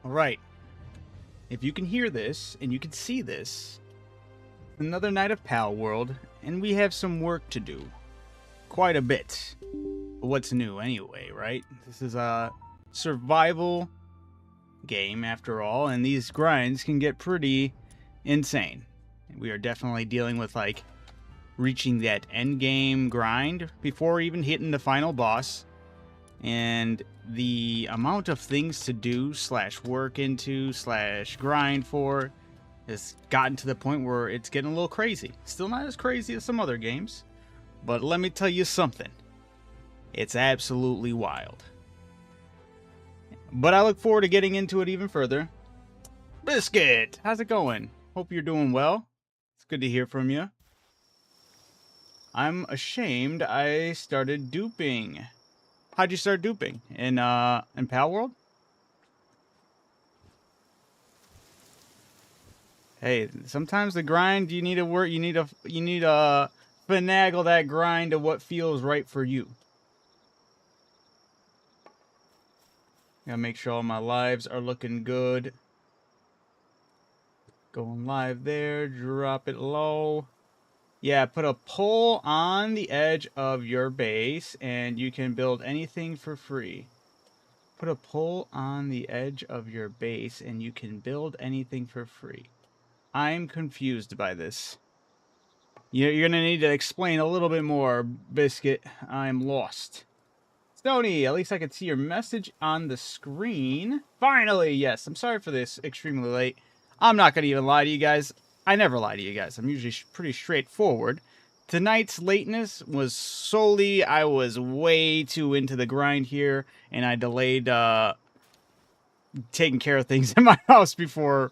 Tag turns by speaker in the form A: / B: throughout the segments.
A: Alright, if you can hear this, and you can see this, another night of Palworld, and we have some work to do. Quite a bit. But what's new anyway, right? This is a survival game after all, and these grinds can get pretty insane. We are definitely dealing with, like, reaching that end game grind before even hitting the final boss. And the amount of things to do / work into / grind for has gotten to the point where it's getting a little crazy. Still not as crazy as some other games, but let me tell you something. It's absolutely wild. But I look forward to getting into it even further. Biscuit, how's it going? Hope you're doing well. It's good to hear from you. I'm ashamed I started duping. How'd you start duping? In Palworld? Hey, sometimes the grind you need to work. You need to finagle that grind to what feels right for you. Gotta make sure all my lives are looking good. Going live there. Drop it low. Yeah, put a pole on the edge of your base, and you can build anything for free. Put a pole on the edge of your base, and you can build anything for free. I'm confused by this. You're going to need to explain a little bit more, Biscuit. I'm lost. Stony, at least I can see your message on the screen. Finally, yes. I'm sorry for this extremely late. I'm not going to even lie to you guys. I never lie to you guys. I'm usually pretty straightforward. Tonight's lateness was solely I was way too into the grind here, and I delayed taking care of things in my house before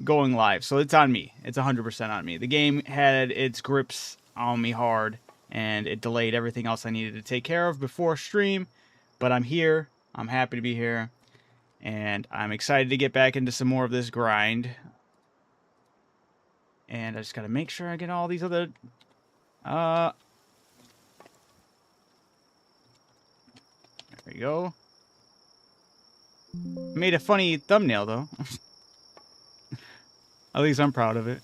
A: going live. So it's on me. It's 100% on me. The game had its grips on me hard, and it delayed everything else I needed to take care of before stream. But I'm here. I'm happy to be here, and I'm excited to get back into some more of this grind. And I just gotta make sure I get all these other... There we go. Made a funny thumbnail, though. At least I'm proud of it.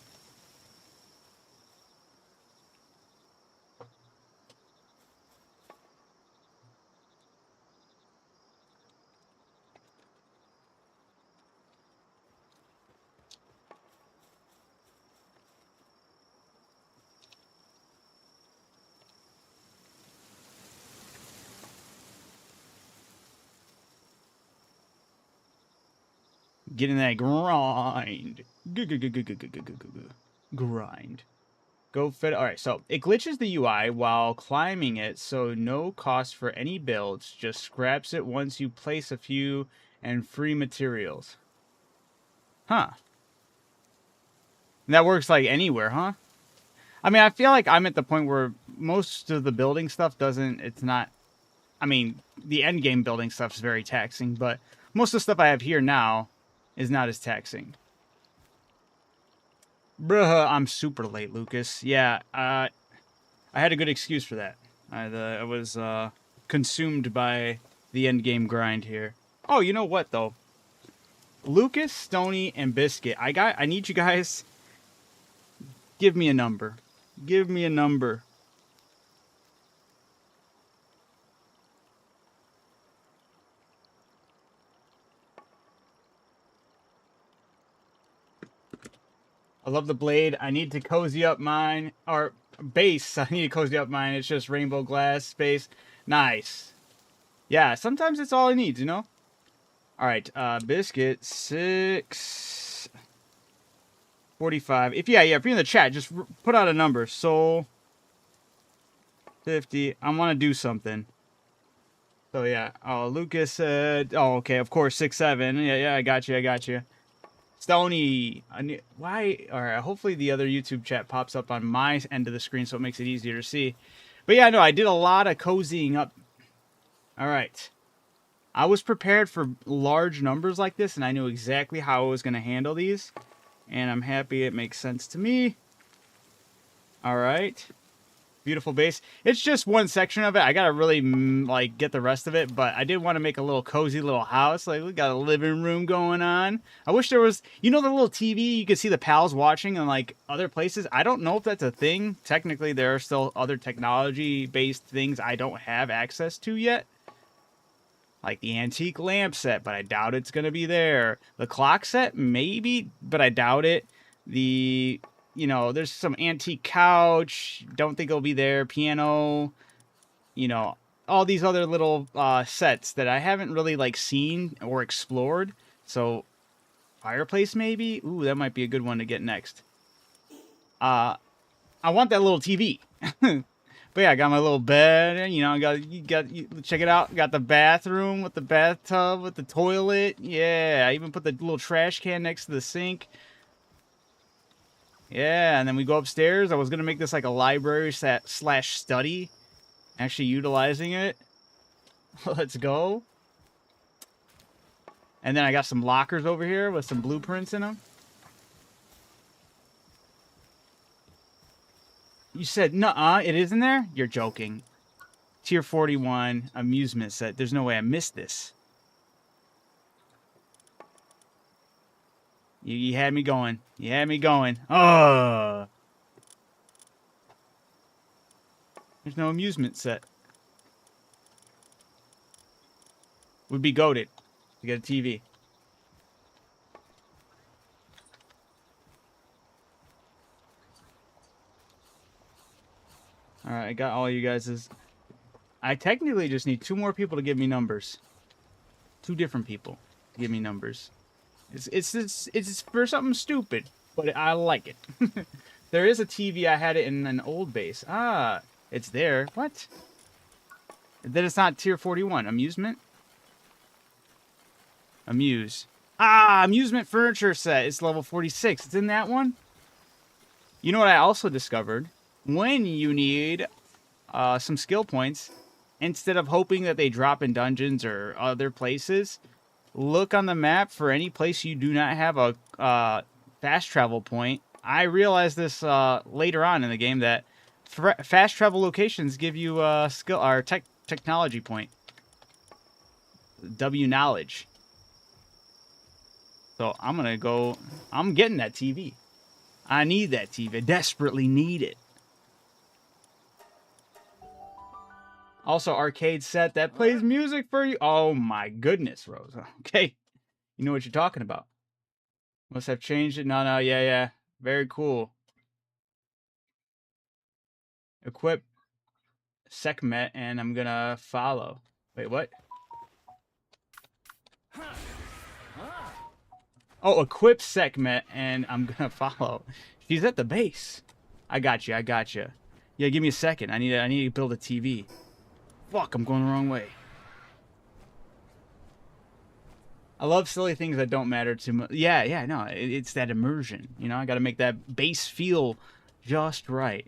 A: Getting that grind. Grind. Go fit. Alright, so it glitches the UI while climbing it, so no cost for any builds. Just scraps it once you place a few and free materials. Huh. And that works like anywhere, huh? I mean, I feel like I'm at the point where most of the building stuff doesn't... It's not... I mean, the end game building stuff is very taxing, but most of the stuff I have here now is not as taxing. Bruh, I'm super late, Lucas. Yeah, I had a good excuse for that. I was consumed by the end game grind here. Oh, you know what, though? Lucas, Stony, and Biscuit, I need you guys... Give me a number. Give me a number. I love the blade. I need to cozy up mine. Or base. I need to cozy up mine. It's just rainbow glass space. Nice. Yeah, sometimes it's all it needs, you know? Alright, Biscuit, 645. If you're in the chat, just put out a number. Soul 50. I want to do something. So yeah. Oh, Lucas said, oh, okay, of course, 67. Yeah, I got you. Stony, why? All right, hopefully the other YouTube chat pops up on my end of the screen so it makes it easier to see. But yeah, no, I did a lot of cozying up. All right. I was prepared for large numbers like this, and I knew exactly how I was going to handle these. And I'm happy it makes sense to me. All right. Beautiful base. It's just one section of it. I gotta really like get the rest of it, but I did want to make a little cozy little house. Like we got a living room going on. I wish there was, you know, the little TV you could see the pals watching and like other places. I don't know if that's a thing. Technically, there are still other technology-based things I don't have access to yet. Like the antique lamp set, but I doubt it's gonna be there. The clock set, maybe, but I doubt it. The You know, there's some antique couch. Don't think it'll be there. Piano. You know, all these other little sets that I haven't really like seen or explored. So, fireplace maybe. Ooh, that might be a good one to get next. I want that little TV. But yeah, I got my little bed. You know, check it out. Got the bathroom with the bathtub with the toilet. Yeah, I even put the little trash can next to the sink. Yeah, and then we go upstairs. I was going to make this like a library slash study. Actually utilizing it. Let's go. And then I got some lockers over here with some blueprints in them. You said, nuh-uh, it isn't there? You're joking. Tier 41 amusement set. There's no way I missed this. You had me going. You had me going. Oh. There's no amusement set. Would be goated to get a TV. Alright, I got all you guys'. I technically just need 2 more people to give me numbers. 2 different people to give me numbers. It's for something stupid, but I like it. There is a TV. I had it in an old base. Ah, it's there. What? Then it's not tier 41. Amusement? Amuse. Ah, amusement furniture set. It's level 46. It's in that one? You know what I also discovered? When you need some skill points, instead of hoping that they drop in dungeons or other places, look on the map for any place you do not have a fast travel point. I realized this later on in the game that fast travel locations give you a skill or technology point. W knowledge. So I'm gonna go. I'm getting that TV. I need that TV. I desperately need it. Also, arcade set that plays music for you. Oh my goodness, Rose. Okay. You know what you're talking about. Must have changed it. No, yeah. Very cool. Equip Sekhmet, and I'm gonna follow. Wait, what? Oh, equip Sekhmet, and I'm gonna follow. She's at the base. I got you. Yeah, give me a second. I need to build a TV. Fuck, I'm going the wrong way. I love silly things that don't matter too much. Yeah, no, it's that immersion. You know, I got to make that base feel just right.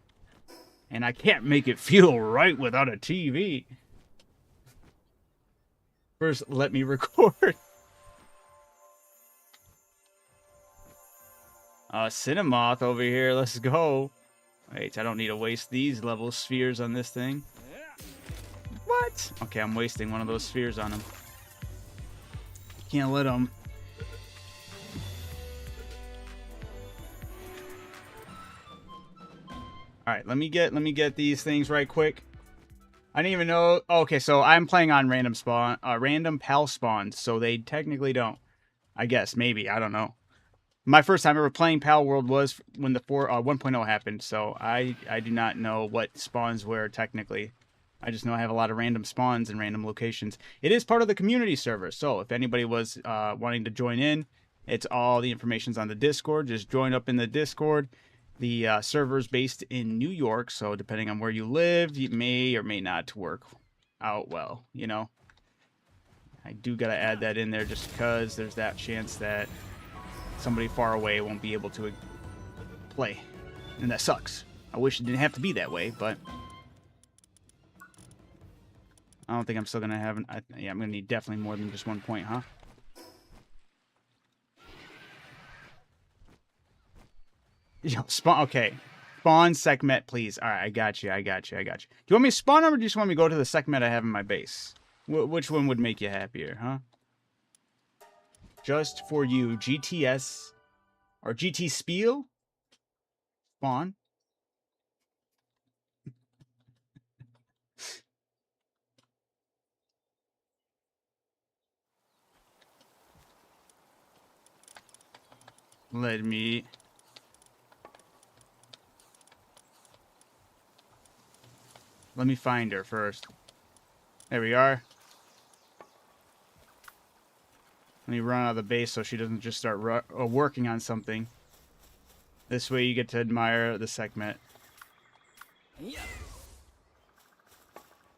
A: And I can't make it feel right without a TV. First, let me record. Cinemoth over here. Let's go. Wait, I don't need to waste these level spheres on this thing. What? Okay, I'm wasting one of those spheres on him. Can't let him. All right, let me get these things right quick. I didn't even know. Okay, so I'm playing on random pal spawns, so they technically don't. I guess maybe I don't know. My first time ever playing Pal World was when the 1.0 happened, so I do not know what spawns were technically. I just know I have a lot of random spawns in random locations. It is part of the community server, so if anybody was wanting to join in, it's all the information's on the Discord. Just join up in the Discord. The server's based in New York, so depending on where you live, it may or may not work out well, you know. I do gotta add that in there just because there's that chance that somebody far away won't be able to play, and that sucks. I wish it didn't have to be that way, but I don't think I'm still gonna have yeah, I'm gonna need definitely more than just 1 point, huh? Yo, spawn. Okay, spawn Sekhmet, please. All right, I got you. Do you want me to spawn them, or do you just want me to go to the Sekhmet I have in my base? Which one would make you happier, huh? Just for you, GTS or GT Spiel? Spawn. Let me find her first. There we are. Let me run out of the base so she doesn't just start working on something. This way you get to admire the Sekhmet.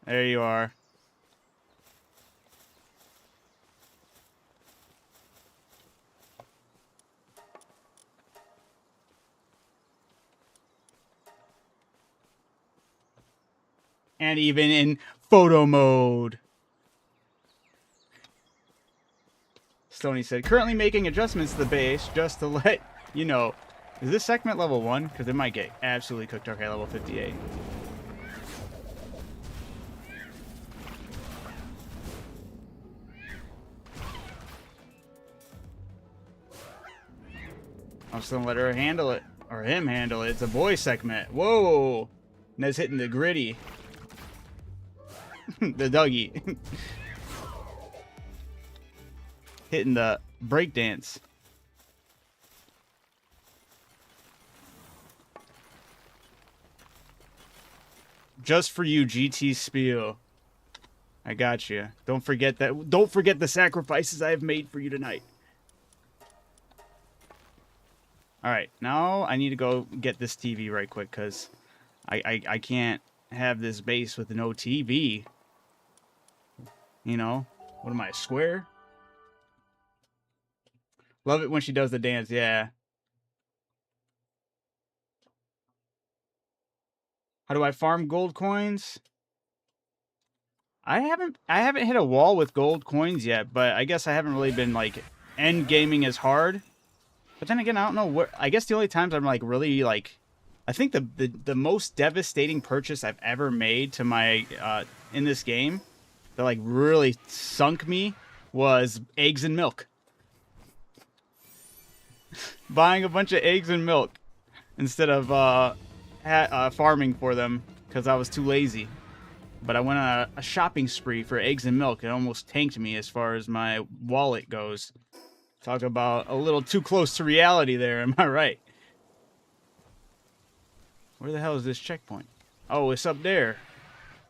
A: There you are. And even in photo mode. Stony said, currently making adjustments to the base just to let you know. Is this Sekhmet level 1? Because it might get absolutely cooked. Okay, level 58. I'm just going to let her handle it. Or him handle it. It's a boy Sekhmet. Whoa! Ned's hitting the gritty. The Dougie. Hitting the breakdance. Just for you, GT Spiel. I got you. Don't forget that. Don't forget the sacrifices I have made for you tonight. All right, now I need to go get this TV right quick because I can't have this base with no TV. You know, what am I, a square? Love it when she does the dance, yeah. How do I farm gold coins? I haven't hit a wall with gold coins yet, but I guess I haven't really been like end gaming as hard. But then again, I don't know what. I guess the only times I'm like really like, I think the most devastating purchase I've ever made to my in this game that like really sunk me was eggs and milk. Buying a bunch of eggs and milk instead of farming for them because I was too lazy. But I went on a shopping spree for eggs and milk. It almost tanked me as far as my wallet goes. Talk about a little too close to reality there, am I right? Where the hell is this checkpoint? Oh, it's up there.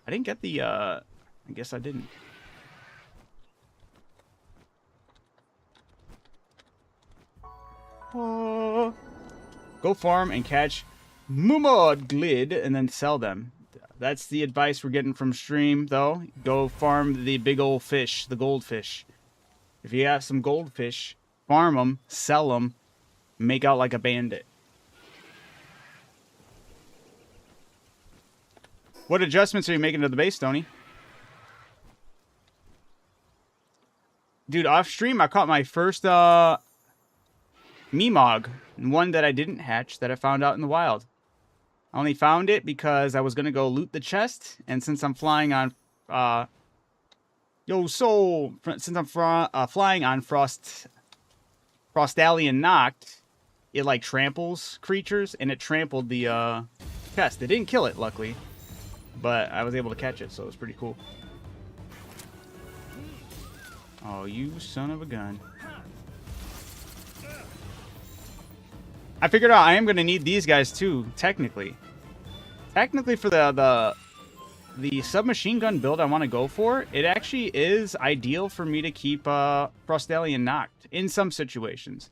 A: I didn't get the, I guess I didn't. Oh. Go farm and catch Mumod Glid and then sell them. That's the advice we're getting from stream, though. Go farm the big old fish, the goldfish. If you have some goldfish, farm them, sell them, make out like a bandit. What adjustments are you making to the base, Tony? Dude, off stream, I caught my first Meemog, one that I didn't hatch that I found out in the wild. I only found it because I was going to go loot the chest, and since I'm flying on flying on Frostallion Noct, it like tramples creatures, and it trampled the chest. It didn't kill it, luckily, but I was able to catch it, so it was pretty cool. Oh, you son of a gun. I figured out I am going to need these guys too, technically. Technically, for the submachine gun build I want to go for, it actually is ideal for me to keep Frostallion Noct in some situations.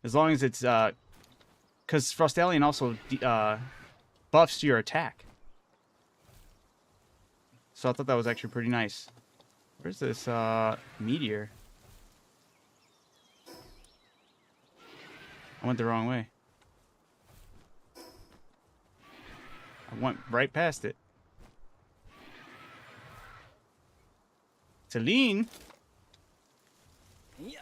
A: As long as it's... because Frostallion also buffs your attack. So I thought that was actually pretty nice. Where's this meteor? I went the wrong way. I went right past it. Celine?
B: Yeah.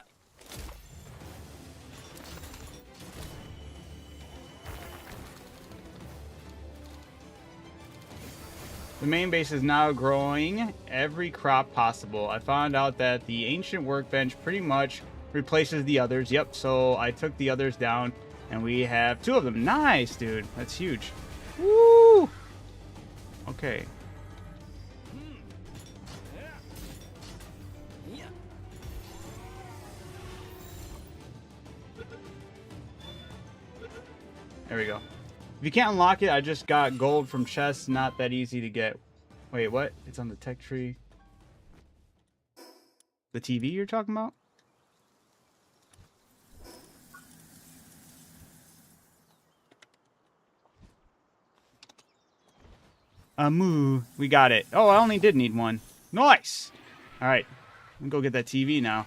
A: The main base is now growing every crop possible. I found out that the ancient workbench pretty much replaces the others. Yep, so I took the others down, and we have 2 of them. Nice, dude. That's huge. Woo! Okay. There we go. If you can't unlock it, I just got gold from chests. Not that easy to get. Wait, what? It's on the tech tree. The TV you're talking about? Moo. We got it. Oh, I only did need 1. Nice! Alright. I'm gonna go get that TV now.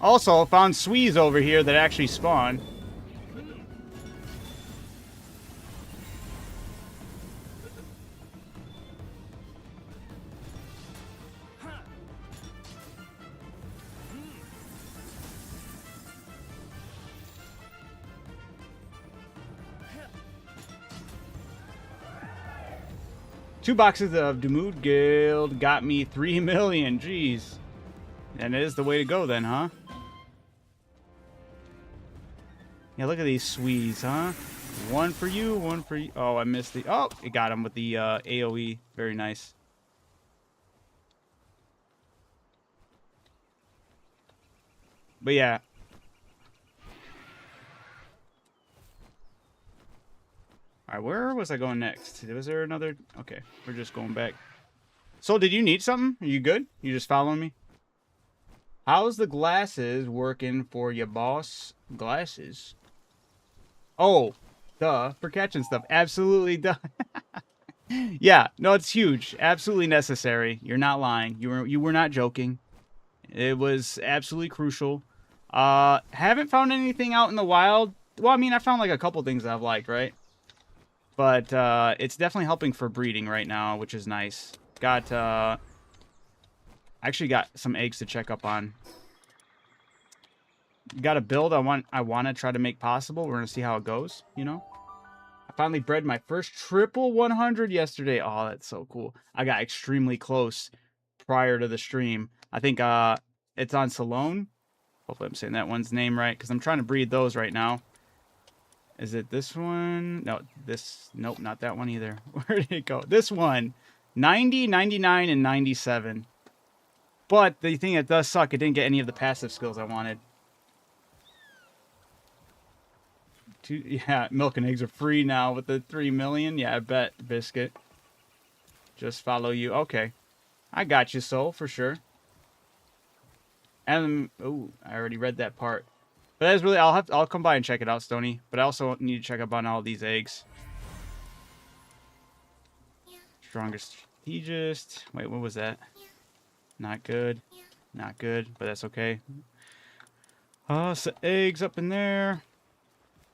A: Also, found Swees over here that actually spawn. Two boxes of Demud Guild got me 3 million. Jeez. And it is the way to go then, huh? Yeah, look at these Swees, huh? 1 for you, 1 for you. Oh, I missed the... Oh, it got him with the AoE. Very nice. But yeah. Alright, where was I going next? Was there another... Okay, we're just going back. So, did you need something? Are you good? You just following me? How's the glasses working for your boss? Glasses? Oh, duh. For catching stuff. Absolutely duh. Yeah, no, it's huge. Absolutely necessary. You're not lying. You were not joking. It was absolutely crucial. Haven't found anything out in the wild. Well, I mean, I found like a couple things I've liked, right? But it's definitely helping for breeding right now, which is nice. Got actually got some eggs to check up on. Got a build I want to try to make possible. We're gonna see how it goes, you know. I finally bred my first triple 100 yesterday. Oh, that's so cool. I got extremely close prior to the stream. I think it's on Salone. Hopefully I'm saying that one's name right, because I'm trying to breed those right now. Is it this one? No, this... Nope, not that one either. Where did it go? This one. 90, 99, and 97. But the thing that does suck, it didn't get any of the passive skills I wanted. Yeah, milk and eggs are free now with the 3 million. Yeah, I bet, Biscuit. Just follow you. Okay. I got you, Soul, for sure. And, oh, I already read that part. But that's really, I'll come by and check it out, Stony. But I also need to check up on all these eggs. Strongest strategist. Wait, what was that? Not good. Not good, but that's okay. So eggs up in there.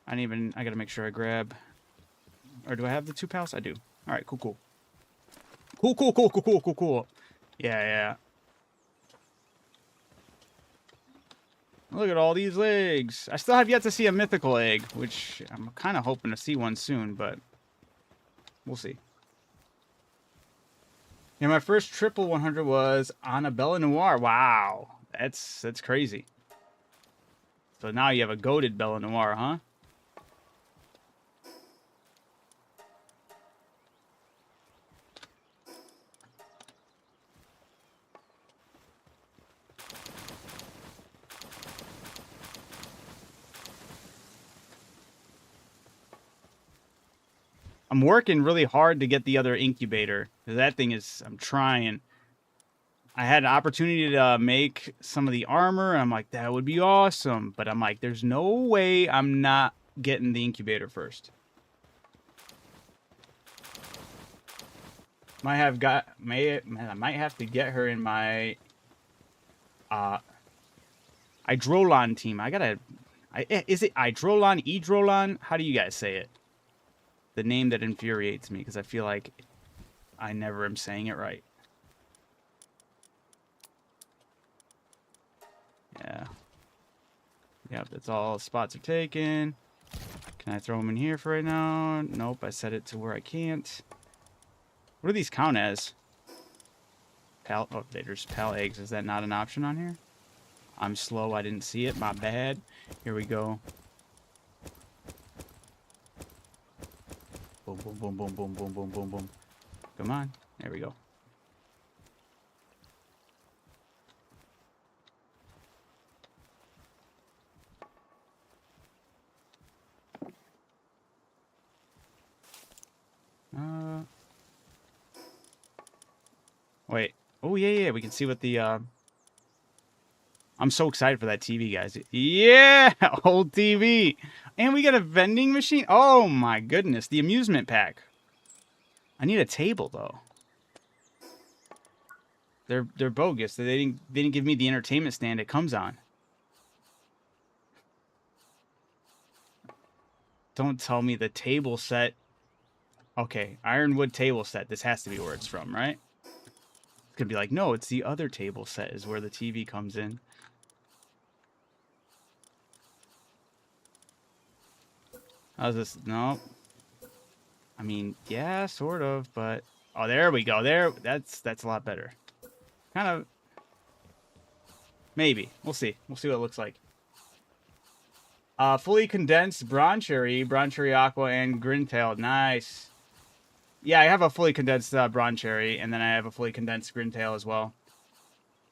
A: I gotta make sure I grab. Or do I have the 2 pals? I do. Alright, cool, cool. Cool. Yeah. Look at all these eggs. I still have yet to see a mythical egg, which I'm kind of hoping to see one soon, but we'll see. Yeah, my first triple 100 was on a Bella Noir. Wow, that's crazy. So now you have a goated Bella Noir, huh? I'm working really hard to get the other incubator. That thing is, I'm trying. I had an opportunity to make some of the armor. And I'm like, that would be awesome. But I'm like, there's no way I'm not getting the incubator first. I might have to get her in my Eidolon team. Is it Eidolon? How do you guys say it? The name that infuriates me, because I feel like I never am saying it right. Yeah. Yep, that's all spots are taken. Can I throw them in here for right now? Nope, I set it to where I can't. What do these count as? Pal, oh, there's pal eggs. Is that not an option on here? I'm slow. I didn't see it. My bad. Here we go. Boom, boom, boom, boom, boom, boom, boom, boom, boom. Come on. There we go. Wait. Oh, yeah. We can see what the, I'm so excited for that TV, guys. Yeah! Old TV. And we got a vending machine. Oh, my goodness. The amusement pack. I need a table, though. They're bogus. They didn't give me the entertainment stand it comes on. Don't tell me the table set. Okay, Ironwood table set. This has to be where it's from, right? It's gonna be like, no, it's the other table set is where the TV comes in. How's this? No. I mean, yeah, sort of, but... Oh, there we go. There, that's a lot better. Kind of... Maybe. We'll see. We'll see what it looks like. Fully condensed Broncherry, Aqua, and Grintail. Nice. Yeah, I have a fully condensed Broncherry, and then I have a fully condensed Grintail as well.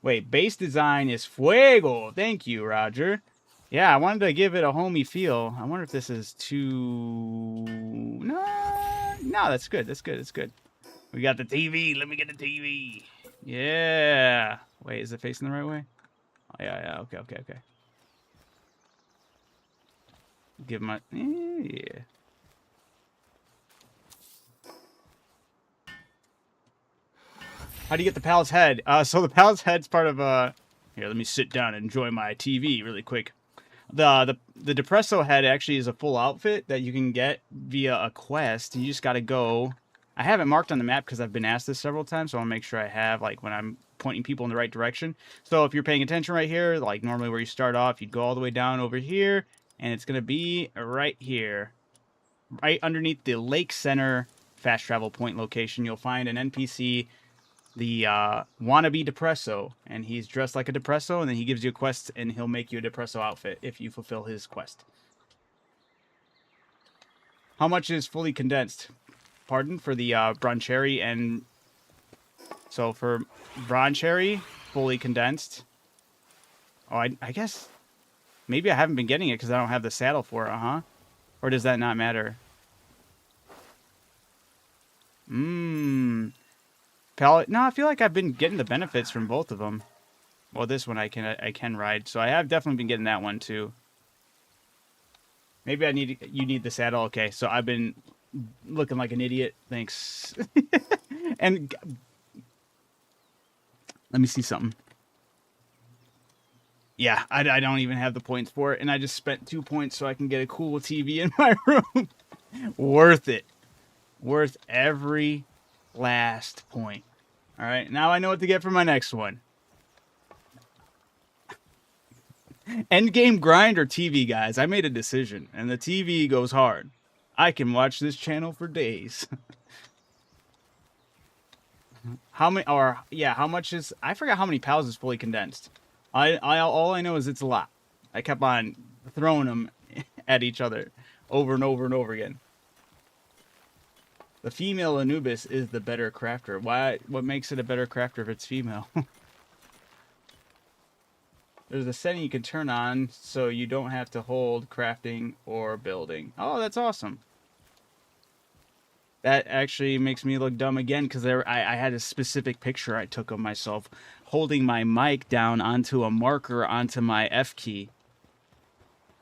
A: Wait, base design is Fuego. Thank you, Roger. Yeah, I wanted to give it a homey feel. I wonder if this is too... No, that's good. That's good. That's good. We got the TV. Let me get the TV. Yeah. Wait, is it facing the right way? Oh, yeah. Okay. Give my... yeah. How do you get the Pal's head? So the Pal's head's part of... Here, let me sit down and enjoy my TV really quick. The Depresso head actually is a full outfit that you can get via a quest. You just got to go... I have it marked on the map because I've been asked this several times, so I want to make sure I have, like, when I'm pointing people in the right direction. So if you're paying attention right here, like normally where you start off, you'd go all the way down over here, and it's going to be right here. Right underneath the Lake Center fast travel point location, you'll find an NPC, the wannabe Depresso, and he's dressed like a Depresso, and then he gives you a quest, and he'll make you a Depresso outfit if you fulfill his quest. How much is fully condensed? Pardon? For the Broncherry and... So for Broncherry, fully condensed. Oh, I guess... Maybe I haven't been getting it because I don't have the saddle for it, huh? Or does that not matter? Pallet. No, I feel like I've been getting the benefits from both of them. Well, this one I can ride, so I have definitely been getting that one too. Maybe you need the saddle. Okay, so I've been looking like an idiot. Thanks. And let me see something. Yeah, I don't even have the points for it, and I just spent 2 points so I can get a cool TV in my room. Worth it. Worth every last point. All right, now I know what to get for my next one. Endgame grind or TV, guys? I made a decision, and the TV goes hard. I can watch this channel for days. How many? Or yeah, how much is? I forgot how many pals is fully condensed. All I know is it's a lot. I kept on throwing them at each other over and over and over again. The female Anubis is the better crafter. Why? What makes it a better crafter if it's female? There's a setting you can turn on so you don't have to hold crafting or building. Oh, that's awesome. That actually makes me look dumb again because I had a specific picture I took of myself holding my mic down onto a marker onto my F key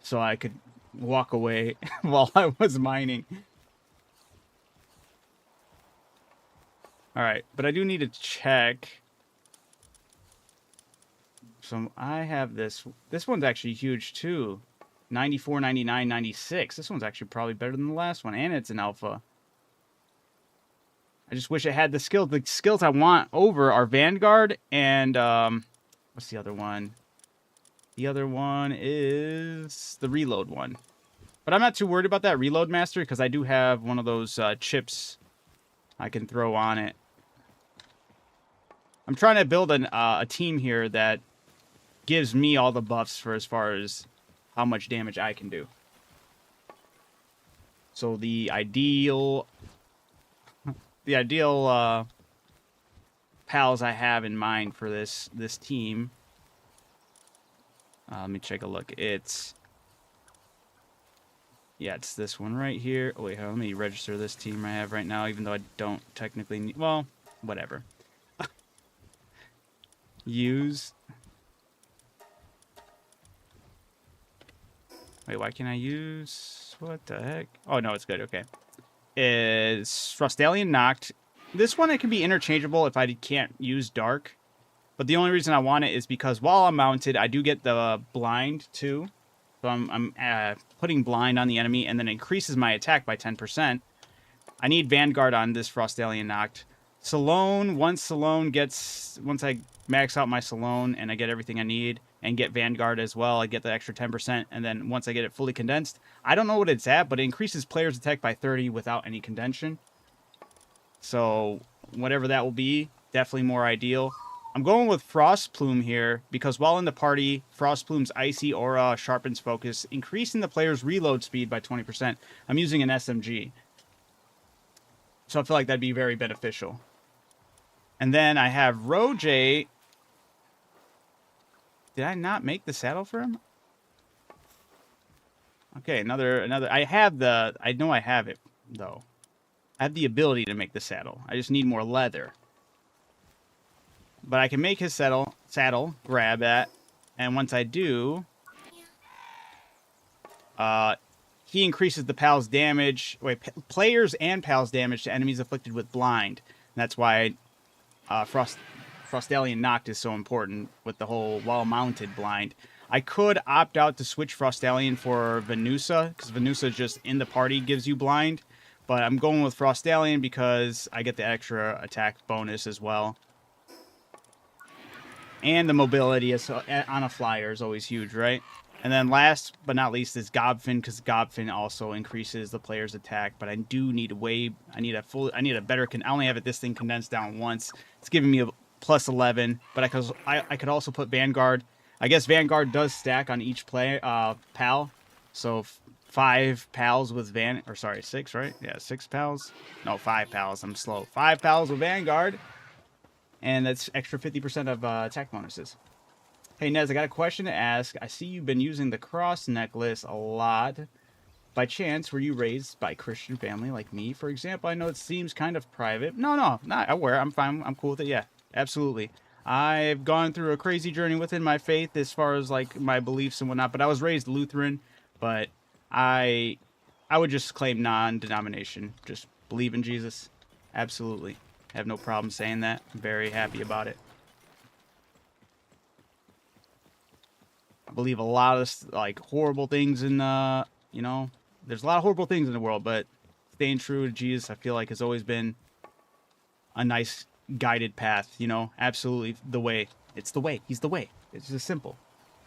A: so I could walk away while I was mining. All right, but I do need to check. So I have this. This one's actually huge too. 94, 99, 96. This one's actually probably better than the last one, and it's an alpha. I just wish I had the skills. The skills I want over are Vanguard and what's the other one? The other one is the reload one. But I'm not too worried about that Reload Master because I do have one of those chips I can throw on it. I'm trying to build a team here that gives me all the buffs for as far as how much damage I can do. So the ideal pals I have in mind for this team. Let me take a look. It's this one right here. Oh, wait, let me register this team I have right now, even though I don't technically need... Well, whatever. Use... Wait, why can't I use... What the heck? Oh, no, it's good. Okay. Is Frostalion Noct. This one, it can be interchangeable if I can't use Dark. But the only reason I want it is because while I'm mounted, I do get the blind, too. So I'm putting blind on the enemy, and then increases my attack by 10%. I need Vanguard on this Frostalion Noct. Salone, once I max out my Salone and I get everything I need, and get Vanguard as well, I get the extra 10%, and then once I get it fully condensed, I don't know what it's at, but it increases players' attack by 30 without any condension. So, whatever that will be, definitely more ideal. I'm going with Frostplume here, because while in the party, Frostplume's Icy Aura sharpens focus, increasing the player's reload speed by 20%. I'm using an SMG. So I feel like that'd be very beneficial. And then I have Roger. Did I not make the saddle for him? Okay, another. I know I have it, though. I have the ability to make the saddle. I just need more leather. But I can make his saddle, grab that, and once I do, he increases the pal's damage, players and pal's damage to enemies afflicted with blind. And that's why Frostalion Noct is so important with the whole while-mounted blind. I could opt out to switch Frostalion for Venusa, because Venusa just in the party gives you blind. But I'm going with Frostalion because I get the extra attack bonus as well. And the mobility on a flyer is always huge, right? And then last but not least is Gobfin, because Gobfin also increases the player's attack. But I do need I need a better, I only have this thing condensed down once. It's giving me a plus 11, but I could also put Vanguard. I guess Vanguard does stack on each pal. So 5 pals with 6, right? Yeah, 6 pals. No, 5 pals. I'm slow. 5 pals with Vanguard. And that's extra 50% of attack bonuses. Hey, Nez, I got a question to ask. I see you've been using the cross necklace a lot. By chance, were you raised by a Christian family like me? For example, I know it seems kind of private. No, not. I wear it. I'm fine. I'm cool with it. Yeah, absolutely. I've gone through a crazy journey within my faith as far as like my beliefs and whatnot. But I was raised Lutheran. But I would just claim non-denomination. Just believe in Jesus. Absolutely. I have no problem saying that. I'm very happy about it. I believe a lot of like horrible things in there's a lot of horrible things in the world, but staying true to Jesus, I feel like has always been a nice guided path, absolutely the way. It's the way. He's the way. It's just simple.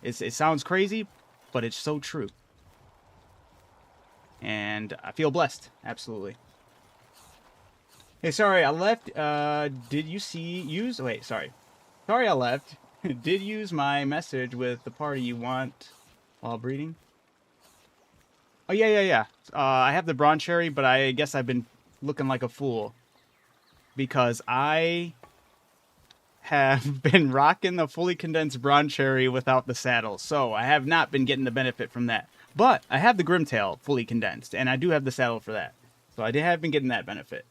A: It sounds crazy, but it's so true. And I feel blessed. Absolutely. Hey, sorry, I left. Did you use? Wait, sorry. Sorry, I left. Did use my message with the party you want while breeding? Oh, yeah. I have the Bronze Cherry, but I guess I've been looking like a fool. Because I have been rocking the fully condensed Bronze Cherry without the saddle. So I have not been getting the benefit from that. But I have the Grimtail fully condensed, and I do have the saddle for that. So I have been getting that benefit.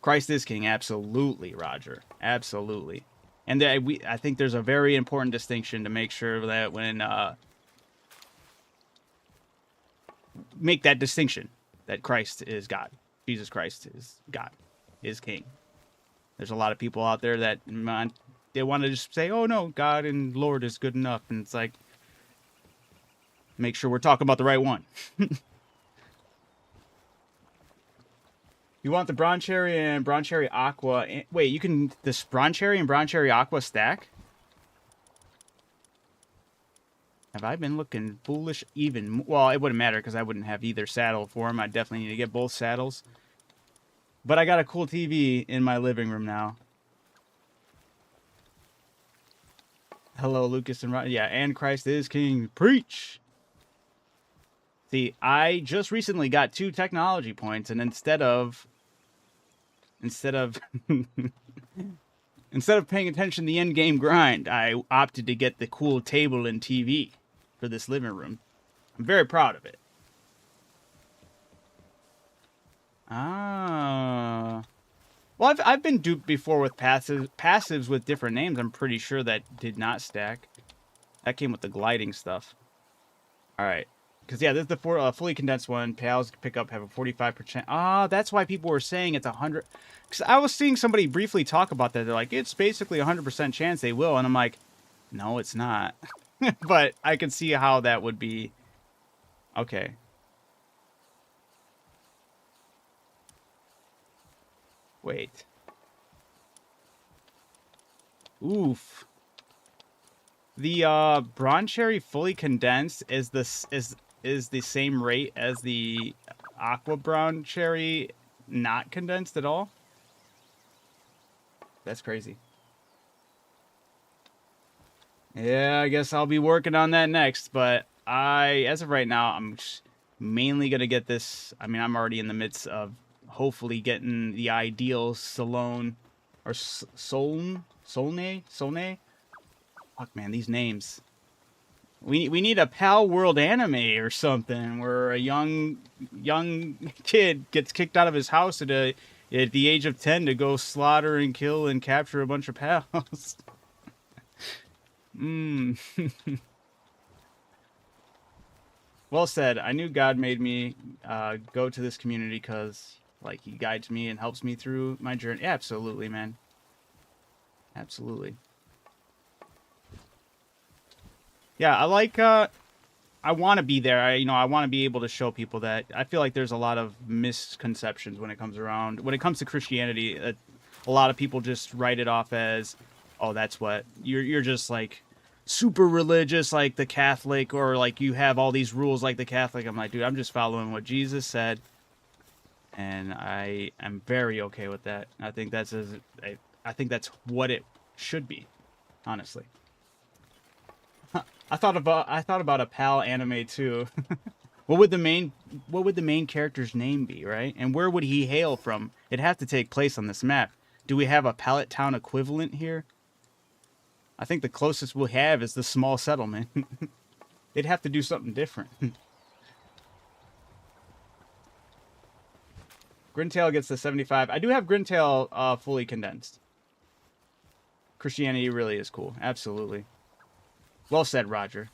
A: Christ is King, absolutely, Roger. Absolutely. And I think there's a very important distinction to make sure that when make that distinction that Christ is God. Jesus Christ is God, is King. There's a lot of people out there that they want to just say, oh no, God and Lord is good enough. And it's like, make sure we're talking about the right one. You want the Bronze Cherry and Bronze Cherry Aqua. Wait, you can... This Bronze Cherry and Bronze Cherry Aqua stack? Have I been looking foolish even? Well, it wouldn't matter because I wouldn't have either saddle for him. I definitely need to get both saddles. But I got a cool TV in my living room now. Hello, Lucas and Rod. Yeah, and Christ is King. Preach! See, I just recently got 2 technology points, and instead of instead of paying attention to the end game grind, I opted to get the cool table and TV for this living room. I'm very proud of it. Ah. Well, I've been duped before with passives with different names. I'm pretty sure that did not stack. That came with the gliding stuff. All right. Because, yeah, this is the fully condensed one. Pals pick up have a 45%. Ah, that's why people were saying it's 100. Because I was seeing somebody briefly talk about that. They're like, it's basically 100% chance they will. And I'm like, no, it's not. But I can see how that would be. Okay. Wait. Oof. The Bronze Cherry fully condensed is the same rate as the Aqua Brown Cherry not condensed at all. That's crazy. Yeah, I guess I'll be working on that next, but as of right now, I'm mainly gonna get this. I mean, I'm already in the midst of hopefully getting the ideal Solone or Solne. Fuck, man, these names. We need a Pal World anime or something where a young kid gets kicked out of his house at the age of 10 to go slaughter and kill and capture a bunch of pals. Well said. I knew God made me go to this community because, like, he guides me and helps me through my journey. Absolutely, man. Absolutely. Yeah, I like. I want to be there. I want to be able to show people that. I feel like there's a lot of misconceptions when it comes to Christianity. A lot of people just write it off as, oh, that's what you're just like super religious like the Catholic, or like you have all these rules like the Catholic. I'm like, dude, I'm just following what Jesus said, and I am very okay with that. I think that's what it should be, honestly. I thought about a PAL anime too. What would the main character's name be, right? And where would he hail from? It'd have to take place on this map. Do we have a Pallet Town equivalent here? I think the closest we'll have is the small settlement. They'd have to do something different. Grintail gets the 75. I do have Grintail fully condensed. Christianity really is cool. Absolutely. Well said, Roger.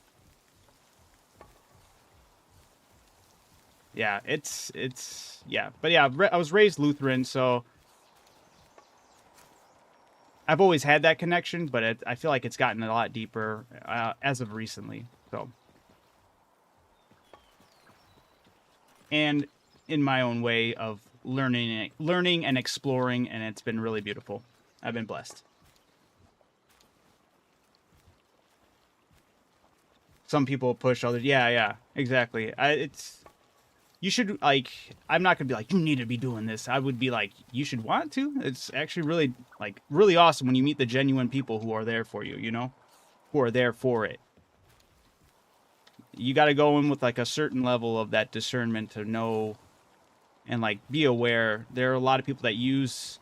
A: Yeah, yeah. But yeah, I was raised Lutheran, so I've always had that connection, but I feel like it's gotten a lot deeper as of recently. So, and in my own way of learning and exploring, and it's been really beautiful. I've been blessed. Some people push others. Yeah, exactly. You should, like, I'm not gonna be like, you need to be doing this. I would be like, you should want to. It's actually really awesome when you meet the genuine people who are there for you, who are there for it. You got to go in with like a certain level of that discernment to know and like be aware. There are a lot of people that use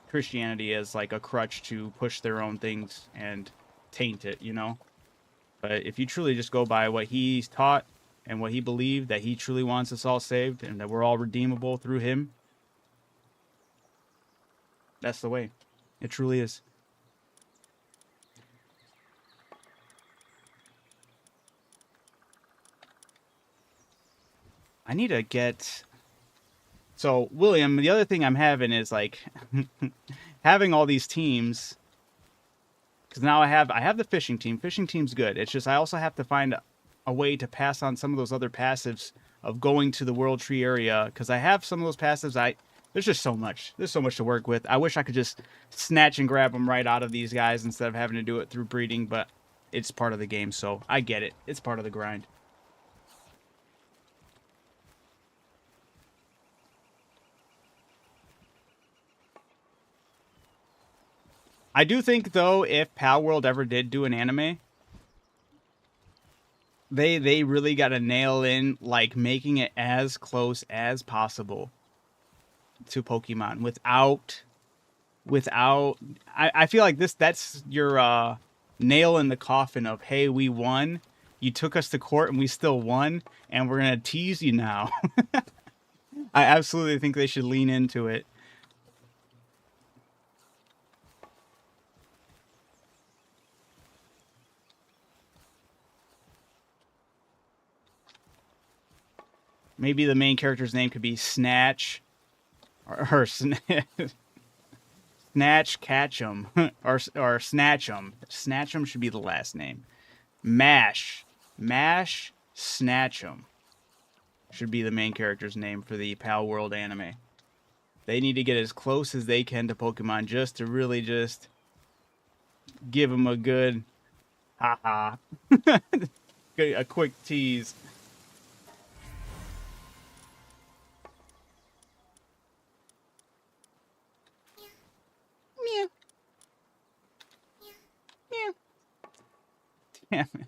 A: Christianity as like a crutch to push their own things and taint it, But if you truly just go by what he's taught and what he believed, that he truly wants us all saved and that we're all redeemable through him, that's the way. It truly is. I need to get... So, William, the other thing I'm having is like having all these teams... Because now I have the fishing team. Fishing team's good. It's just I also have to find a way to pass on some of those other passives of going to the World Tree area. Because I have some of those passives. There's just so much. There's so much to work with. I wish I could just snatch and grab them right out of these guys instead of having to do it through breeding. But it's part of the game, so I get it. It's part of the grind. I do think, though, if Pal World ever did do an anime, they really got to nail in, like, making it as close as possible to Pokemon without I feel like that's your nail in the coffin of, hey, we won. You took us to court and we still won, and we're gonna tease you now. I absolutely think they should lean into it. Maybe the main character's name could be Snatch, or Snatch Catch'em, or Snatch'em. Snatch'em should be the last name. Mash Snatch'em should be the main character's name for the Pal World anime. They need to get as close as they can to Pokemon just to really just give them a good haha, a quick tease. Meow. Meow. Damn it.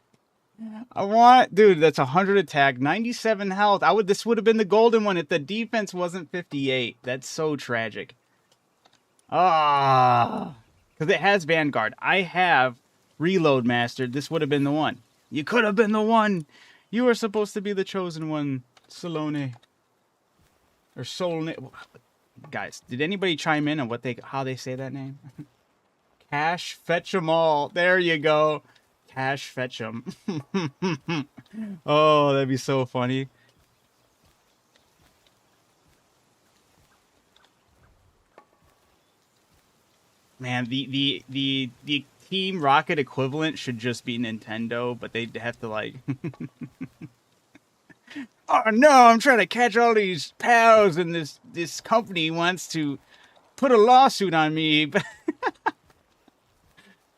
A: I want, dude, that's 100 attack, 97 health. This would have been the golden one if the defense wasn't 58. That's so tragic. Ah, because it has Vanguard. I have Reload mastered. This would have been the one. You could have been the one. You were supposed to be the chosen one, Solone. Or Solone. Guys, did anybody chime in on how they say that name? Cash fetch 'em all. There you go. Cash fetch 'em. Oh, that'd be so funny. Man, the Team Rocket equivalent should just be Nintendo, but they'd have to, like, oh no, I'm trying to catch all these pals, and this company wants to put a lawsuit on me.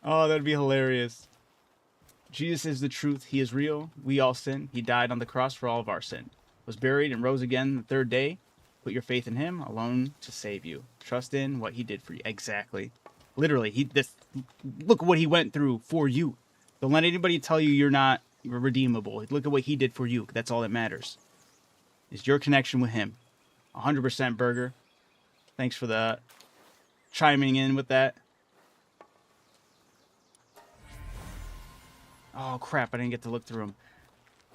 A: Oh, that'd be hilarious. Jesus is the truth. He is real. We all sin. He died on the cross for all of our sin. Was buried and rose again the third day. Put your faith in him alone to save you. Trust in what he did for you. Exactly. Literally, look what he went through for you. Don't let anybody tell you you're not redeemable. Look at what he did for you. That's all that matters. Is your connection with him. 100% Burger. Thanks for the chiming in with that. Oh, crap. I didn't get to look through them.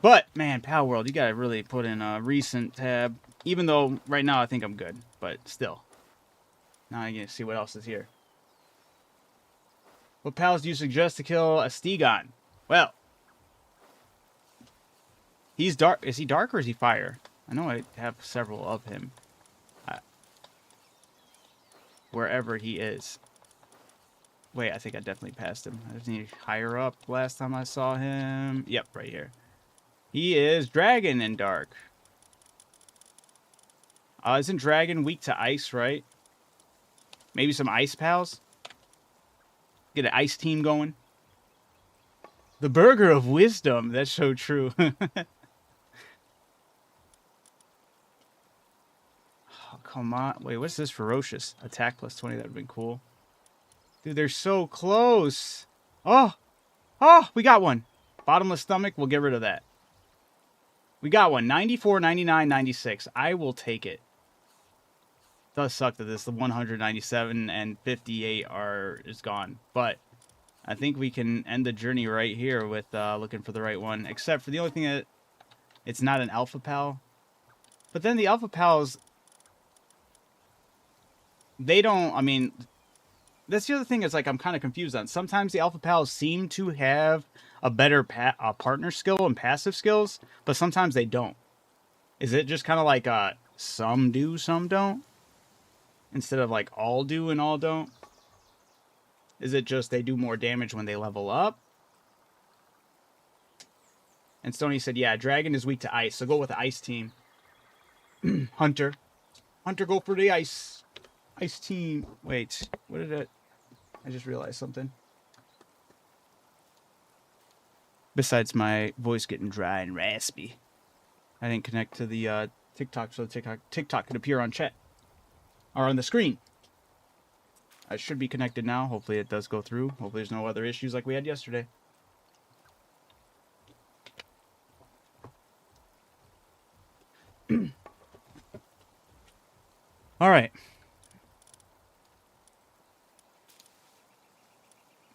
A: But, man, Pal World, you got to really put in a recent tab. Even though right now I think I'm good. But still. Now I get to see what else is here. What pals do you suggest to kill a Stegon? Well, he's dark. Is he dark or is he fire? I know I have several of him. Wherever he is. Wait, I think I definitely passed him. I just need higher up last time I saw him. Yep, right here. He is Dragon and Dark. Isn't Dragon weak to ice, right? Maybe some ice pals? Get an ice team going. The Burger of Wisdom. That's so true. Oh, come on. Wait, what's this? Ferocious. Attack plus 20. That would have been cool. Dude, they're so close. Oh, we got one. Bottomless stomach. We'll get rid of that. We got one. 94, 99, 96. I will take it. Does suck that the 197 and 58 is gone, but I think we can end the journey right here with looking for the right one. Except for the only thing that it's not an Alpha Pal, but then the Alpha Pals, they don't. I mean, that's the other thing is, like, I'm kind of confused on. Sometimes the Alpha Pals seem to have a better partner skill and passive skills, but sometimes they don't. Is it just kind of like some do, some don't? Instead of like all do and all don't? Is it just they do more damage when they level up? And Stoney said, yeah, Dragon is weak to ice, so go with the ice team. Hunter, go for the ice team. Wait, what did it? I just realized something. Besides my voice getting dry and raspy. I didn't connect to the TikTok, so TikTok could appear on chat. Or on the screen. I should be connected now. Hopefully it does go through. Hopefully there's no other issues like we had yesterday. Alright.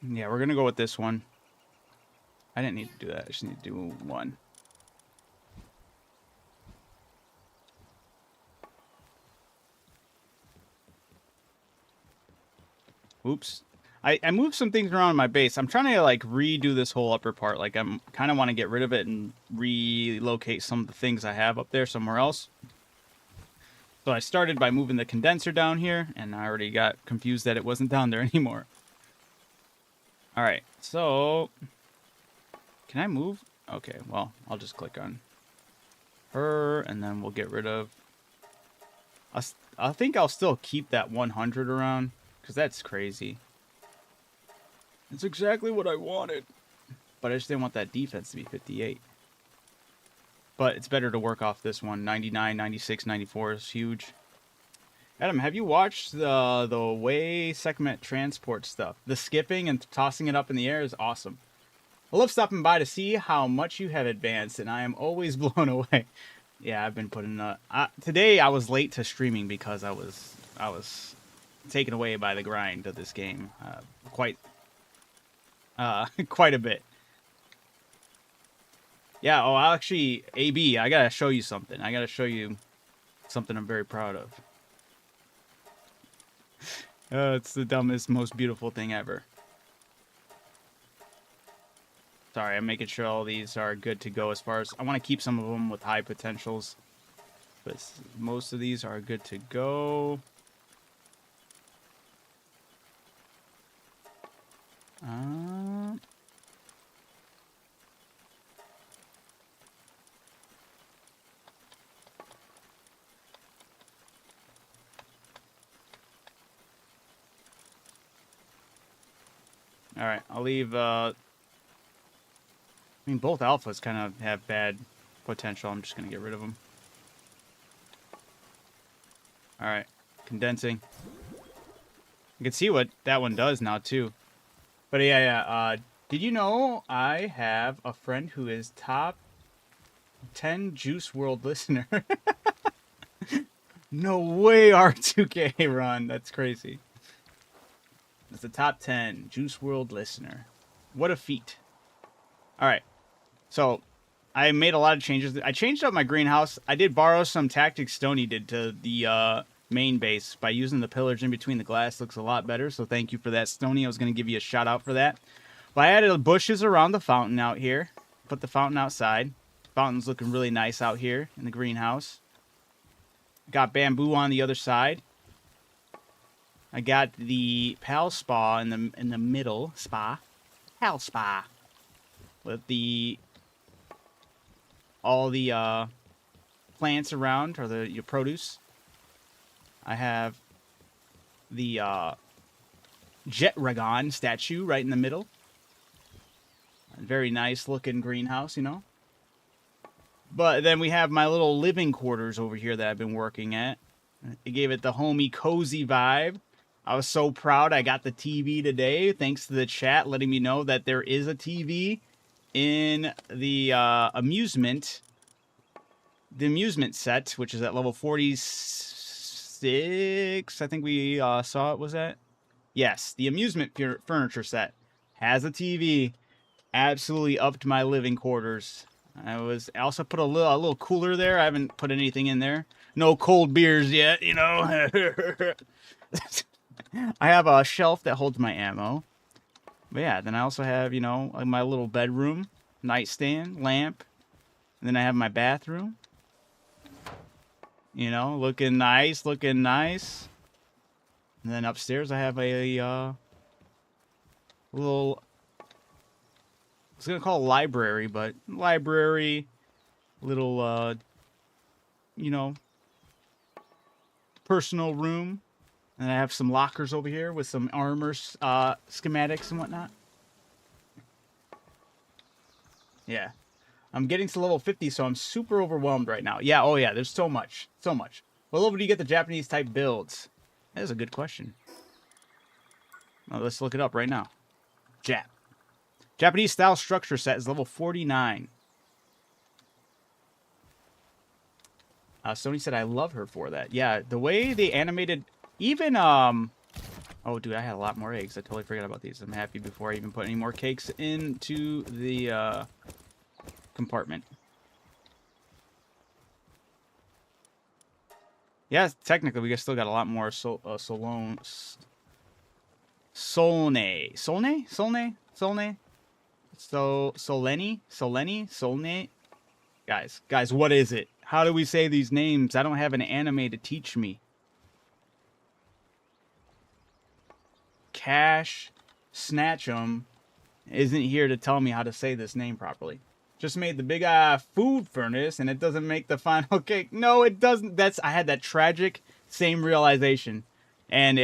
A: Yeah, we're going to go with this one. I didn't need to do that. I just need to do one. Oops. I moved some things around in my base. I'm trying to like redo this whole upper part. Like I'm kind of want to get rid of it and relocate some of the things I have up there somewhere else. So I started by moving the condenser down here, and I already got confused that it wasn't down there anymore. Alright, so... Can I move? Okay, well, I'll just click on her, and then we'll get rid of... I think I'll still keep that 100 around, because that's crazy. It's exactly what I wanted. But I just didn't want that defense to be 58. But it's better to work off this one. 99, 96, 94 is huge. Adam, have you watched the way segment transport stuff? The skipping and tossing it up in the air is awesome. I love stopping by to see how much you have advanced, and I am always blown away. Yeah, I've been putting... today I was late to streaming because I was taken away by the grind of this game. Quite a bit. Yeah, oh, actually, AB, I gotta show you something. I gotta show you something I'm very proud of. It's the dumbest, most beautiful thing ever. Sorry, I'm making sure all these are good to go as far as... I want to keep some of them with high potentials. But most of these are good to go. Alright, I'll leave... I mean, both alphas kind of have bad potential. I'm just going to get rid of them. Alright, condensing. You can see what that one does now, too. But yeah, did you know I have a friend who is top 10 Juice WRLD listener? No way, R2K run. That's crazy. It's the top 10 Juice WRLD listener. What a feat. Alright. So, I made a lot of changes. I changed up my greenhouse. I did borrow some tactics Stony did to the main base by using the pillars in between the glass. Looks a lot better, so thank you for that, Stony. I was going to give you a shout out for that. But I added bushes around the fountain out here. Put the fountain outside. Fountain's looking really nice out here in the greenhouse. Got bamboo on the other side. I got the Pal Spa in the middle. Pal Spa. With all the plants around, or your produce. I have the Jetragon statue right in the middle. A very nice looking greenhouse, you know. But then we have my little living quarters over here that I've been working at. It gave it the homey, cozy vibe. I was so proud I got the TV today, thanks to the chat letting me know that there is a TV in the amusement set, which is at level 46. I think we saw it, was that? Yes, the amusement furniture set has a TV. Absolutely upped my living quarters. I also put a little cooler there. I haven't put anything in there. No cold beers yet, you know. I have a shelf that holds my ammo. But yeah, then I also have, you know, my little bedroom, nightstand, lamp. And then I have my bathroom. You know, looking nice, looking nice. And then upstairs I have a little... I was going to call it a library, but library, little, you know, personal room. And I have some lockers over here with some armor schematics and whatnot. Yeah. I'm getting to level 50, so I'm super overwhelmed right now. Yeah, oh yeah, there's so much. So much. What level do you get the Japanese type builds? That is a good question. Well, let's look it up right now. Japanese style structure set is level 49. Sony said I love her for that. Yeah, the way they animated, even oh dude, I had a lot more eggs. I totally forgot about these. I'm happy before I even put any more cakes into the compartment. Yeah, technically we still got a lot more Solene. Guys, what is it? How do we say these names? I don't have an anime to teach me. Cash Snatch'em isn't here to tell me how to say this name properly. Just made the big food furnace, and it doesn't make the final cake. No, it doesn't. I had that tragic same realization, and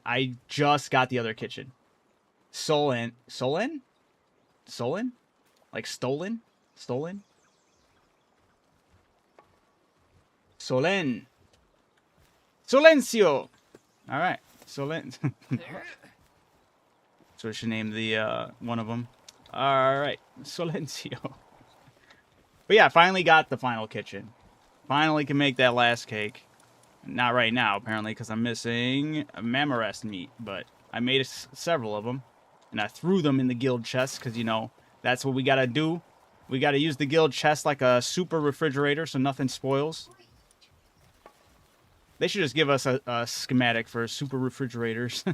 A: I just got the other kitchen. Solen, like stolen. Solencio. All right, Solen. So we should name the one of them. All right, Solencio. But yeah, finally got the final kitchen. Finally can make that last cake. Not right now, apparently, because I'm missing Mamarest meat. But I made several of them, and I threw them in the guild chest because, you know, that's what we got to do. We got to use the guild chest like a super refrigerator so nothing spoils. They should just give us a schematic for super refrigerators.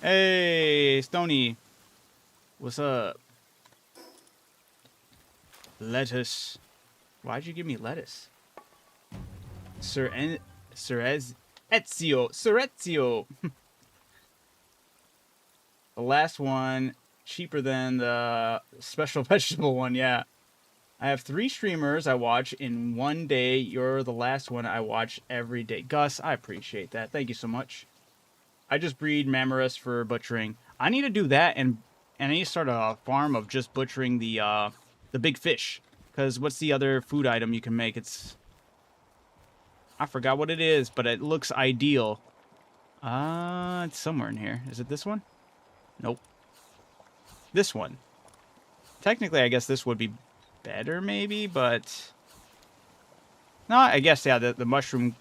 A: Hey, Stony. What's up? Lettuce. Why'd you give me lettuce? Ezio. The last one, cheaper than the special vegetable one, yeah. I have 3 streamers I watch in one day. You're the last one I watch every day. Gus, I appreciate that. Thank you so much. I just breed Mamarus for butchering. I need to do that, and I need to start a farm of just butchering the big fish. Because what's the other food item you can make? I forgot what it is, but it looks ideal. It's somewhere in here. Is it this one? Nope. This one. Technically, I guess this would be better, maybe, but... No, I guess, yeah, the mushroom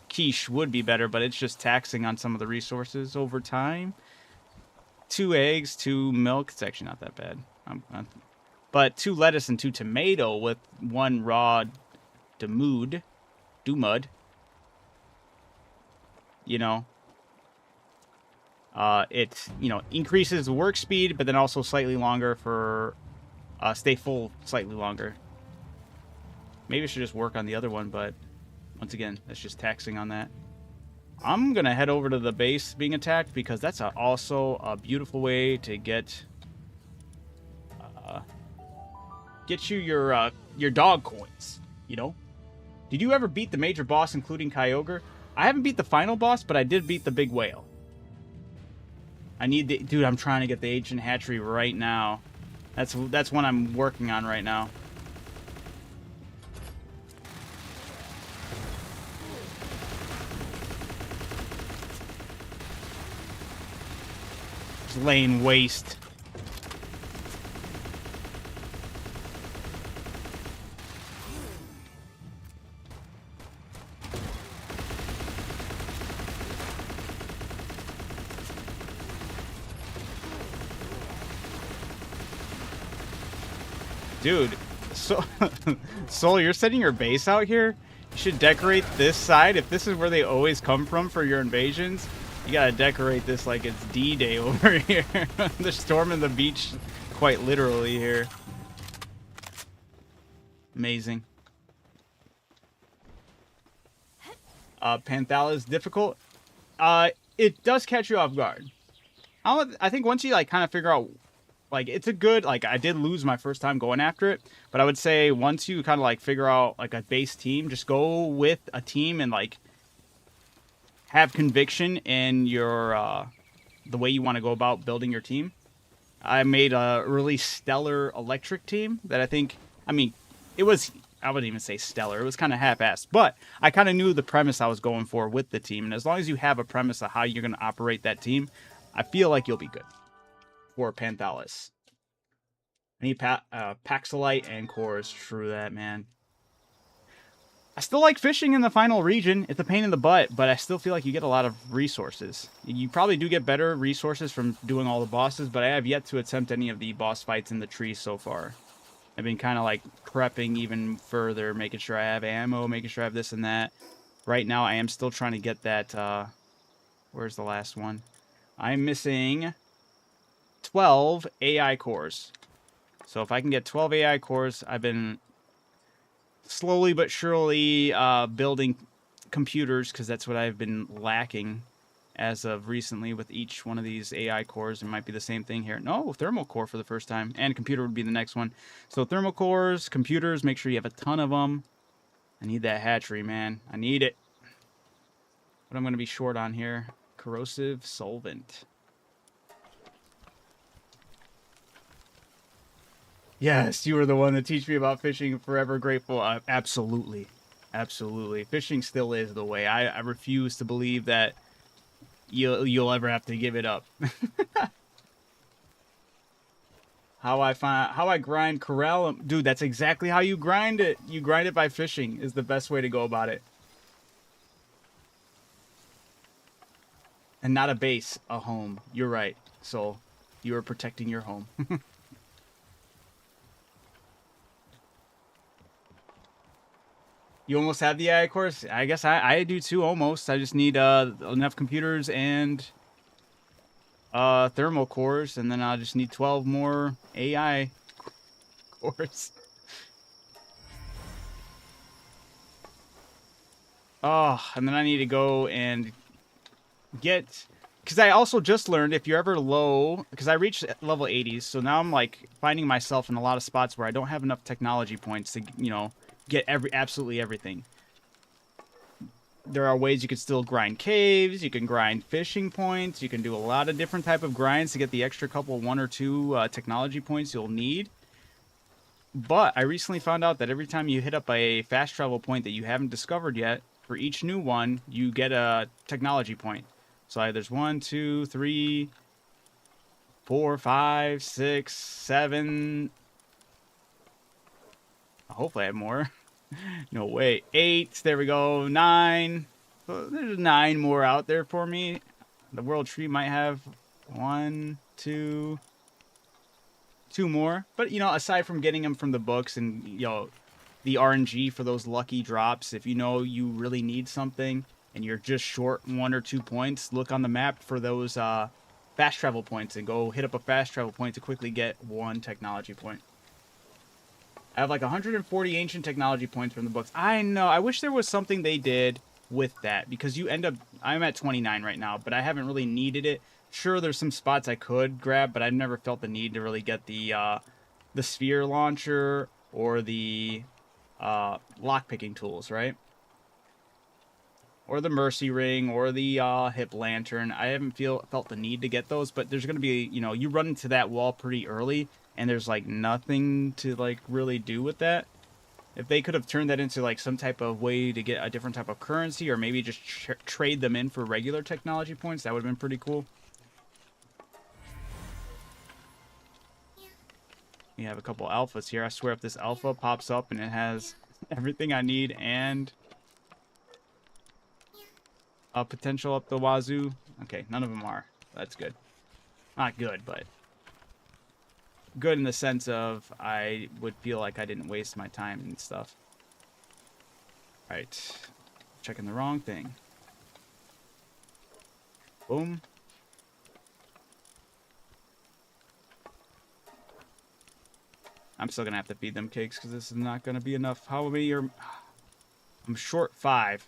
A: quiche would be better, but it's just taxing on some of the resources over time. 2 eggs, 2 milk. It's actually not that bad. But 2 lettuce and 2 tomato with 1 raw dumud. You know, it, you know, increases the work speed, but then also slightly longer for stay full slightly longer. Maybe I should just work on the other one, but once again, that's just taxing on that. I'm gonna head over to the base being attacked because that's also a beautiful way to get you your dog coins. You know, did you ever beat the major boss, including Kyogre? I haven't beat the final boss, but I did beat the big whale. I need the dude. I'm trying to get the ancient hatchery right now. That's what I'm working on right now. Just laying waste. Dude, so Soul, you're setting your base out here? You should decorate this side. If this is where they always come from for your invasions, you gotta decorate this like it's D-Day over here. They're storming the beach quite literally here. Amazing. Panthala is difficult. It does catch you off guard. I think once you like kind of figure out, like, it's a good, like, I did lose my first time going after it, but I would say once you kind of like figure out like a base team, just go with a team and like have conviction in your the way you want to go about building your team. I made a really stellar electric team that I mean, it was, I wouldn't even say stellar. It was kind of half-assed, but I kind of knew the premise I was going for with the team. And as long as you have a premise of how you're going to operate that team, I feel like you'll be good for Panthalis. I need Paxilite and cores. True that, man. I still like fishing in the final region. It's a pain in the butt, but I still feel like you get a lot of resources. You probably do get better resources from doing all the bosses, but I have yet to attempt any of the boss fights in the tree so far. I've been kind of like prepping even further, making sure I have ammo, making sure I have this and that. Right now, I am still trying to get that, where's the last one? I'm missing 12 AI cores. So if I can get 12 AI cores, I've been slowly but surely building computers, because that's what I've been lacking as of recently with each one of these AI cores. It might be the same thing here. No, thermal core for the first time, and computer would be the next one. So thermal cores, computers, make sure you have a ton of them. I need that hatchery, man. I need it. What I'm going to be short on here, corrosive solvent. Yes, you were the one that teach me about fishing. Forever grateful. Absolutely. Absolutely. Fishing still is the way. I refuse to believe that you'll ever have to give it up. How I grind corral, dude, that's exactly how you grind it. You grind it by fishing is the best way to go about it. And not a base, a home. You're right. So you are protecting your home. You almost have the AI course? I guess I do too, almost. I just need enough computers and thermal cores, and then I'll just need 12 more AI cores. Oh, and then I need to go and get... Because I also just learned if you're ever low... Because I reached level 80s, so now I'm like finding myself in a lot of spots where I don't have enough technology points to, you know, get absolutely everything. There are ways you can still grind caves, you can grind fishing points, you can do a lot of different type of grinds to get the extra couple, 1 or 2 technology points you'll need. But I recently found out that every time you hit up a fast travel point that you haven't discovered yet, for each new one, you get a technology point. So there's 1, 2, 3, 4, 5, 6, 7. Hopefully I have more. No, wait. 8. There we go. 9. So there's 9 more out there for me. The world tree might have 1, 2 more. But, you know, aside from getting them from the books and, you know, the RNG for those lucky drops, if you know you really need something and you're just short 1 or 2 points, look on the map for those fast travel points and go hit up a fast travel point to quickly get 1 technology point. I have like 140 ancient technology points from the books. I know. I wish there was something they did with that, because you end up... I'm at 29 right now, but I haven't really needed it. Sure, there's some spots I could grab, but I've never felt the need to really get the sphere launcher or the lockpicking tools, right? Or the mercy ring or the hip lantern. I haven't felt the need to get those, but there's going to be, you know, you run into that wall pretty early, and there's like nothing to like really do with that. If they could have turned that into like some type of way to get a different type of currency, or maybe just trade them in for regular technology points, that would have been pretty cool. We have a couple alphas here. I swear if this alpha pops up and it has everything I need and a potential up the wazoo. Okay, none of them are. That's good. Not good, but good in the sense of I would feel like I didn't waste my time and stuff. Alright. Checking the wrong thing. Boom. I'm still gonna have to feed them cakes because this is not gonna be enough. How many are... I'm short 5.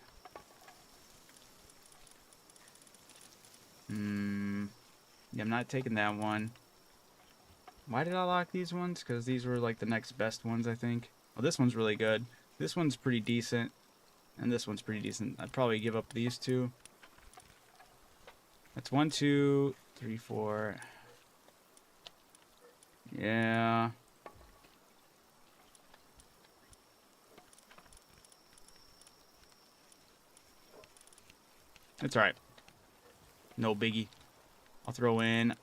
A: Yeah, I'm not taking that one. Why did I lock these ones? Because these were like the next best ones, I think. Oh, this one's really good. This one's pretty decent. And this one's pretty decent. I'd probably give up these 2. That's 1, 2, 3, 4. Yeah. That's alright. No biggie. I'll throw in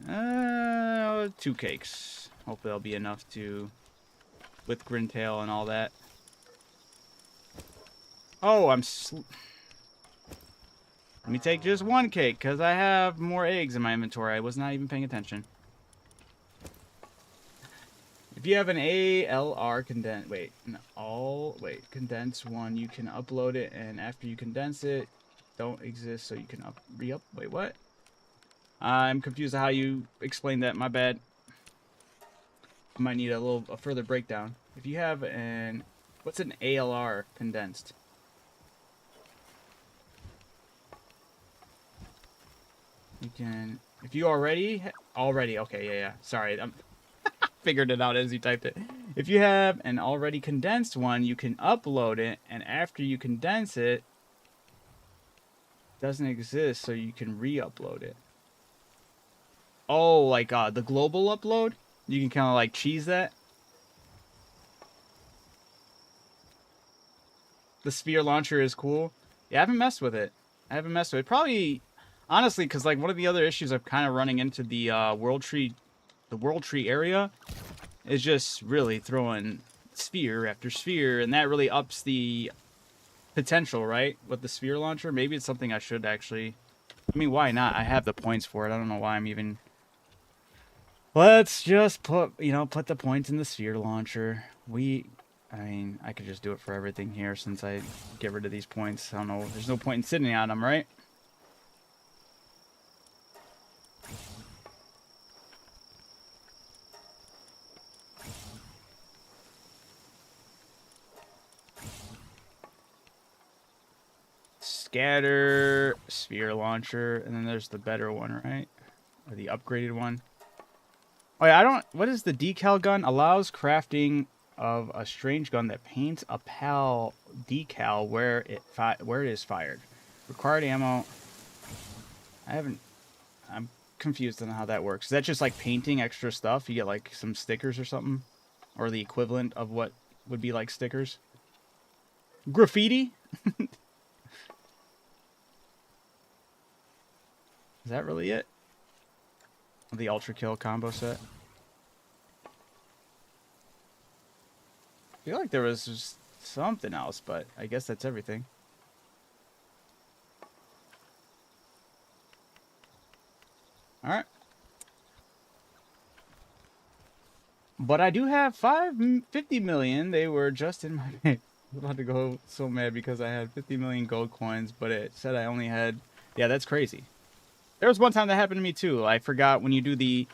A: 2 cakes. Hopefully that'll be enough to with Grintail and all that. Oh, let me take just 1 cake because I have more eggs in my inventory. I was not even paying attention. If you have an ALR condensed, condensed one, you can upload it, and after you condense it, don't exist, so you can re-up. Wait, what? I'm confused how you explained that. My bad. I might need a further breakdown. If you have what's an ALR condensed? You can, if you already, okay, yeah. Sorry, I'm figured it out as you typed it. If you have an already condensed one, you can upload it, and after you condense it, it doesn't exist, so you can re-upload it. Oh, like the global upload? You can kind of like cheese that. The sphere launcher is cool. Yeah, I haven't messed with it. Probably, honestly, because like one of the other issues I'm kind of running into the world tree area is just really throwing sphere after sphere, and that really ups the potential, right? With the sphere launcher, maybe it's something I should actually. I mean, why not? I have the points for it. I don't know why I'm even. Let's just put the points in the sphere launcher. I mean, I could just do it for everything here since I get rid of these points. I don't know. There's no point in sitting on them, right? Scatter, sphere launcher, and then there's the better one, right? Or the upgraded one. Oh yeah, what is the decal gun? Allows crafting of a strange gun that paints a PAL decal where it is fired. Required ammo. I'm confused on how that works. Is that just like painting extra stuff? You get like some stickers or something? Or the equivalent of what would be like stickers? Graffiti? Is that really it? The Ultra Kill combo set? I feel like there was just something else, but I guess that's everything. Alright. But I do have 50 million. They were just in my... I'm about to go so mad because I had 50 million gold coins, but it said I only had... Yeah, that's crazy. There was one time that happened to me too. I forgot when you do the...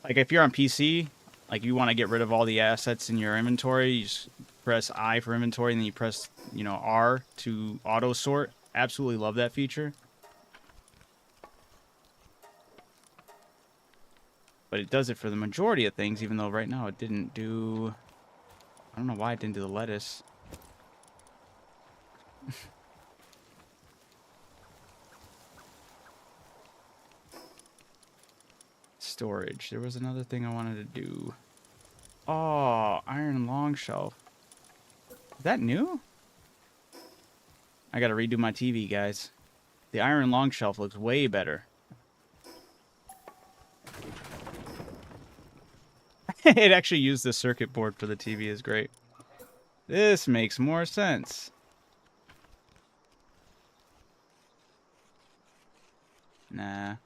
A: Like, if you're on PC, like, you want to get rid of all the assets in your inventory, you just press I for inventory, and then you press, R to auto-sort. Absolutely love that feature. But it does it for the majority of things, even though right now it didn't do... I don't know why it didn't do the lettuce. Storage. There was another thing I wanted to do. Oh, iron long shelf. Is that new? I gotta redo my TV, guys. The iron long shelf looks way better. It actually used the circuit board for the TV is great. This makes more sense. Nah.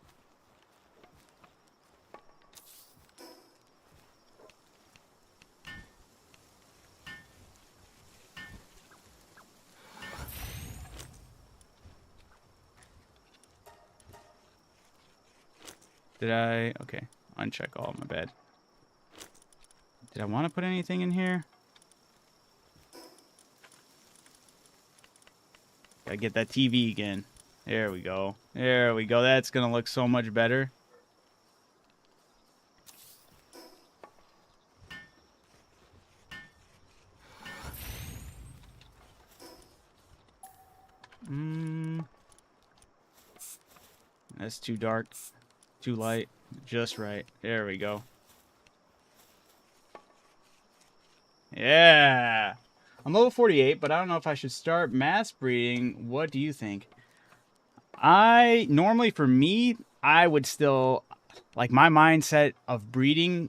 A: Did I? Okay. Uncheck all. My bad. Did I want to put anything in here? Gotta get that TV again. There we go. There we go. That's gonna look so much better. That's too dark. Too light. Just right. There we go. Yeah. I'm level 48, but I don't know if I should start mass breeding. What do you think? Normally for me, I would still, like, my mindset of breeding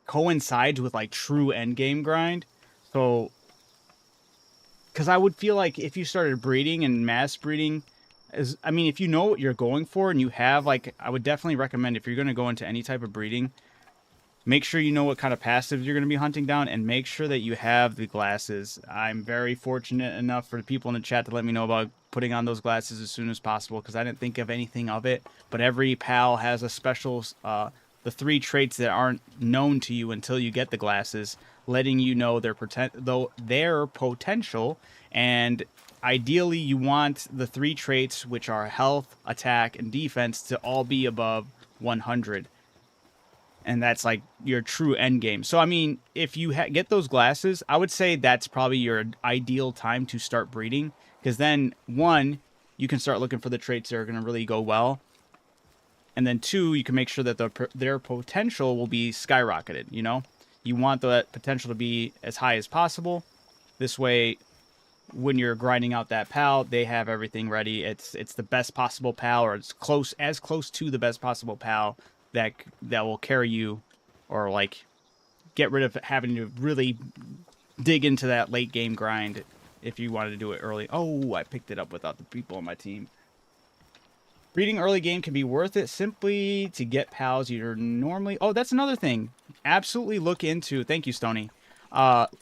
A: coincides with like true end game grind. So, because I would feel like if you started breeding and mass breeding, I mean, if you know what you're going for and you have, like, I would definitely recommend if you're going to go into any type of breeding, make sure you know what kind of passives you're going to be hunting down and make sure that you have the glasses. I'm very fortunate enough for the people in the chat to let me know about putting on those glasses as soon as possible because I didn't think of anything of it. But every pal has a special, the 3 traits that aren't known to you until you get the glasses, letting you know their potential. And ideally, you want the 3 traits, which are health, attack, and defense, to all be above 100. And that's like your true end game. So, I mean, if you get those glasses, I would say that's probably your ideal time to start breeding. Because then, 1, you can start looking for the traits that are going to really go well. And then 2, you can make sure that their potential will be skyrocketed, you know? You want the potential to be as high as possible. This way, when you're grinding out that pal, they have everything ready. It's the best possible pal, or it's as close to the best possible pal that will carry you, or like get rid of having to really dig into that late game grind if you wanted to do it early. Oh, I picked it up without the people on my team. Breeding early game can be worth it simply to get pals you're normally... Oh, that's another thing. Absolutely look into... Thank you, Stony.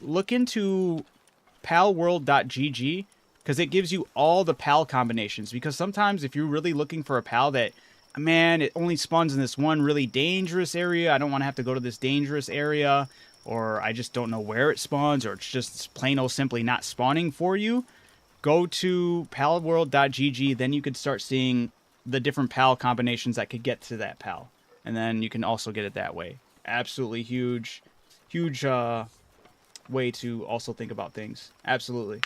A: Look into palworld.gg because it gives you all the pal combinations. Because sometimes if you're really looking for a pal that, man, it only spawns in this one really dangerous area, I don't want to have to go to this dangerous area, or I just don't know where it spawns, or it's just plain old simply not spawning for you, go to palworld.gg. Then you could start seeing the different pal combinations that could get to that pal. And then you can also get it that way. Absolutely huge way to also think about things. Absolutely.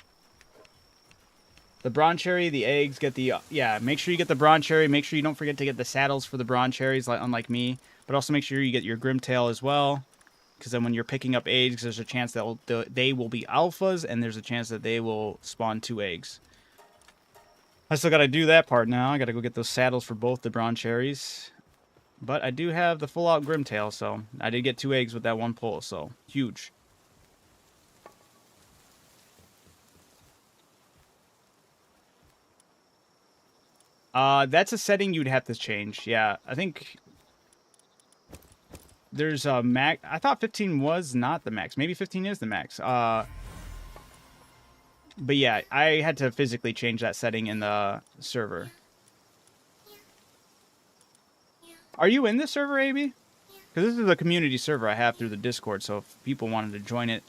A: The bronze cherry, the eggs, get the... yeah, make sure you get the bronze cherry. Make sure you don't forget to get the saddles for the bronze cherries, unlike me. But also make sure you get your Grimtail as well. Because then when you're picking up eggs, there's a chance that they will be alphas, and there's a chance that they will spawn 2 eggs. I still got to do that part now. I got to go get those saddles for both the bronze cherries. But I do have the full-out Grimtail, so I did get 2 eggs with that one pull, so huge. That's a setting you'd have to change. Yeah, I think there's a max. I thought 15 was not the max. Maybe 15 is the max. But yeah, I had to physically change that setting in the server. Are you in this server, AB? Because this is a community server I have through the Discord, so if people wanted to join it,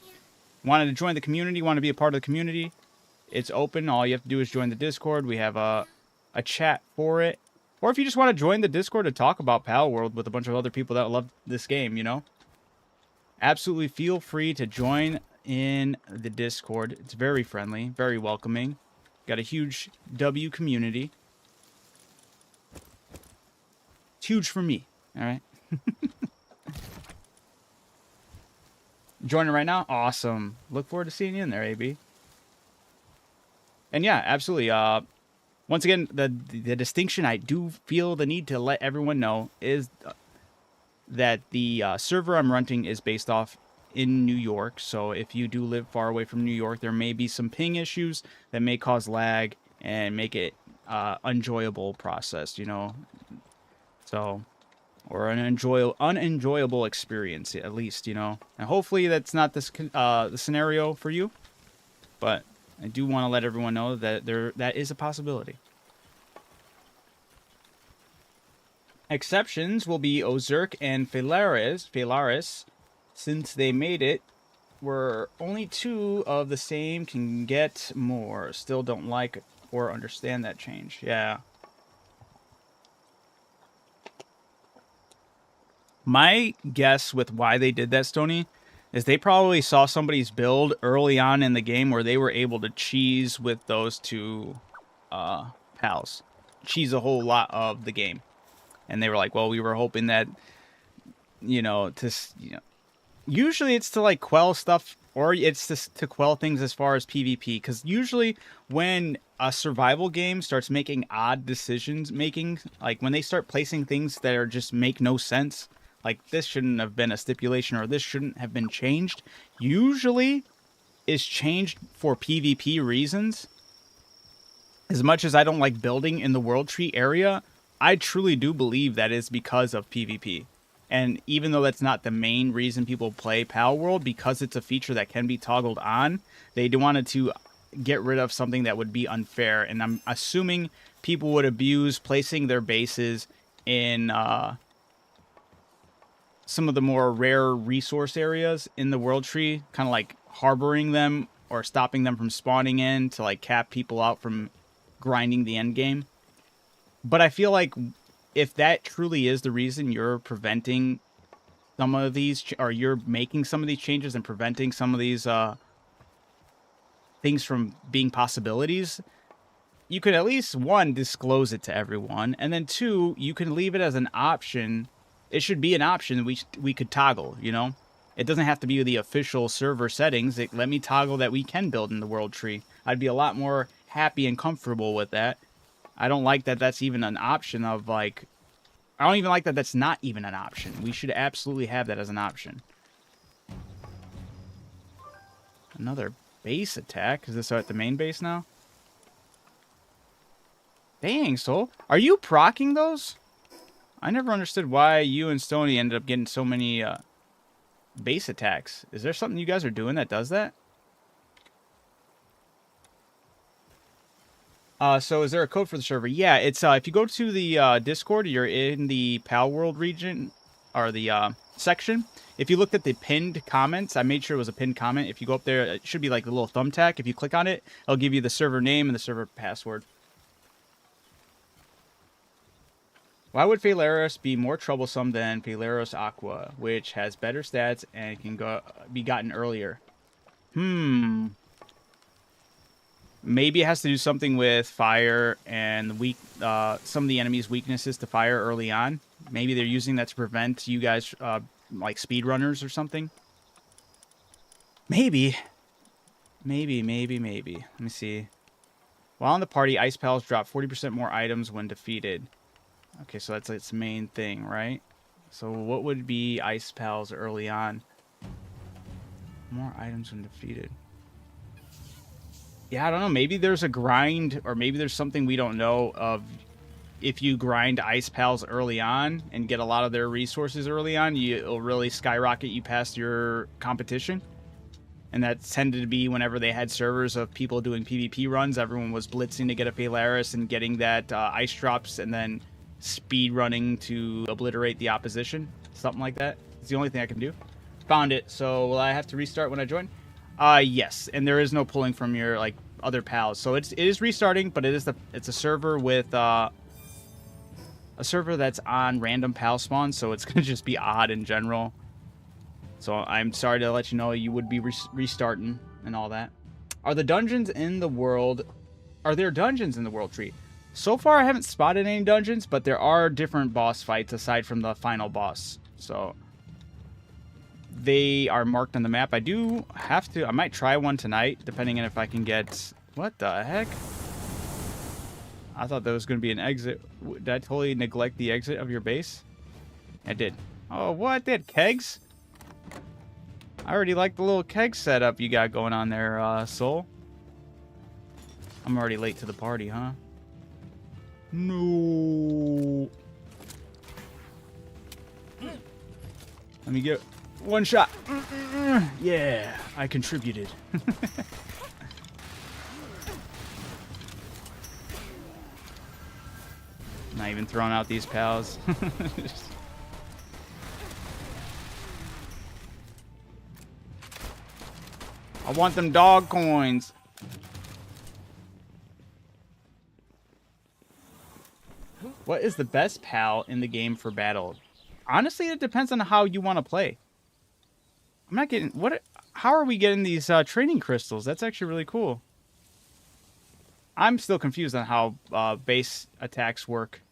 A: wanted to join the community, want to be a part of the community, it's open. All you have to do is join the Discord. We have a chat for it. Or if you just want to join the Discord to talk about Palworld with a bunch of other people that love this game, you know? Absolutely feel free to join in the Discord. It's very friendly, very welcoming. Got a huge W community. It's huge for me, all right? Joining right now? Awesome. Look forward to seeing you in there, AB. And yeah, absolutely. Once again, the distinction I do feel the need to let everyone know is that the server I'm running is based off in New York. So if you do live far away from New York, there may be some ping issues that may cause lag and make it unenjoyable process, you know. So, or an unenjoyable experience at least, you know. And hopefully that's not the scenario for you, but I do want to let everyone know that that is a possibility. Exceptions will be Ozerk and Phalaris, since they made it where only 2 of the same can get more. Still don't like or understand that change. Yeah. My guess with why they did that, Stony, is they probably saw somebody's build early on in the game where they were able to cheese with those 2 pals. Cheese a whole lot of the game. and they were like, well, we were hoping that, usually it's to like quell stuff, or it's to quell things as far as PvP, because usually when a survival game starts making odd decisions making, like when they start placing things that are just make no sense, like this shouldn't have been a stipulation or this shouldn't have been changed, usually is changed for PvP reasons. As much as I don't like building in the World Tree area, I truly do believe that is because of PvP. And even though that's not the main reason people play Pal World, because it's a feature that can be toggled on, they wanted to get rid of something that would be unfair. And I'm assuming people would abuse placing their bases in some of the more rare resource areas in the World Tree, kind of like harboring them or stopping them from spawning in to like cap people out from grinding the end game. But I feel like if that truly is the reason you're preventing some of these, or you're making some of these changes and preventing some of these things from being possibilities, you could at least, one, disclose it to everyone, and then two, you can leave it as an option. It should be an option we could toggle, It doesn't have to be the official server settings. Let me toggle that we can build in the World Tree. I'd be a lot more happy and comfortable with that. I don't like that that's even an option of, like... I don't even like that that's not even an option. We should absolutely have that as an option. Another base attack. Is this at the main base now? Dang, Soul. Are you proccing those? I never understood why you and Stony ended up getting so many base attacks. Is there something you guys are doing that does that? So is there a code for the server? Yeah, it's if you go to the Discord, you're in the Pal World region, or the section. If you looked at the pinned comments, I made sure it was a pinned comment. If you go up there, it should be like a little thumbtack. If you click on it, it'll give you the server name and the server password. Why would Phalaris be more troublesome than Phalaris Aqua, which has better stats and can be gotten earlier? Maybe it has to do something with fire and some of the enemy's weaknesses to fire early on. Maybe they're using that to prevent you guys, like speedrunners or something. Maybe. Maybe. Let me see. While in the party, Ice Pals drop 40% more items when defeated. Okay, so that's its main thing, right? So what would be Ice Pals early on? More items when defeated. Yeah, I don't know. Maybe there's a grind, or maybe there's something we don't know of. If you grind Ice Pals early on and get a lot of their resources early on, it'll really skyrocket you past your competition. And that tended to be whenever they had servers of people doing PvP runs. Everyone was blitzing to get a Phalaris and getting that ice drops and then speed running to obliterate the opposition. Something like that. It's the only thing I can do. Found it. So will I have to restart when I join? Yes, and there is no pulling from your like other pals. So it is restarting, but it's a server with a server that's on random pal spawn, so it's gonna just be odd in general. So I'm sorry to let you know you would be restarting and all that. Are there dungeons in the World Tree? So far, I haven't spotted any dungeons, but there are different boss fights aside from the final boss. So they are marked on the map. I might try one tonight, depending on if I can get... What the heck? I thought that was going to be an exit. Did I totally neglect the exit of your base? I did. Oh, what? They had kegs? I already like the little keg setup you got going on there, Soul. I'm already late to the party, huh? No. Let me get one shot. Yeah, I contributed. Not even throwing out these pals. I want them dog coins. What is the best pal in the game for battle? Honestly, it depends on how you want to play. I'm not getting... How are we getting these training crystals? That's actually really cool. I'm still confused on how base attacks work.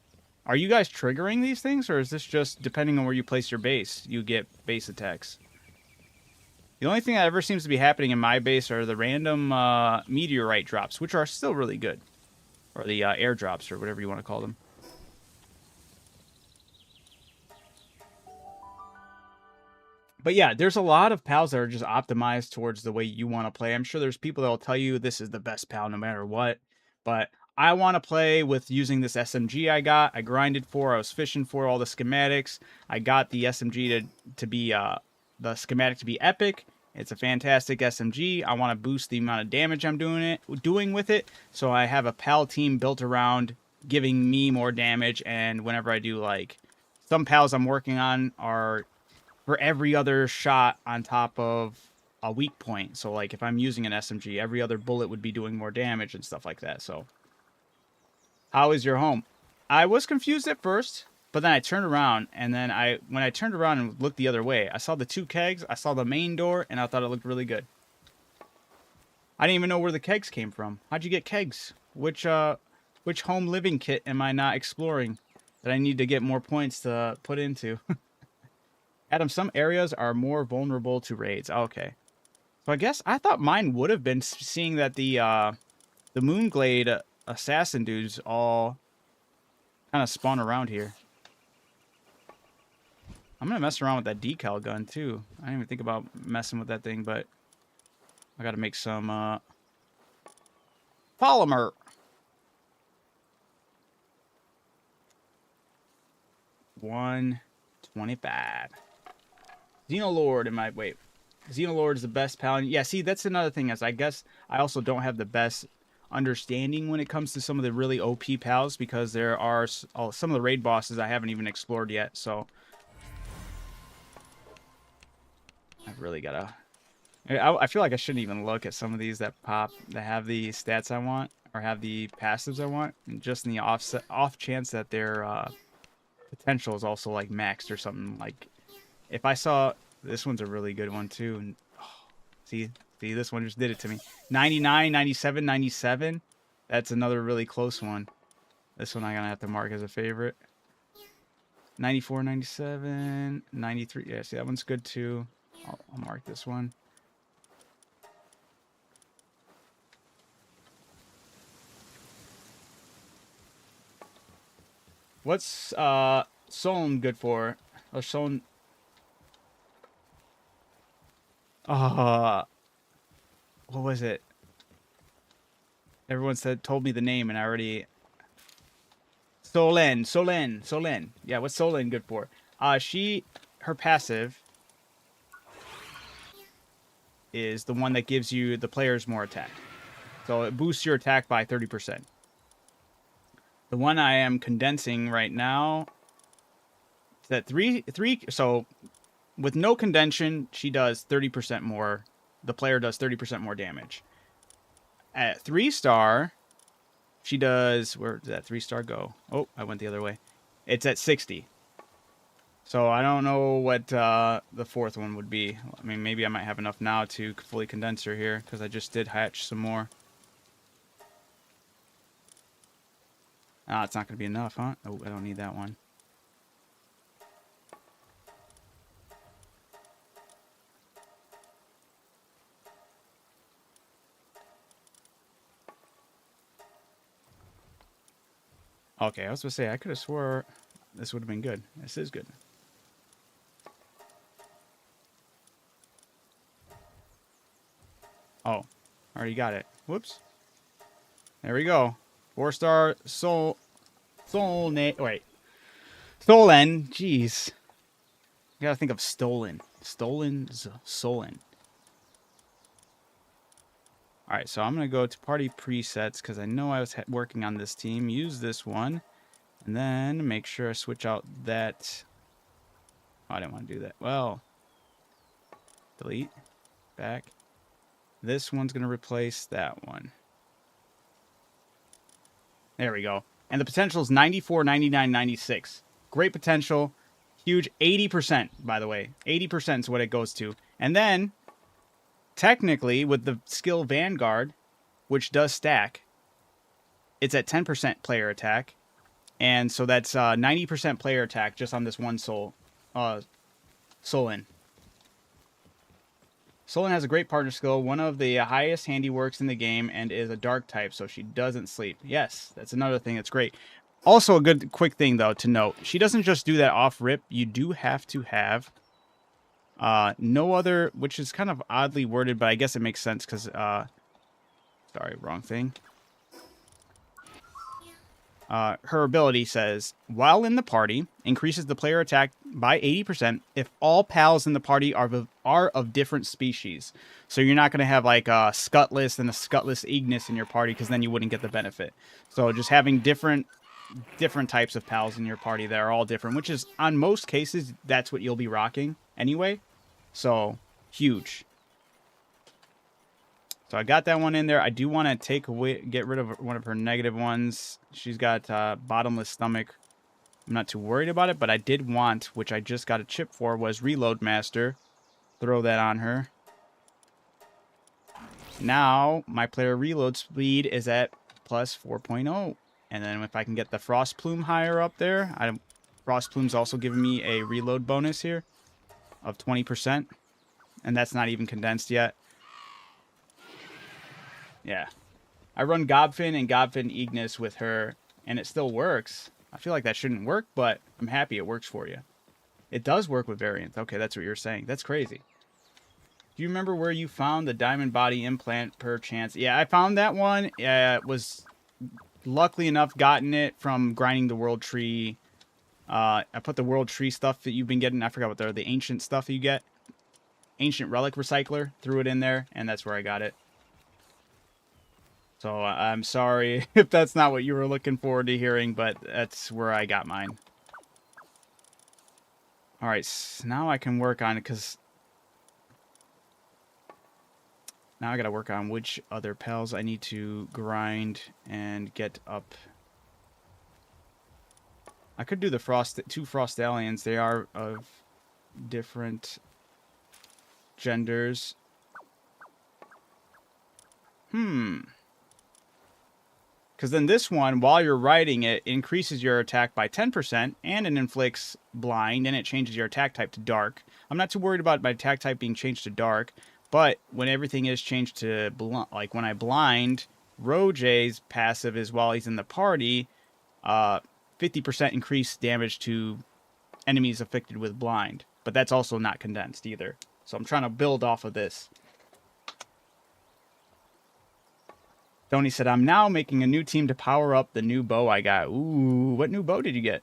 A: Are you guys triggering these things, or is this just depending on where you place your base, you get base attacks? The only thing that ever seems to be happening in my base are the random meteorite drops, which are still really good. Or the airdrops, or whatever you want to call them. But yeah, there's a lot of pals that are just optimized towards the way you want to play. I'm sure there's people that will tell you this is the best pal no matter what. But I want to play with using this SMG I got. I grinded for, I was fishing for all the schematics. I got the SMG to be, the schematic to be epic. It's a fantastic SMG. I want to boost the amount of damage I'm doing with it. So I have a pal team built around giving me more damage. And whenever I do, like, some pals I'm working on are for every other shot on top of a weak point. So, like, if I'm using an SMG, every other bullet would be doing more damage and stuff like that. So, how is your home? I was confused at first, but then I turned around, and then when I turned around and looked the other way, I saw the 2 kegs, I saw the main door, and I thought it looked really good. I didn't even know where the kegs came from. How'd you get kegs? Which home living kit am I not exploring that I need to get more points to put into? Adam, some areas are more vulnerable to raids. Okay. So I guess I thought mine would have been, seeing that the Moonglade assassin dudes all kind of spawn around here. I'm going to mess around with that decal gun, too. I didn't even think about messing with that thing, but I got to make some polymer. $125. Xenolord in my... Wait. Xenolord is the best paladin. Yeah, see, that's another thing. Is I guess I also don't have the best understanding when it comes to some of the really OP pals, because there are some of the raid bosses I haven't even explored yet, so... I've really gotta... I feel like I shouldn't even look at some of these that pop, that have the stats I want, or have the passives I want, and just in the off chance that their potential is also, like, maxed or something. Like, if I saw... This one's a really good one, too. And, oh, see, this one just did it to me. 99, 97, 97. That's another really close one. This one I'm going to have to mark as a favorite. 94, 97, 93. Yeah, see, that one's good, too. I'll mark this one. What's Solon good for? Oh, Solon... what was it? Everyone told me the name, and I already... Solen. Yeah, what's Solen good for? Her passive is the one that gives you, the players, more attack. So it boosts your attack by 30%. The one I am condensing right now is that so with no condension, she does 30% more. The player does 30% more damage. At 3-star, she does... Where did that 3-star go? Oh, I went the other way. It's at 60. So I don't know what the 4th one would be. I mean, maybe I might have enough now to fully condense her here, because I just did hatch some more. Ah, it's not going to be enough, huh? Oh, I don't need that one. Okay, I was going to say, I could have swore this would have been good. This is good. Oh, already got it. Whoops. There we go. 4-star Solen. Jeez. You gotta think of stolen. Solen. Alright, so I'm gonna go to party presets, because I know I was working on this team. Use this one. And then make sure I switch out that... Oh, I didn't want to do that. Well. Delete. Back. This one's gonna replace that one. There we go. And the potential is 94, 99, 96. Great potential. Huge. 80%, by the way. 80% is what it goes to. And then, technically, with the skill Vanguard, which does stack, it's at 10% player attack. And so that's 90% player attack just on this one Solon. Solon has a great partner skill, one of the highest handiworks in the game, and is a dark type, so she doesn't sleep. Yes, that's another thing that's great. Also, a good quick thing, though, to note. She doesn't just do that off-rip. You do have to have no other, which is kind of oddly worded, but I guess it makes sense because, sorry, wrong thing. Her ability says, while in the party, increases the player attack by 80% if all pals in the party are of different species. So you're not going to have like a Skutless and a Skutless Ignis in your party because then you wouldn't get the benefit. So just having different types of pals in your party that are all different, which is, on most cases, that's what you'll be rocking anyway. So, huge. So I got that one in there. I do want to get rid of one of her negative ones. She's got bottomless stomach. I'm not too worried about it, but I did want, which I just got a chip for, was Reload Master. Throw that on her. Now, my player reload speed is at plus 4.0. And then if I can get the Frost Plume higher up there, Frost Plume's also giving me a reload bonus here of 20%. And that's not even condensed yet. Yeah. I run Gobfin and Gobfin Ignis with her, and it still works. I feel like that shouldn't work, but I'm happy it works for you. It does work with variants. Okay, that's what you're saying. That's crazy. Do you remember where you found the diamond body implant per chance? Yeah, I found that one. It was luckily enough gotten it from grinding the world tree. I put the world tree stuff that you've been getting. I forgot what they're, the ancient stuff that you get. Ancient relic recycler. Threw it in there, and that's where I got it. So I'm sorry if that's not what you were looking forward to hearing, but that's where I got mine. All right, so now I can work on it because now I got to work on which other pals I need to grind and get up. I could do the two frost aliens. They are of different genders. Because then this one, while you're riding it, increases your attack by 10%, and it inflicts blind, and it changes your attack type to dark. I'm not too worried about my attack type being changed to dark, but when everything is changed to like when I blind, Rojae's passive is while he's in the party, 50% increased damage to enemies affected with blind. But that's also not condensed either. So I'm trying to build off of this. Tony said, I'm now making a new team to power up the new bow I got. Ooh, what new bow did you get?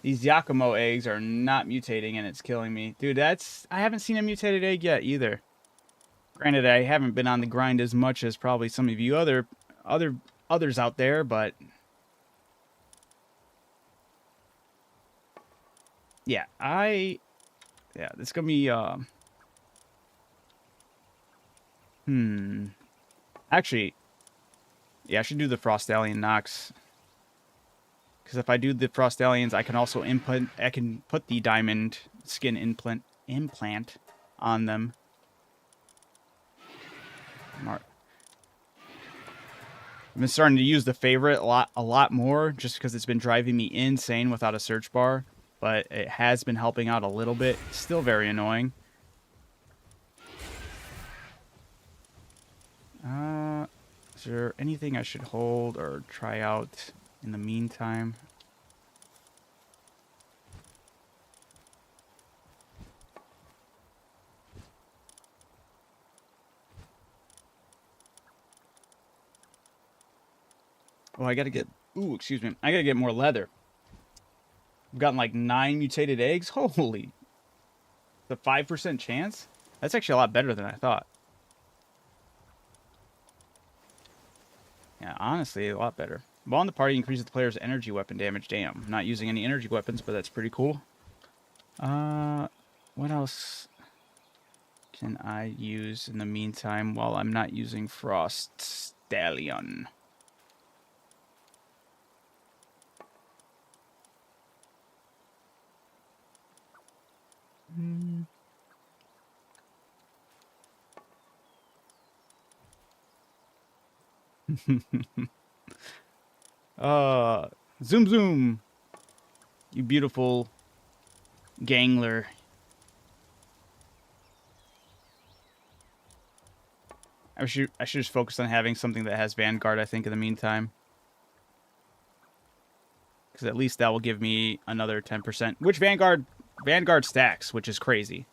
A: These Yakumo eggs are not mutating and it's killing me. Dude, I haven't seen a mutated egg yet either. Granted, I haven't been on the grind as much as probably some of you others out there, but yeah, it's gonna be actually, yeah, I should do the Frost Alien Nox. Because if I do the Frost Aliens, I can also put the diamond skin implant on them. I've been starting to use the favorite a lot more, just because it's been driving me insane without a search bar. But it has been helping out a little bit. Still very annoying. Is there anything I should hold or try out in the meantime? Oh, I gotta get... Ooh, excuse me. I gotta get more leather. I've gotten like 9 mutated eggs. Holy. The 5% chance? That's actually a lot better than I thought. Yeah, honestly, a lot better. While in the party, increases the player's energy weapon damage. Damn, I'm not using any energy weapons, but that's pretty cool. What else can I use in the meantime while I'm not using Frost Stallion? Zoom zoom. You beautiful gangler. I should just focus on having something that has Vanguard, I think, in the meantime. Because at least that will give me another 10%. Which Vanguard stacks, which is crazy.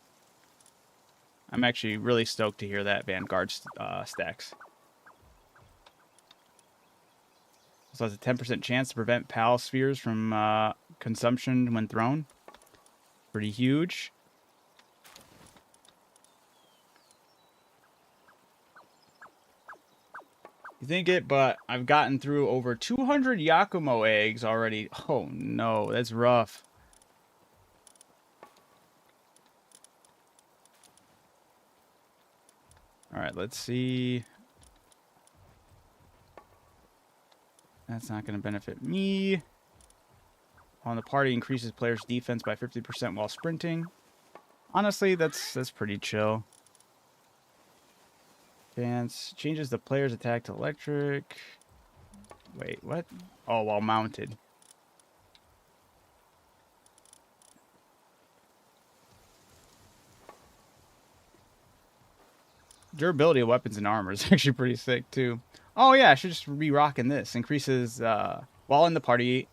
A: I'm actually really stoked to hear that Vanguard stacks. So has a 10% chance to prevent PAL spheres from consumption when thrown. Pretty huge. You think it, but I've gotten through over 200 Yakumo eggs already. Oh no, that's rough. Alright, let's see. That's not going to benefit me. On the party increases players' defense by 50% while sprinting. Honestly, that's pretty chill. Dance changes the player's attack to electric. Wait, what? Oh, while mounted. Durability of weapons and armor is actually pretty sick too. Oh yeah, I should just be rocking this. Increases while in the party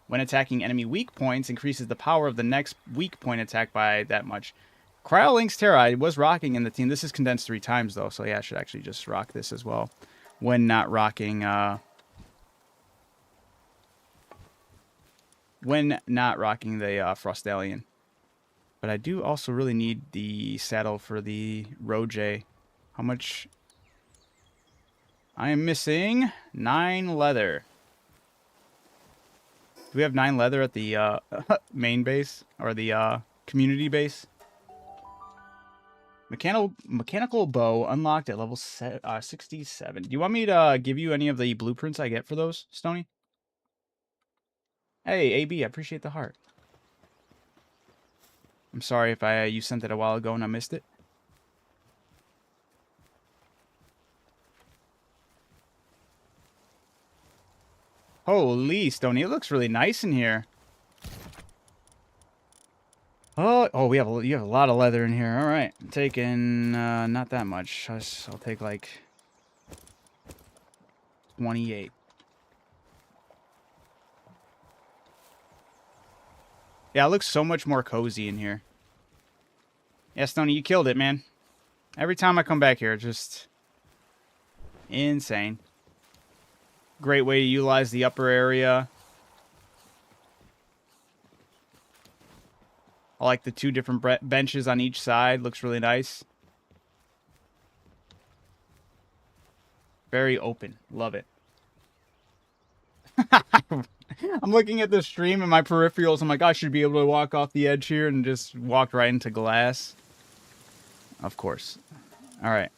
A: when attacking enemy weak points, increases the power of the next weak point attack by that much. Cryolink's Terra was rocking in the team. This is condensed 3 times though, so yeah, I should actually just rock this as well. When not rocking the Frostallion. But I do also really need the saddle for the Roje. How much? I am missing 9 leather. Do we have 9 leather at the main base or the community base? Mechanical bow unlocked at level 67. Do you want me to give you any of the blueprints I get for those, Stony? Hey, AB, I appreciate the heart. I'm sorry if you sent it a while ago and I missed it. Holy, Stony, it looks really nice in here. Oh, you have a lot of leather in here. All right, I'm taking not that much. I'll take like 28. Yeah, it looks so much more cozy in here. Yeah, Stony, you killed it, man. Every time I come back here, just insane. Great way to utilize the upper area. I like the 2 different benches on each side. Looks really nice. Very open. Love it. I'm looking at the stream and my peripherals. I'm like, I should be able to walk off the edge here and just walk right into glass. Of course. All right.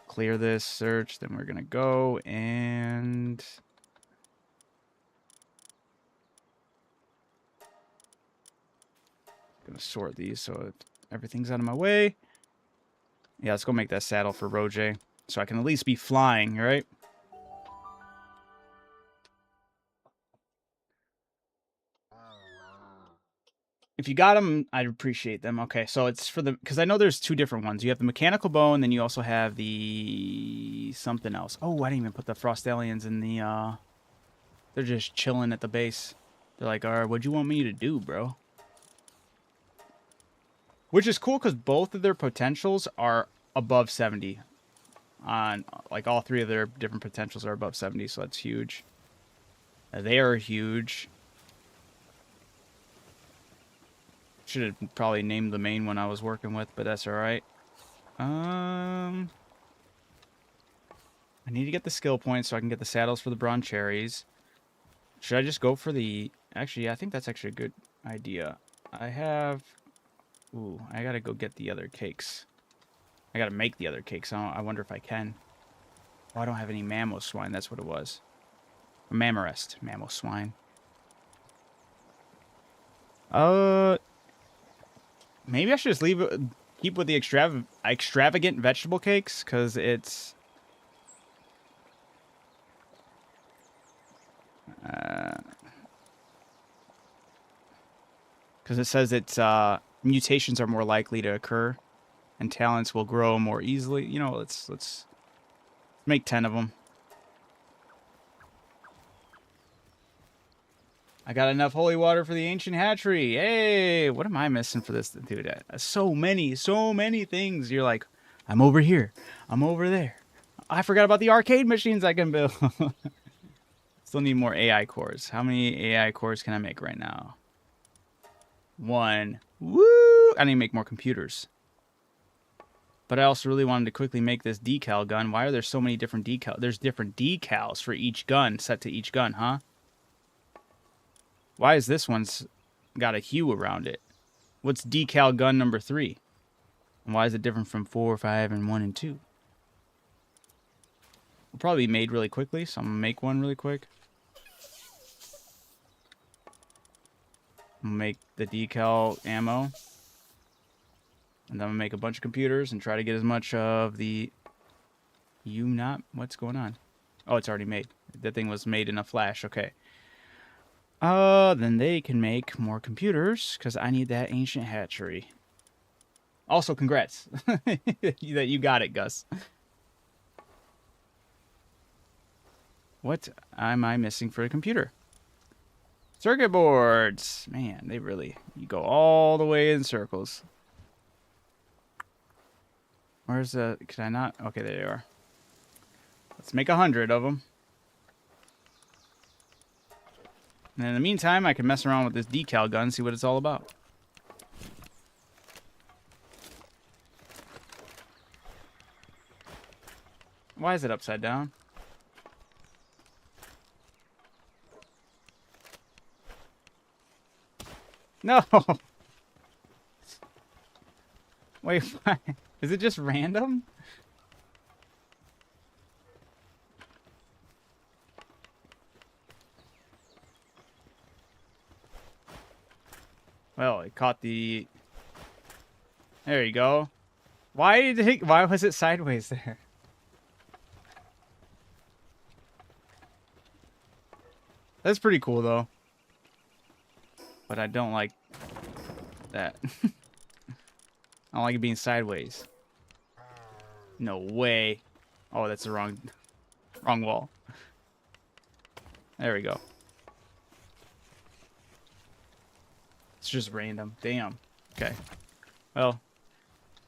A: Clear this search. Then we're going to go and... Gonna sort these so everything's out of my way. Yeah, let's go make that saddle for Roje. So I can at least be flying, right? If you got them, I'd appreciate them. Okay, so it's for the... Because I know there's 2 different ones. You have the mechanical bow, and then you also have the... something else. Oh, I didn't even put the Frostallions in the... They're just chilling at the base. They're like, alright, what'd you want me to do, bro? Which is cool because both of their potentials are above 70. On like all 3 of their different potentials are above 70, so that's huge. They are huge. Should have probably named the main one I was working with, but that's alright. I need to get the skill points so I can get the saddles for the bronze cherries. Should I just go for the... Actually, yeah, I think that's actually a good idea. I have... Ooh, I gotta go get the other cakes. I gotta make the other cakes. I wonder if I can. Oh, I don't have any Mamoswine. That's what it was. Mammorest. Mamoswine. Maybe I should just keep with the extravagant vegetable cakes, because it's... Because it says it's mutations are more likely to occur, and talents will grow more easily. You know, let's make 10 of them. I got enough holy water for the ancient hatchery. Hey, what am I missing for this, dude? So many things. You're like, I'm over here, I'm over there. I forgot about the arcade machines I can build. Still need more AI cores. How many AI cores can I make right now? 1. Woo! I need to make more computers. But I also really wanted to quickly make this decal gun. Why are there so many different decals? There's different decals for each gun, set to each gun, huh? Why is this one's got a hue around it? What's decal gun number 3? And why is it different from 4, 5, and 1 and 2? Will probably be made really quickly, so I'm going to make one really quick. I'm going to make the decal ammo. And then I'm going to make a bunch of computers and try to get as much of the... What's going on? Oh, it's already made. That thing was made in a flash. Okay. Then they can make more computers, because I need that ancient hatchery. Also, congrats that you got it, Gus. What am I missing for a computer? Circuit boards. Man, you go all the way in circles. Where's the... Can I not? Okay, there they are. Let's make 100 of them. And in the meantime, I can mess around with this decal gun, see what it's all about. Why is it upside down? No! Wait, why? Is it just random? Well, it caught the... There you go. Why was it sideways there? That's pretty cool, though. But I don't like that. I don't like it being sideways. No way. Oh, that's the wrong wall. There we go. It's just random. Damn. Okay. Well,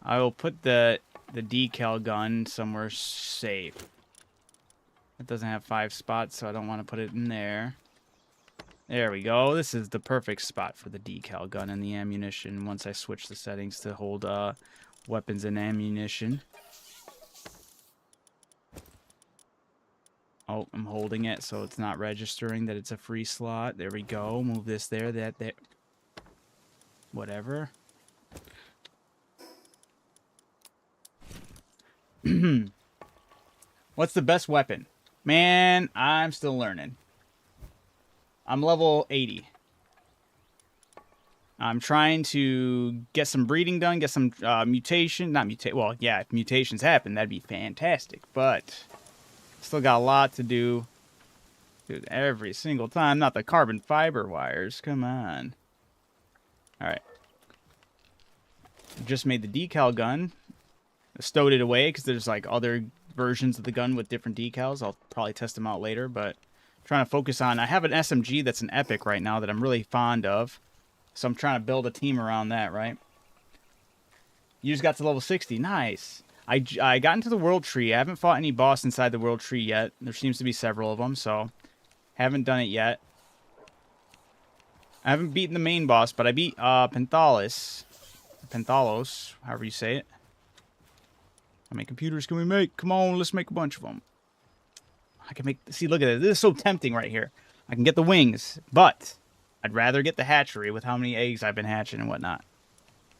A: I will put the decal gun somewhere safe. It doesn't have 5 spots, so I don't want to put it in there. There we go. This is the perfect spot for the decal gun and the ammunition once I switch the settings to hold weapons and ammunition. Oh, I'm holding it so it's not registering that it's a free slot. There we go. Move this there, that there. Whatever. What's the best weapon? Man, I'm still learning. I'm level 80. I'm trying to get some breeding done, get some mutation. Not mutate. Well, yeah, if mutations happen, that'd be fantastic. But still got a lot to do. Dude, every single time. Not the carbon fiber wires. Come on. Alright. Just made the decal gun. Stowed it away because there's like other versions of the gun with different decals. I'll probably test them out later, but trying to focus on... I have an SMG that's an epic right now that I'm really fond of. So I'm trying to build a team around that, right? You just got to level 60. Nice. I got into the world tree. I haven't fought any boss inside the world tree yet. There seems to be several of them, so haven't done it yet. I haven't beaten the main boss, but I beat Penthalos, however you say it. How many computers can we make? Come on, let's make a bunch of them. I can make... See, look at this. This is so tempting right here. I can get the wings, but I'd rather get the hatchery with how many eggs I've been hatching and whatnot.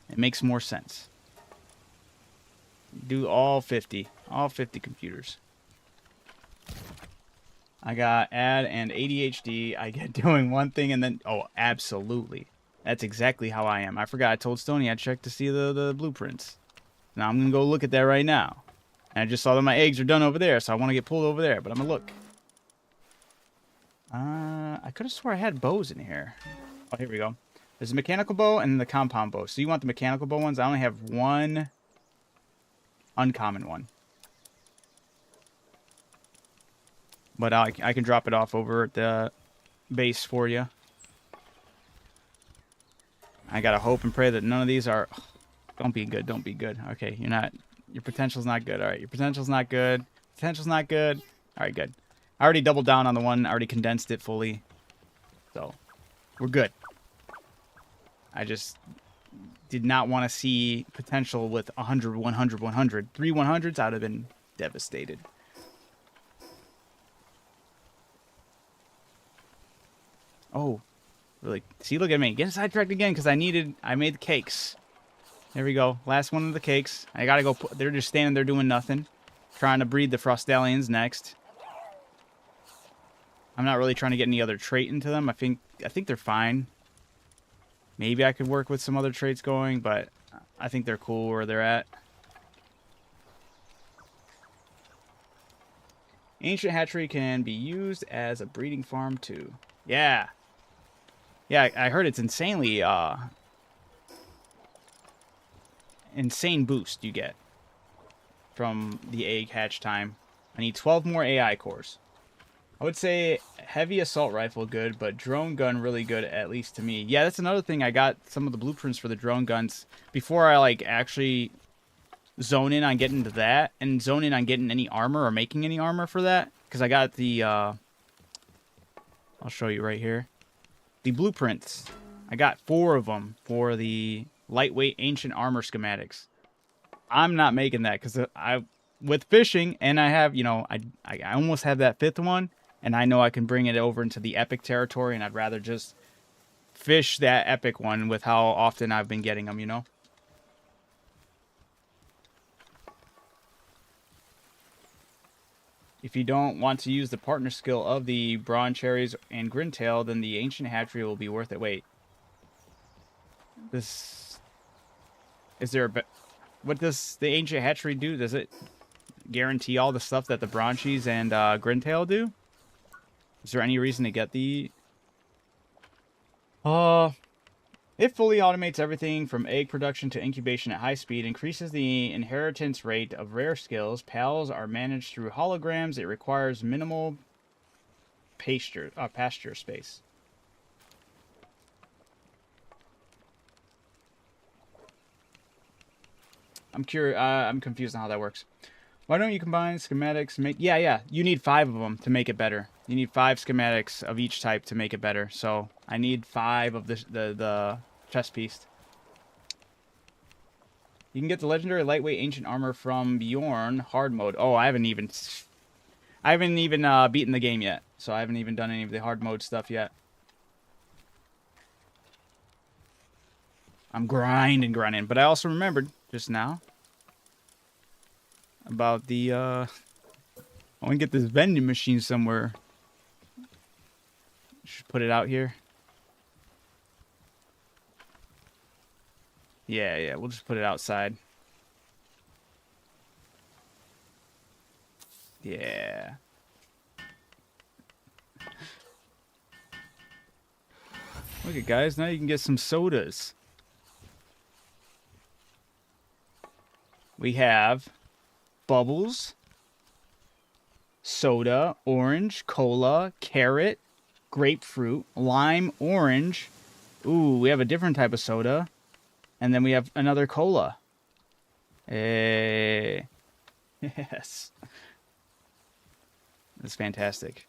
A: It makes more sense. Do all 50. All 50 computers. I got add and ADHD. I get doing one thing and then... Oh, absolutely. That's exactly how I am. I forgot I told Stoney I'd check to see the blueprints. Now I'm going to go look at that right now. And I just saw that my eggs are done over there, so I want to get pulled over there. But I'm going to look. I could have swore I had bows in here. Oh, here we go. There's a mechanical bow and the compound bow. So you want the mechanical bow ones? I only have one uncommon one. But I can drop it off over at the base for you. I gotta hope and pray that none of these are... Don't be good, don't be good. Okay, you're not... Your potential's not good. Alright, your potential's not good. Potential's not good. Alright, good. I already doubled down on the one. I already condensed it fully. So, we're good. I just did not want to see potential with 100, 100, 100. 3 100s, I would have been devastated. Oh, really? See, look at me. Getting sidetracked again because I made the cakes. There we go. Last one of the cakes. I gotta go. They're just standing there doing nothing. Trying to breed the Frostallions next. I'm not really trying to get any other trait into them. I think they're fine. Maybe I could work with some other traits going, but I think they're cool where they're at. Ancient hatchery can be used as a breeding farm too. Yeah. Yeah, I heard it's insanely insane boost you get from the egg hatch time. I need 12 more AI cores. I would say heavy assault rifle good, but drone gun really good, at least to me. Yeah, that's another thing. I got some of the blueprints for the drone guns before I like actually zone in on getting to that and zone in on getting any armor or making any armor for that. Because I got the, I'll show you right here. The blueprints. I got 4 of them for the lightweight ancient armor schematics. I'm not making that because with fishing, and I have, you know, I almost have that 5th one. And I know I can bring it over into the epic territory, and I'd rather just fish that epic one with how often I've been getting them, you know? If you don't want to use the partner skill of the Brawn Cherries and Grintail, then the Ancient Hatchery will be worth it. Wait. This... Is there a... What does the Ancient Hatchery do? Does it guarantee all the stuff that the Bronchies and Grintail do? Is there any reason to get the... It fully automates everything from egg production to incubation at high speed, increases the inheritance rate of rare skills. Pals are managed through holograms. It requires minimal pasture space. I'm curious. I'm confused on how that works. Why don't you combine schematics? Yeah. You need 5 of them to make it better. You need 5 schematics of each type to make it better. So I need 5 of the chest piece. You can get the legendary lightweight ancient armor from Bjorn hard mode. Oh, I haven't even beaten the game yet. So I haven't even done any of the hard mode stuff yet. I'm grinding. But I also remembered just now about the I want to get this vending machine somewhere. Should put it out here. Yeah, we'll just put it outside. Yeah. Look at guys, now you can get some sodas. We have bubbles, soda, orange, cola, carrot, grapefruit, lime, orange. Ooh, we have a different type of soda. And then we have another cola. Yes. That's fantastic.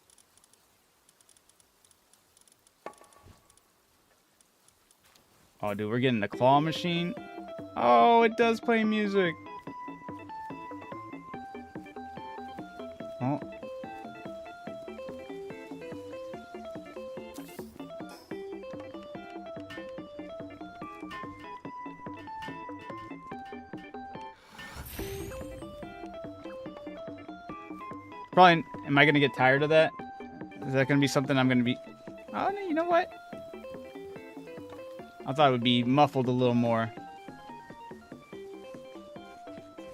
A: Oh, dude, we're getting the claw machine. Oh, it does play music. Oh. Probably, am I going to get tired of that? Is that going to be something I'm going to be... Oh, no, you know what? I thought it would be muffled a little more.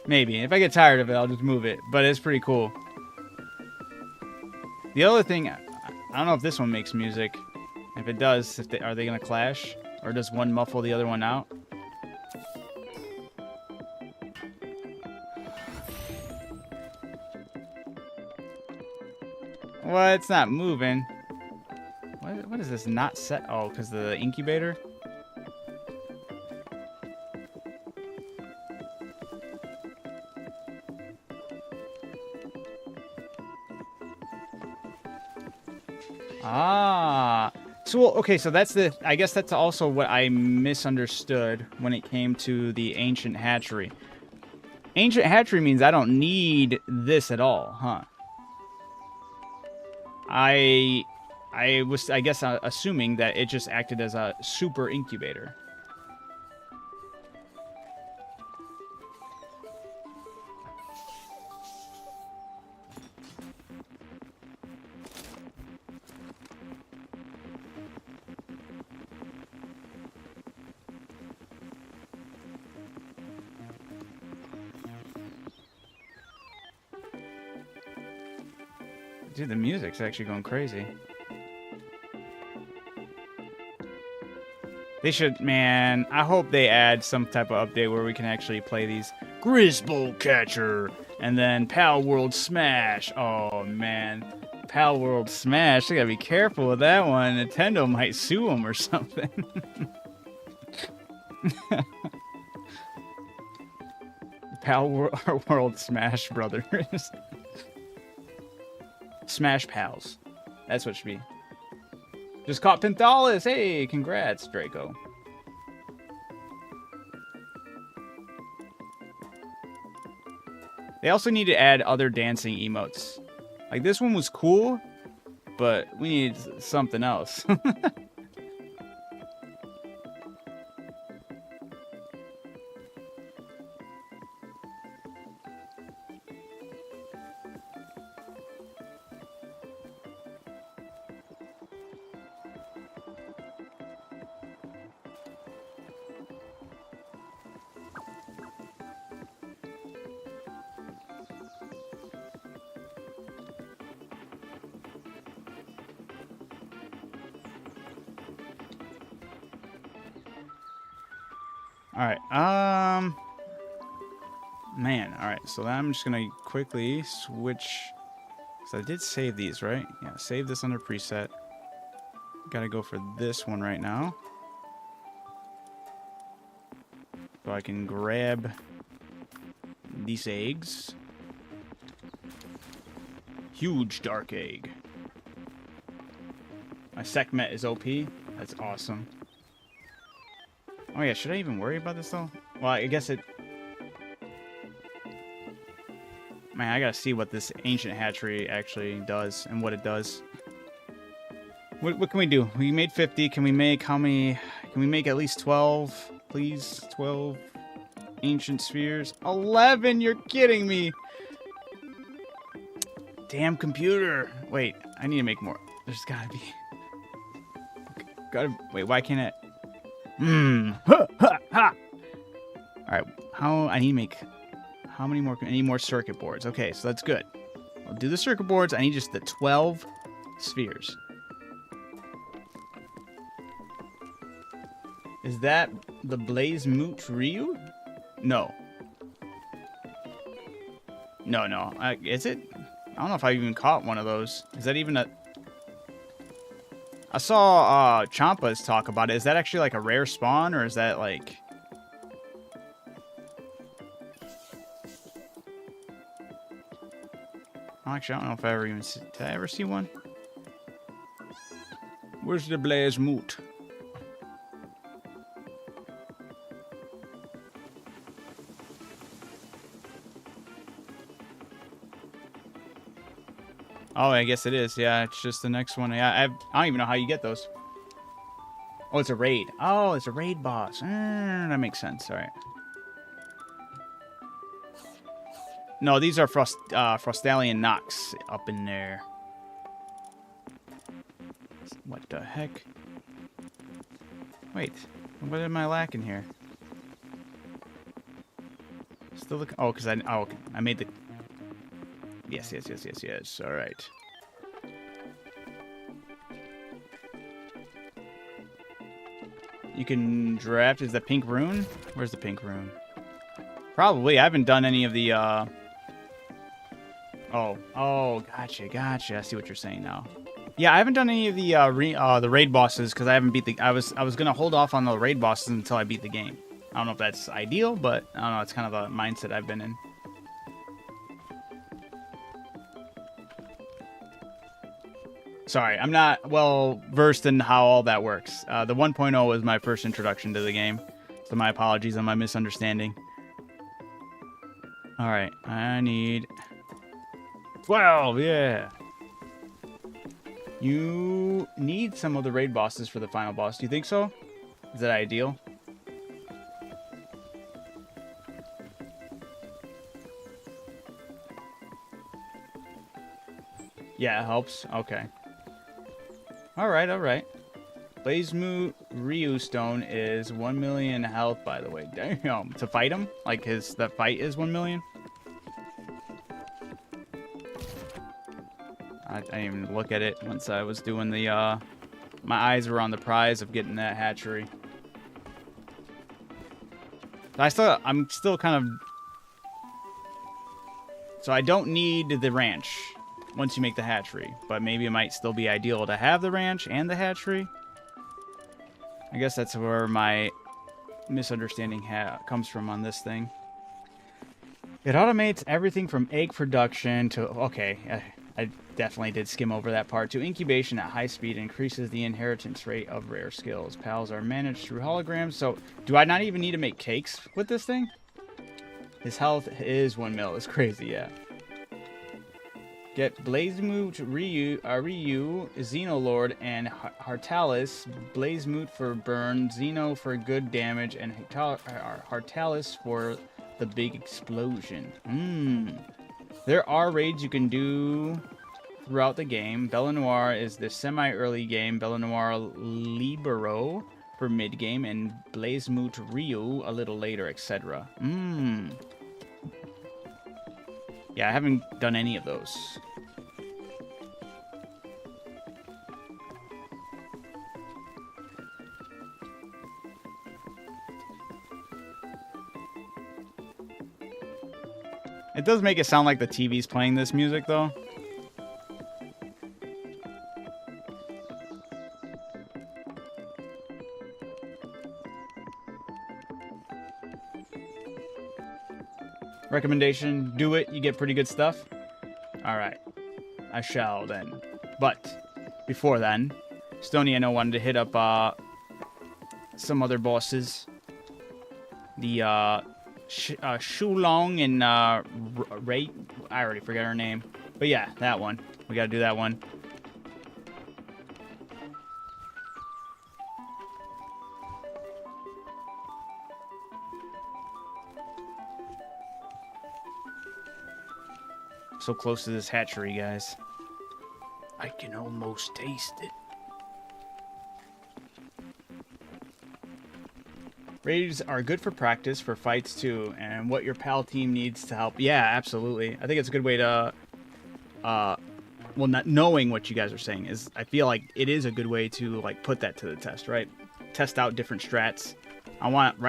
A: Maybe. If I get tired of it, I'll just move it. But it's pretty cool. The other thing... I don't know if this one makes music. If it does, are they going to clash? Or does one muffle the other one out? Well, it's not moving. What is this not set? Oh, because the incubator? Ah. So, okay, so that's the... I guess that's also what I misunderstood when it came to the Ancient Hatchery. Ancient Hatchery means I don't need this at all, huh? I was, I guess, assuming that it just acted as a super incubator. Dude, the music's actually going crazy. They should, man, I hope they add some type of update where we can actually play these. Grisbolt Catcher, and then Pal World Smash. Oh, man. Pal World Smash, I gotta be careful with that one. Nintendo might sue them or something. Pal World Smash Brothers. Smash Pals. That's what it should be. Just caught Pinthalis. Hey, congrats, Draco. They also need to add other dancing emotes. Like, this one was cool, but we need something else. Alright, man, alright, so I'm just gonna quickly switch, so I did save these, right? Yeah, save this under preset. Gotta go for this one right now. So I can grab these eggs. Huge dark egg. My Sekhmet is OP. That's awesome. Oh yeah, should I even worry about this though? Well, I guess it... Man, I gotta see what this Ancient Hatchery actually does and what it does. What can we do? We made 50. Can we make how many? Can we make at least 12? Please? 12 Ancient Spheres? 11! You're kidding me! Damn computer! Wait, I need to make more. There's gotta be... Wait, why can't it... Ha, ha, ha. Alright, I need to make... How many more? I need more circuit boards. Okay, so that's good. I'll do the circuit boards. I need just the 12 spheres. Is that the Blaze Moot Ryu? No. No. Is it? I don't know if I even caught one of those. Is that even a... I saw Champas talk about it. Is that actually like a rare spawn, or is that like... Actually, I don't know if I ever even... Did I ever see one? Where's the Blaze Moot? Oh, I guess it is. Yeah, it's just the next one. Yeah, I don't even know how you get those. Oh, it's a raid. Oh, it's a raid boss. That makes sense. All right. No, these are Frostallion Nox up in there. What the heck? Wait, what am I lacking here? Still looking. Oh, because I made the... Yes. All right. You can draft. Is the pink rune? Where's the pink rune? Probably. I haven't done any of the, Oh, gotcha. I see what you're saying now. Yeah, I haven't done any of the raid bosses because I haven't beat the... I was going to hold off on the raid bosses until I beat the game. I don't know if that's ideal, but I don't know. It's kind of a mindset I've been in. Sorry, I'm not well versed in how all that works. The 1.0 was my first introduction to the game, so my apologies on my misunderstanding. All right, I need 12. Yeah. You need some of the raid bosses for the final boss. Do you think so? Is that ideal? Yeah, it helps. Okay. All right. Blazemoot Ryu Stone is 1 million health, by the way. Damn. To fight him? Like the fight is 1 million? I didn't even look at it once I was doing the, my eyes were on the prize of getting that hatchery. I'm still kind of... So I don't need the ranch once you make the hatchery, but maybe it might still be ideal to have the ranch and the hatchery. I guess that's where my misunderstanding comes from on this thing. It automates everything from egg production to... Okay, I definitely did skim over that part. To incubation at high speed increases the inheritance rate of rare skills. Pals are managed through holograms. So, do I not even need to make cakes with this thing? His health is 1 mil. It's crazy, yeah. Get Blazemoot Ryu, Xenolord, and Hartalis. Blazemoot for burn, Xeno for good damage, and Hartalis for the big explosion. There are raids you can do throughout the game. Belenoir is the semi-early game. Belenoir Libero for mid-game, and Blazemoot Ryu a little later, etc. Yeah, I haven't done any of those. It does make it sound like the TV's playing this music, though. Recommendation, do it. You get pretty good stuff. Alright. I shall then. But, before then, Stony, I know, wanted to hit up some other bosses. The, Shulong and Ray. I already forgot her name. But yeah, that one. We gotta do that one. So close to this hatchery, guys. I can almost taste it. Raids are good for practice, for fights too, and what your pal team needs to help. Yeah, absolutely. I think it's a good way to, well, not knowing what you guys are saying is, I feel like it is a good way to like put that to the test, right? Test out different strats.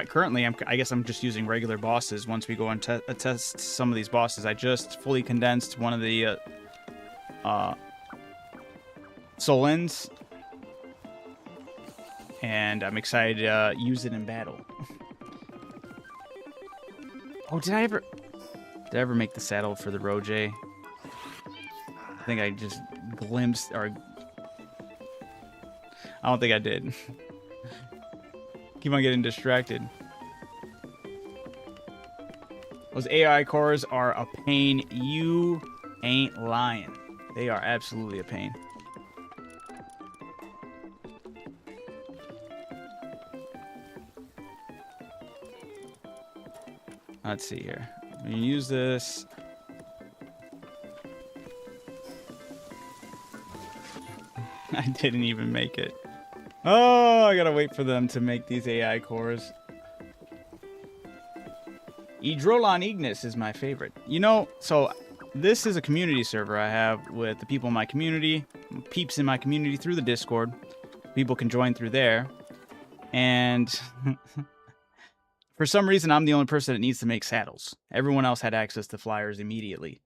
A: Currently, I guess I'm just using regular bosses. Once we go and test some of these bosses, I just fully condensed one of the Solens. And I'm excited to use it in battle. Oh, did I ever make the saddle for the Roje? I think I just glimpsed, or... I don't think I did. Keep on getting distracted. Those AI cores are a pain. You ain't lying. They are absolutely a pain. Let's see here. We can use this. I didn't even make it. Oh, I gotta wait for them to make these AI cores. Edrolon Ignis is my favorite. You know, so this is a community server I have with the people in my community, peeps in my community through the Discord. People can join through there. And for some reason, I'm the only person that needs to make saddles. Everyone else had access to flyers immediately.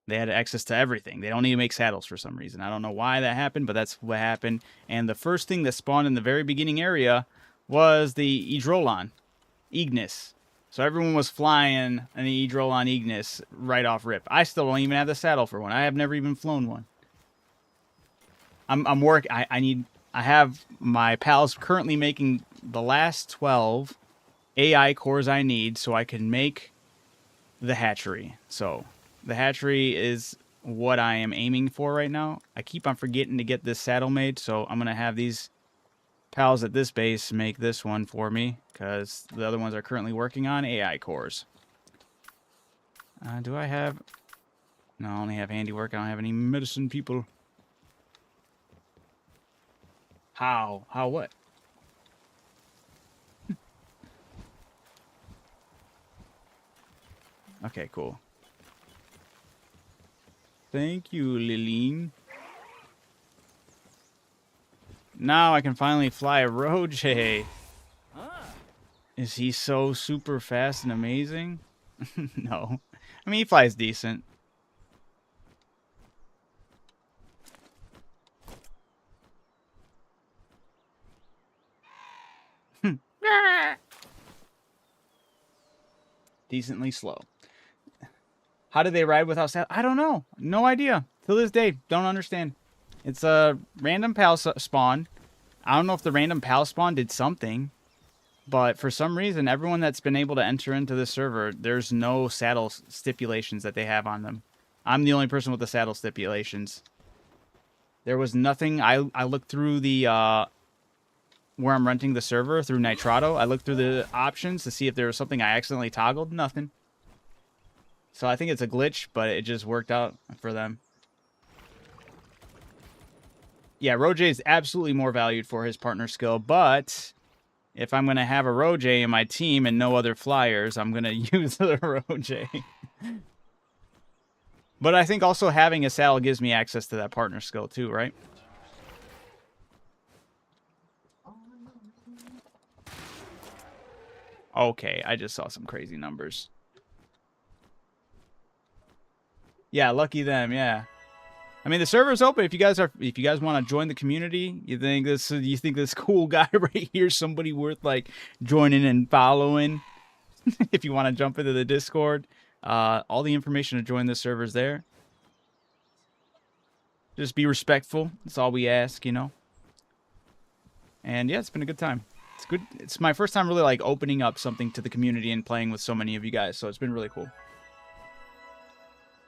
A: They had access to everything. They don't need to make saddles for some reason. I don't know why that happened, but that's what happened. And the first thing that spawned in the very beginning area was the Eidrolon Ignis. So everyone was flying an Eidrolon Ignis right off rip. I still don't even have the saddle for one. I have never even flown one. I have my pals currently making the last 12 AI cores I need so I can make the hatchery. So the hatchery is what I am aiming for right now. I keep on forgetting to get this saddle made, so I'm going to have these pals at this base make this one for me because the other ones are currently working on AI cores. Do I have... No, I only have handiwork. I don't have any medicine people. How? How what? Okay, cool. Thank you, Liline. Now I can finally fly a Roje. Is he so super fast and amazing? No. I mean, he flies decent. Decently slow. How did they ride without saddle? I don't know. No idea. Till this day, don't understand. It's a random pal spawn. I don't know if the random pal spawn did something, but for some reason, everyone that's been able to enter into the server, there's no saddle stipulations that they have on them. I'm the only person with the saddle stipulations. There was nothing. I looked through the where I'm renting the server through Nitrado. I looked through the options to see if there was something I accidentally toggled. Nothing. So I think it's a glitch, but it just worked out for them. Yeah, Roje is absolutely more valued for his partner skill, but if I'm going to have a Roje in my team and no other flyers, I'm going to use the Roje. But I think also having a saddle gives me access to that partner skill too, right? Okay, I just saw some crazy numbers. Yeah, lucky them, yeah. I mean, the server's open if you guys want to join the community. You think this cool guy right here is somebody worth like joining and following? If you want to jump into the Discord, all the information to join the server's there. Just be respectful. That's all we ask, you know. And yeah, it's been a good time. It's good. It's my first time really like opening up something to the community and playing with so many of you guys. So it's been really cool.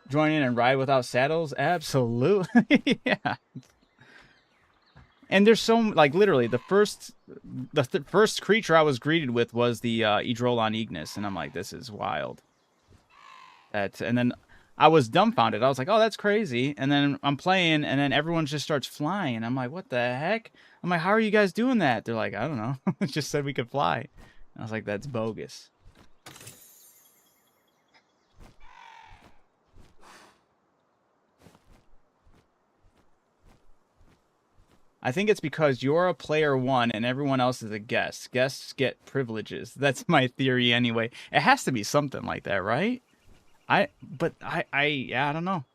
A: Join in and ride without saddles? Absolutely. Yeah. And there's so, like, literally, the first creature I was greeted with was the Eidrolon Ignis, and I'm like, this is wild. And then I was dumbfounded. I was like, oh, that's crazy. And then I'm playing, and then everyone just starts flying. I'm like, what the heck? I'm like, how are you guys doing that? They're like, I don't know. It just said we could fly. And I was like, that's bogus. I think it's because you're a player one and everyone else is a guest. Guests get privileges. That's my theory anyway. It has to be something like that, right? Yeah, I don't know.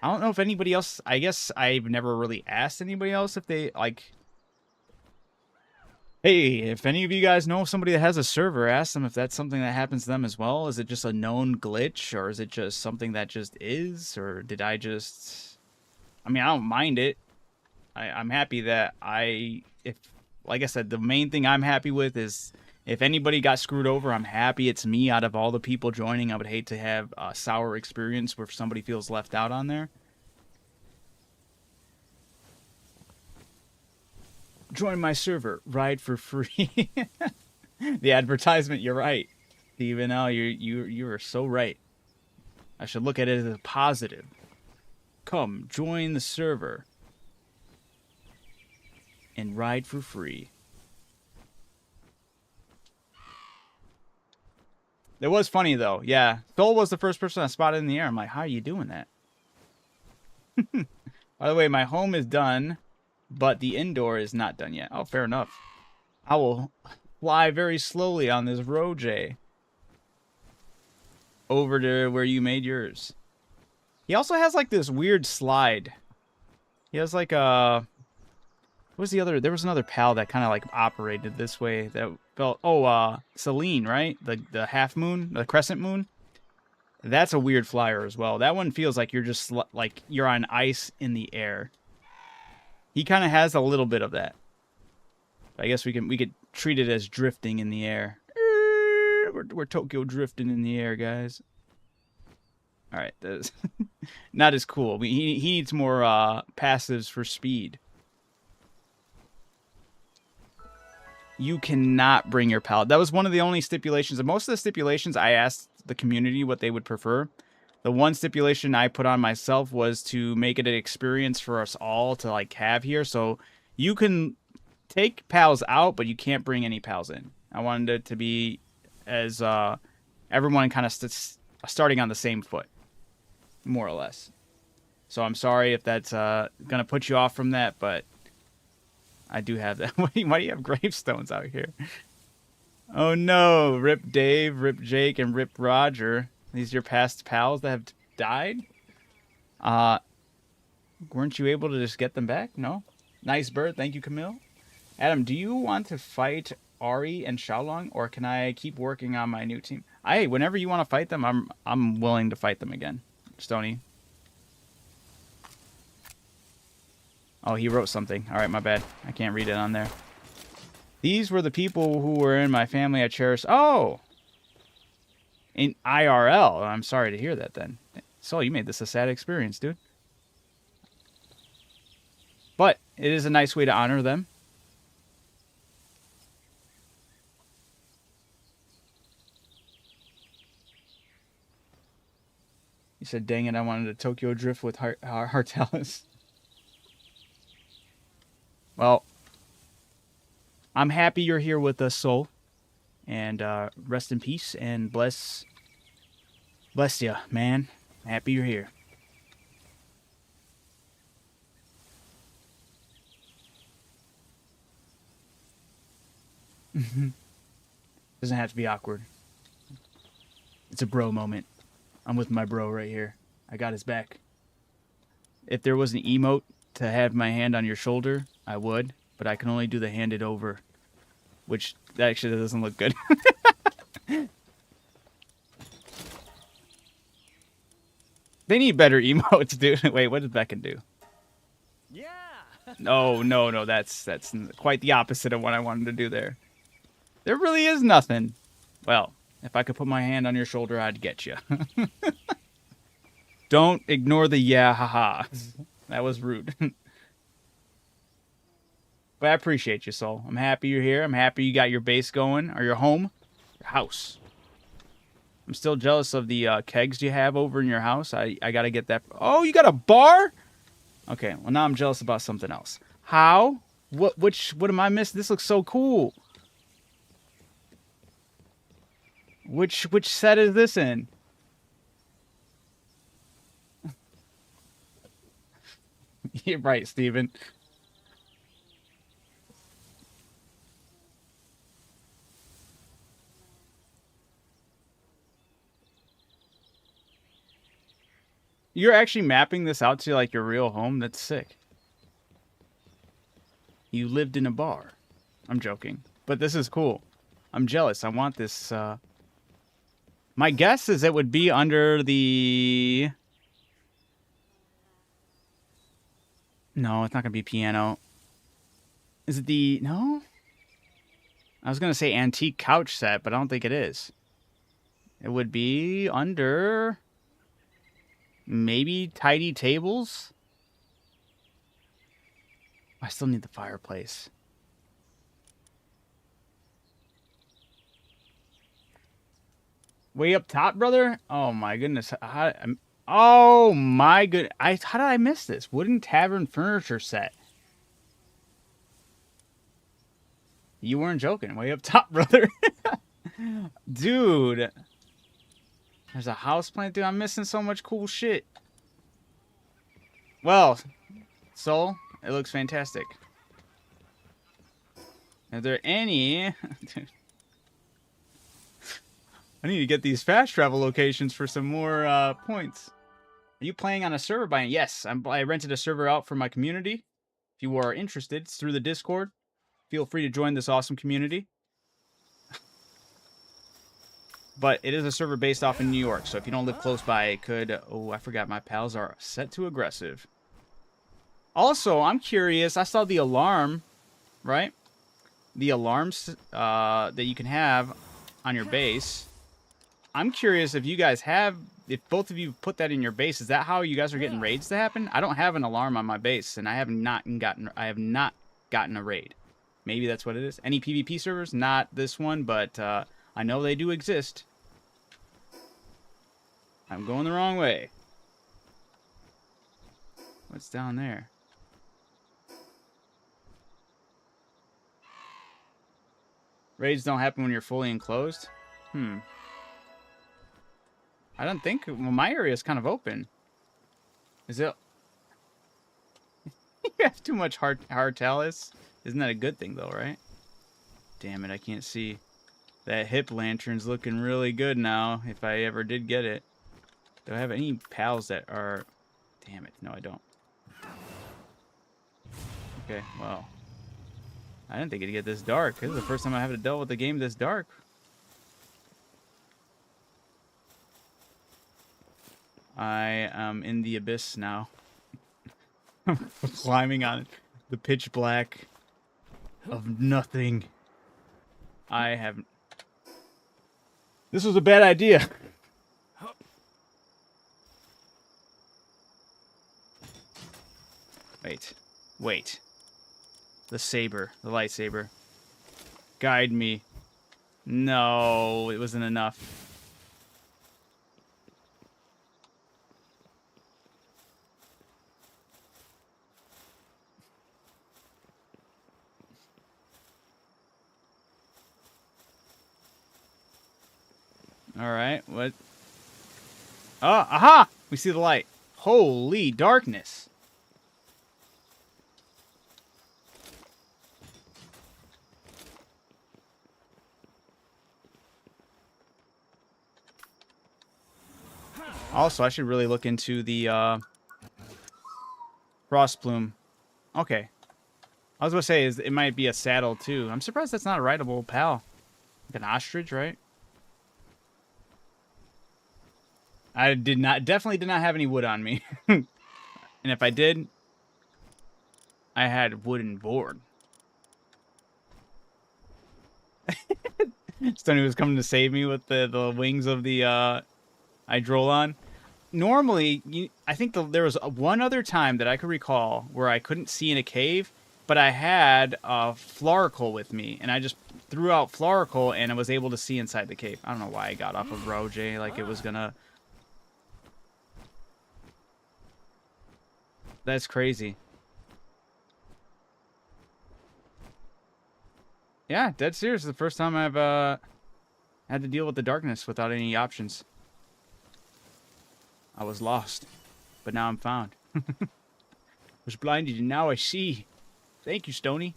A: I don't know if anybody else, I guess I've never really asked anybody else if they, like, hey, if any of you guys know somebody that has a server, ask them if that's something that happens to them as well. Is it just a known glitch, or is it just something that just is, or did I just, I mean, I don't mind it. I'm happy that like I said, the main thing I'm happy with is if anybody got screwed over, I'm happy it's me out of all the people joining. I would hate to have a sour experience where somebody feels left out on there. Join my server, ride for free. The advertisement, you're right. Steven L, you are so right. I should look at it as a positive. Come, join the server. And ride for free. It was funny though, yeah. Soul was the first person I spotted in the air. I'm like, how are you doing that? By the way, my home is done, but the indoor is not done yet. Oh, fair enough. I will fly very slowly on this Roj over to where you made yours. He also has like this weird slide. He has like a... What was the other? There was another pal that kind of like operated this way that felt... Oh, Selene, right? The half moon, the crescent moon. That's a weird flyer as well. That one feels like you're just like you're on ice in the air. He kind of has a little bit of that. I guess we could treat it as drifting in the air. We're Tokyo drifting in the air, guys. All right, that's not as cool. He needs more passives for speed. You cannot bring your pal. That was one of the only stipulations. And most of the stipulations, I asked the community what they would prefer. The one stipulation I put on myself was to make it an experience for us all to like have here. So you can take pals out, but you can't bring any pals in. I wanted it to be as everyone kind of starting on the same foot, more or less. So I'm sorry if that's gonna put you off from that, but I do have that. Why do you have gravestones out here? Oh no, Rip Dave, Rip Jake, and Rip Roger. These are your past pals that have died? Weren't you able to just get them back? No? Nice bird, thank you, Camille. Adam, do you want to fight Ari and Xiaolong, or can I keep working on my new team? Whenever you want to fight them, I'm willing to fight them again. Stony. Oh, he wrote something. All right, my bad. I can't read it on there. These were the people who were in my family I cherished. Oh! In IRL. I'm sorry to hear that then. So you made this a sad experience, dude. But it is a nice way to honor them. He said, dang it, I wanted a Tokyo Drift with Hartalis. Well, I'm happy you're here with us, Soul. And rest in peace and bless you, man. Happy you're here. Doesn't have to be awkward. It's a bro moment. I'm with my bro right here. I got his back. If there was an emote to have my hand on your shoulder, I would, but I can only do the handed over, which actually doesn't look good. They need better emotes, dude. Wait, what does Beckon do?
B: Yeah.
A: No, that's quite the opposite of what I wanted to do there. There really is nothing. Well, if I could put my hand on your shoulder, I'd get you. Don't ignore the yeah, haha. That was rude. But I appreciate you, Soul. I'm happy you're here. I'm happy you got your base going, or your home, your house. I'm still jealous of the kegs you have over in your house. I got to get that. Oh, you got a bar? Okay, well, now I'm jealous about something else. How? What am I missing? This looks so cool. Which set is this in? You're right, Steven. You're actually mapping this out to like your real home? That's sick. You lived in a bar. I'm joking. But this is cool. I'm jealous. I want this. My guess is it would be under the... No, it's not going to be piano. Is it the... No? I was going to say antique couch set, but I don't think it is. It would be under... Maybe tidy tables? I still need the fireplace. Way up top, brother? Oh my goodness. Oh my good. How did I miss this? Wooden tavern furniture set. You weren't joking. Way up top, brother. Dude. There's a house plant, dude. I'm missing so much cool shit. Well, Soul, it looks fantastic. Are there any... I need to get these fast travel locations for some more points. Are you playing on a server by... Yes, I rented a server out for my community. If you are interested, it's through the Discord. Feel free to join this awesome community. But it is a server based off in New York, so if you don't live close by, it could... Oh, I forgot my pals are set to aggressive. Also, I'm curious. I saw the alarm, right? The alarms that you can have on your base. I'm curious if you guys have... If both of you put that in your base, is that how you guys are getting raids to happen? I don't have an alarm on my base, and I have not gotten a raid. Maybe that's what it is. Any PvP servers? Not this one, but I know they do exist. I'm going the wrong way. What's down there? Raids don't happen when you're fully enclosed? I don't think... Well, my area is kind of open. Is it... You have too much Hartalis? Isn't that a good thing, though, right? Damn it, I can't see. That hip lantern's looking really good now, if I ever did get it. Do I have any pals that are... Damn it, no, I don't. Okay, well... I didn't think it'd get this dark. This is the first time I have dealt with a game this dark. I am in the abyss now. Climbing on the pitch black of nothing. I have... This was a bad idea. Wait. The saber. The lightsaber. Guide me. No, it wasn't enough. Alright, what? Oh, aha! We see the light. Holy darkness. Also, I should really look into the frost plume. Okay. I was going to say, it might be a saddle, too. I'm surprised that's not a rideable pal. Like an ostrich, right? I definitely did not have any wood on me. And if I did, I had wooden board. Stoney was coming to save me with the wings of the Eidolon. Normally, I think there was one other time that I could recall where I couldn't see in a cave, but I had a Floricle with me, and I just threw out Floricle, and I was able to see inside the cave. I don't know why I got off of Roger like it was gonna... That's crazy. Yeah, dead serious. The first time I've had to deal with the darkness without any options. I was lost, but now I'm found. Was blinded and now I see. Thank you, Stony.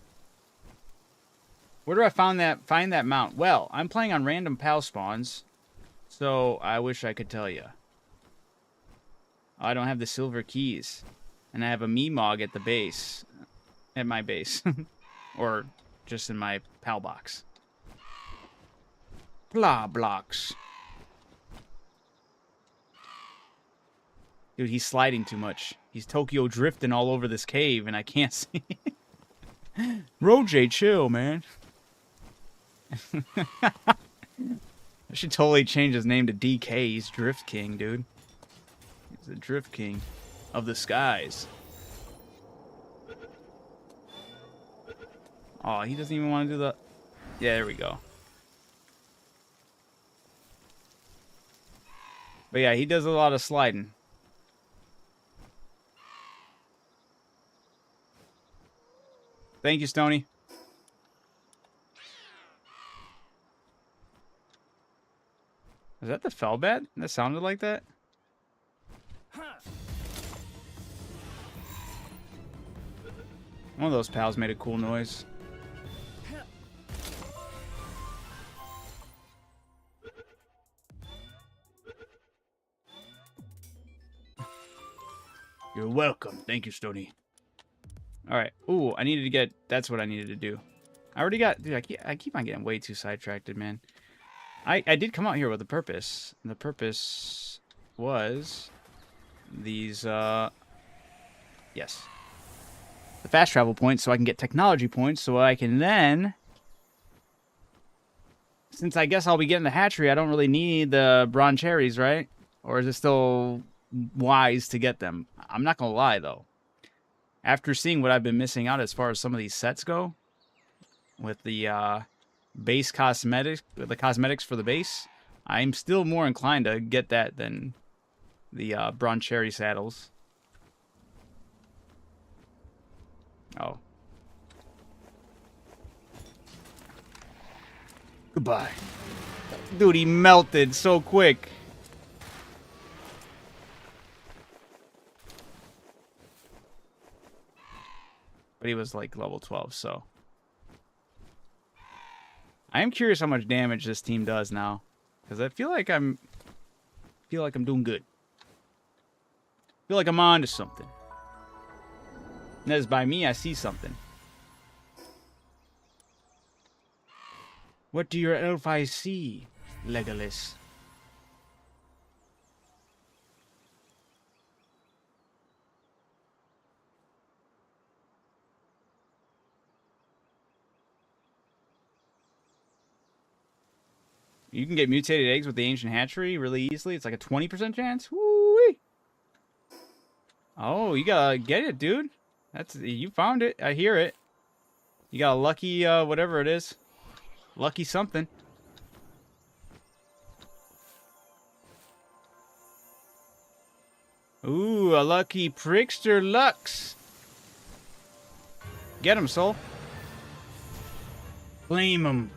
A: Where do I find that mount? Well, I'm playing on random pal spawns, so I wish I could tell you. I don't have the silver keys. And I have a Meemog at the base. At my base. Or just in my pal box. Blah blocks. Dude, he's sliding too much. He's Tokyo drifting all over this cave and I can't see. Roger, chill, man. I should totally change his name to DK. He's Drift King, dude. He's the Drift King of the skies. Oh, he doesn't even want to do the... Yeah, there we go. But yeah, he does a lot of sliding. Thank you, Stony. Is that the Felbat? That sounded like that? One of those pals made a cool noise. You're welcome. Thank you, Stony. Alright. Ooh, I needed to get... That's what I needed to do. I already got... Dude, I keep on getting way too sidetracked, man. I did come out here with a purpose. And the purpose was... These, Yes. The fast travel points, so I can get technology points, so I can then... Since I guess I'll be getting the hatchery, I don't really need the bronze cherries, right? Or is it still wise to get them? I'm not gonna lie, though. After seeing what I've been missing out as far as some of these sets go, with the base cosmetics, the cosmetics for the base, I'm still more inclined to get that than the bronze cherry saddles. Oh. Goodbye. Dude, he melted so quick. But he was like level 12, so. I am curious how much damage this team does now. Because I feel like I'm doing good. I feel like I'm on to something. And as by me, I see something. What do your elf eyes see, Legolas? You can get mutated eggs with the ancient hatchery really easily. It's like a 20% chance. Woo-wee. Oh, you gotta get it, dude. You found it. I hear it. You got a lucky, whatever it is. Lucky something. Ooh, a lucky Prickster Lux. Get him, soul. Blame him.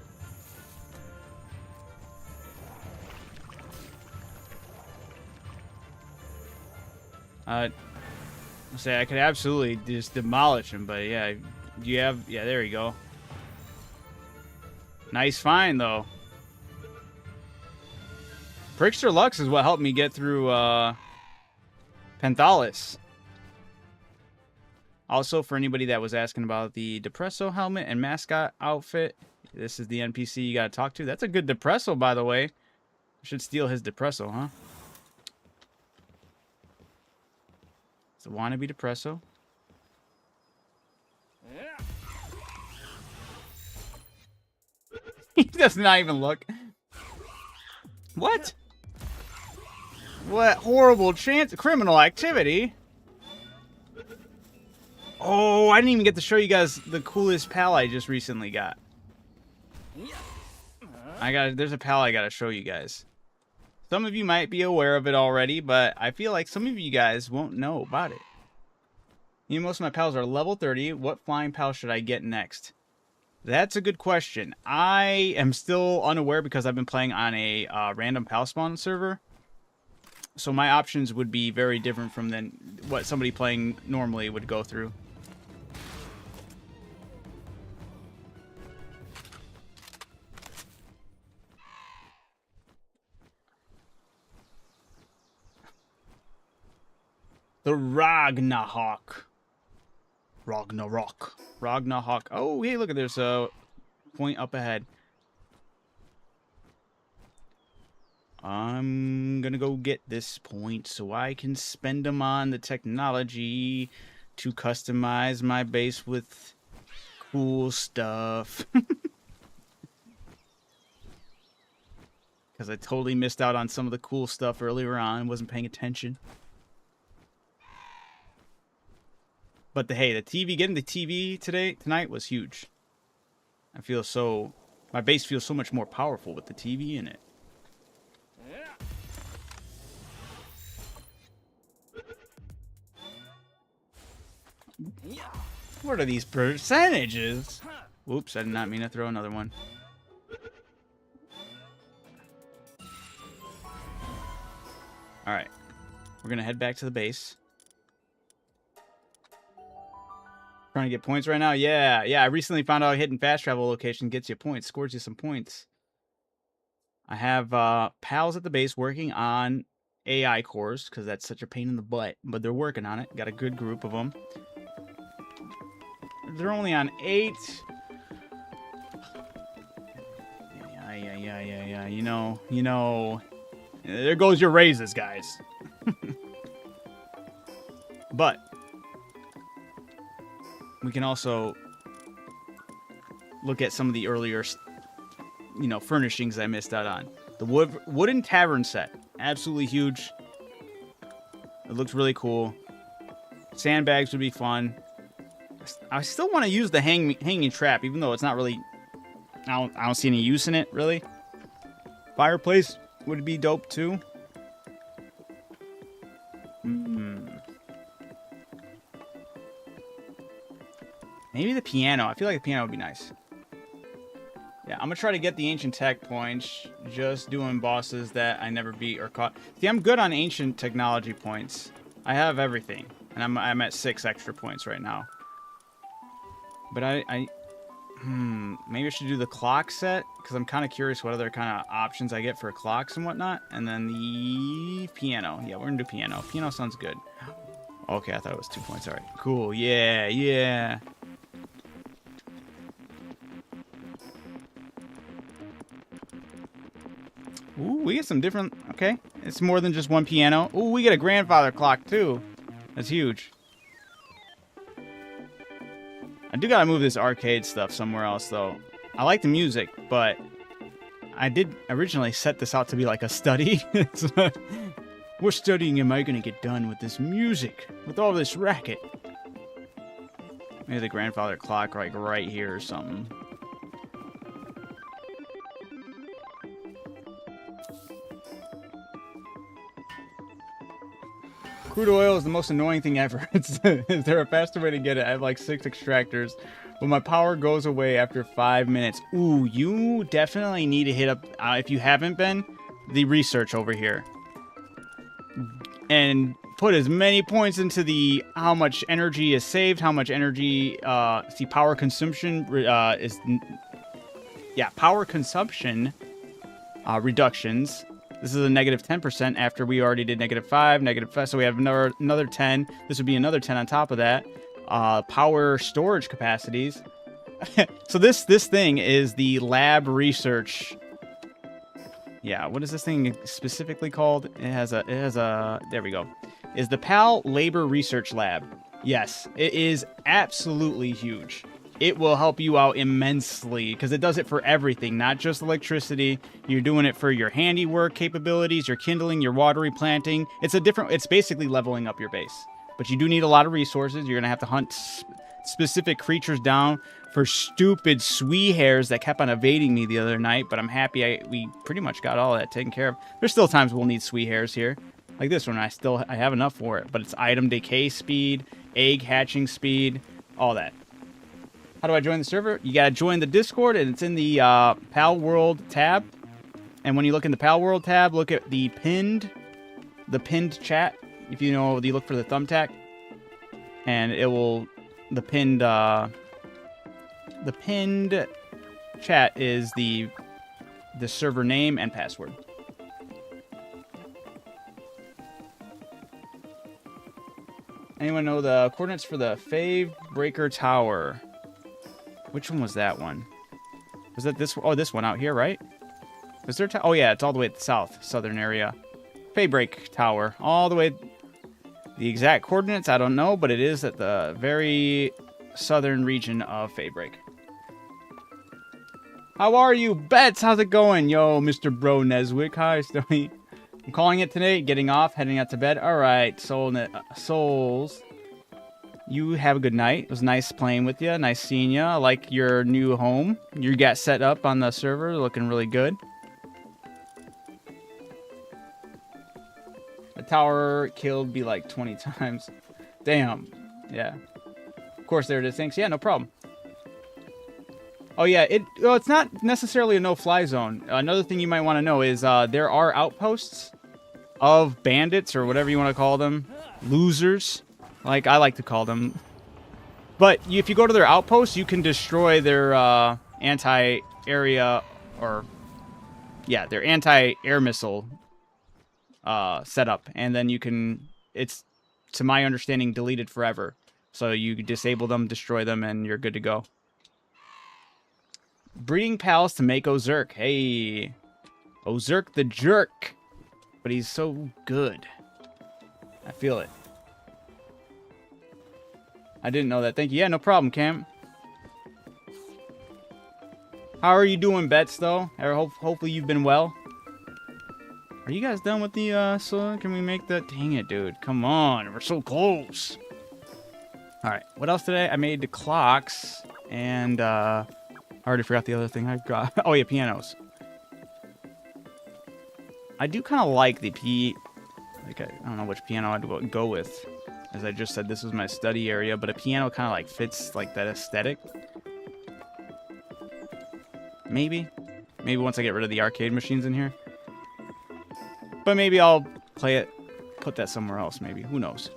A: Say I could absolutely just demolish him, but yeah, yeah, there you go. Nice find though. Prickster Lux is what helped me get through Penthalis. Also, for anybody that was asking about the Depresso helmet and mascot outfit, this is the NPC you gotta talk to. That's a good Depresso, by the way. I should steal his Depresso, huh? It's a wannabe Depresso. He does not even look. What? What horrible chance? Criminal activity? Oh, I didn't even get to show you guys the coolest pal I just recently got. There's a pal I gotta show you guys. Some of you might be aware of it already, but I feel like some of you guys won't know about it. You know, most of my pals are level 30. What flying pal should I get next? That's a good question. I am still unaware because I've been playing on a random pal spawn server. So my options would be very different from what somebody playing normally would go through. The Ragnarok. Ragnarok. Oh, hey, look at there's a point up ahead. I'm gonna go get this point so I can spend them on the technology to customize my base with cool stuff. Because I totally missed out on some of the cool stuff earlier on. Wasn't paying attention. But hey, getting the TV tonight was huge. My base feels so much more powerful with the TV in it. What are these percentages? Whoops, I did not mean to throw another one. Alright. We're gonna head back to the base. Trying to get points right now? Yeah, I recently found out hitting fast travel location gets you points, scores you some points. I have pals at the base working on AI cores, because that's such a pain in the butt. But they're working on it. Got a good group of them. They're only on 8. Yeah. You know. There goes your raises, guys. But we can also look at some of the earlier, furnishings I missed out on. The wooden tavern set, absolutely huge. It looks really cool. Sandbags would be fun. I still want to use the hanging trap, even though it's not really. I don't see any use in it, really. Fireplace would be dope too. Maybe the piano. I feel like the piano would be nice. Yeah, I'm gonna try to get the ancient tech points, just doing bosses that I never beat or caught. See, I'm good on ancient technology points. I have everything, and I'm at 6 extra points right now. But maybe I should do the clock set, because I'm kind of curious what other kind of options I get for clocks and whatnot. And then the piano. Yeah, we're gonna do piano. Piano sounds good. Okay, I thought it was 2 points. All right, cool. Yeah. Ooh, we get some different... Okay, it's more than just one piano. Ooh, we get a grandfather clock, too. That's huge. I do gotta move this arcade stuff somewhere else, though. I like the music, but I did originally set this out to be like a study. What studying am I gonna get done with this music? With all this racket? Maybe the grandfather clock, like, right here or something. Crude oil is the most annoying thing ever. Is there a faster way to get it? I have like 6 extractors, but my power goes away after 5 minutes. Ooh, you definitely need to hit up, if you haven't been, the research over here. And put as many points into the how much energy is saved, how much energy, see, power consumption power consumption reductions. This is a negative 10% after we already did -5, -5, so we have another 10. This would be another 10 on top of that. Power storage capacities. So this thing is the lab research. Yeah, what is this thing specifically called? It has a there we go. Is the PAL Labor Research Lab. Yes, it is absolutely huge. It will help you out immensely because it does it for everything, not just electricity. You're doing it for your handiwork capabilities, your kindling, your water planting. It's basically leveling up your base. But you do need a lot of resources. You're going to have to hunt specific creatures down for stupid swee hairs that kept on evading me the other night. But I'm happy we pretty much got all of that taken care of. There's still times we'll need swee hairs here. Like this one, I have enough for it. But it's item decay speed, egg hatching speed, all that. How do I join the server? You gotta join the Discord, and it's in the PAL World tab. And when you look in the PAL World tab, look at the pinned chat. If you look for the thumbtack, and it will the pinned chat is the server name and password. Anyone know the coordinates for the Fave Breaker Tower? Which one was that one? Was that this one? Oh, this one out here, right? Is there? Oh, yeah, it's all the way at the southern area. Faybreak Tower, all the way. The exact coordinates, I don't know, but it is at the very southern region of Faybreak. How are you, Bets? How's it going? Yo, Mr. Bro Neswick. Hi, Stony. I'm calling it today, getting off, heading out to bed. All right, Souls. You have a good night. It was nice playing with you. Nice seeing you. I like your new home. You got set up on the server. Looking really good. The tower killed me like 20 times. Damn. Yeah. Of course, there it is. Thanks. Yeah, no problem. Oh, yeah. It's not necessarily a no-fly zone. Another thing you might want to know is there are outposts of bandits, or whatever you want to call them. Losers. Like I like to call them. But if you go to their outposts, you can destroy their anti-area, or their anti-air missile setup, and then you can, it's, to my understanding, deleted forever. So you disable them, destroy them, and you're good to go. Breeding pals to make Ozurk. Hey, Ozurk the jerk. But he's so good. I feel it. I didn't know that. Thank you. Yeah, no problem, Cam. How are you doing, Bets, though? Hopefully you've been well. Are you guys done with the, so can we make that? Dang it, dude. Come on. We're so close. Alright, what else today? I made the clocks, and, I already forgot the other thing I got. Oh, yeah, pianos. I do kind of like the like, I don't know which piano I'd go with. As I just said, this is my study area, but a piano kind of, like, fits, like, that aesthetic. Maybe. Maybe once I get rid of the arcade machines in here. But maybe I'll play it, put that somewhere else, maybe. Who knows?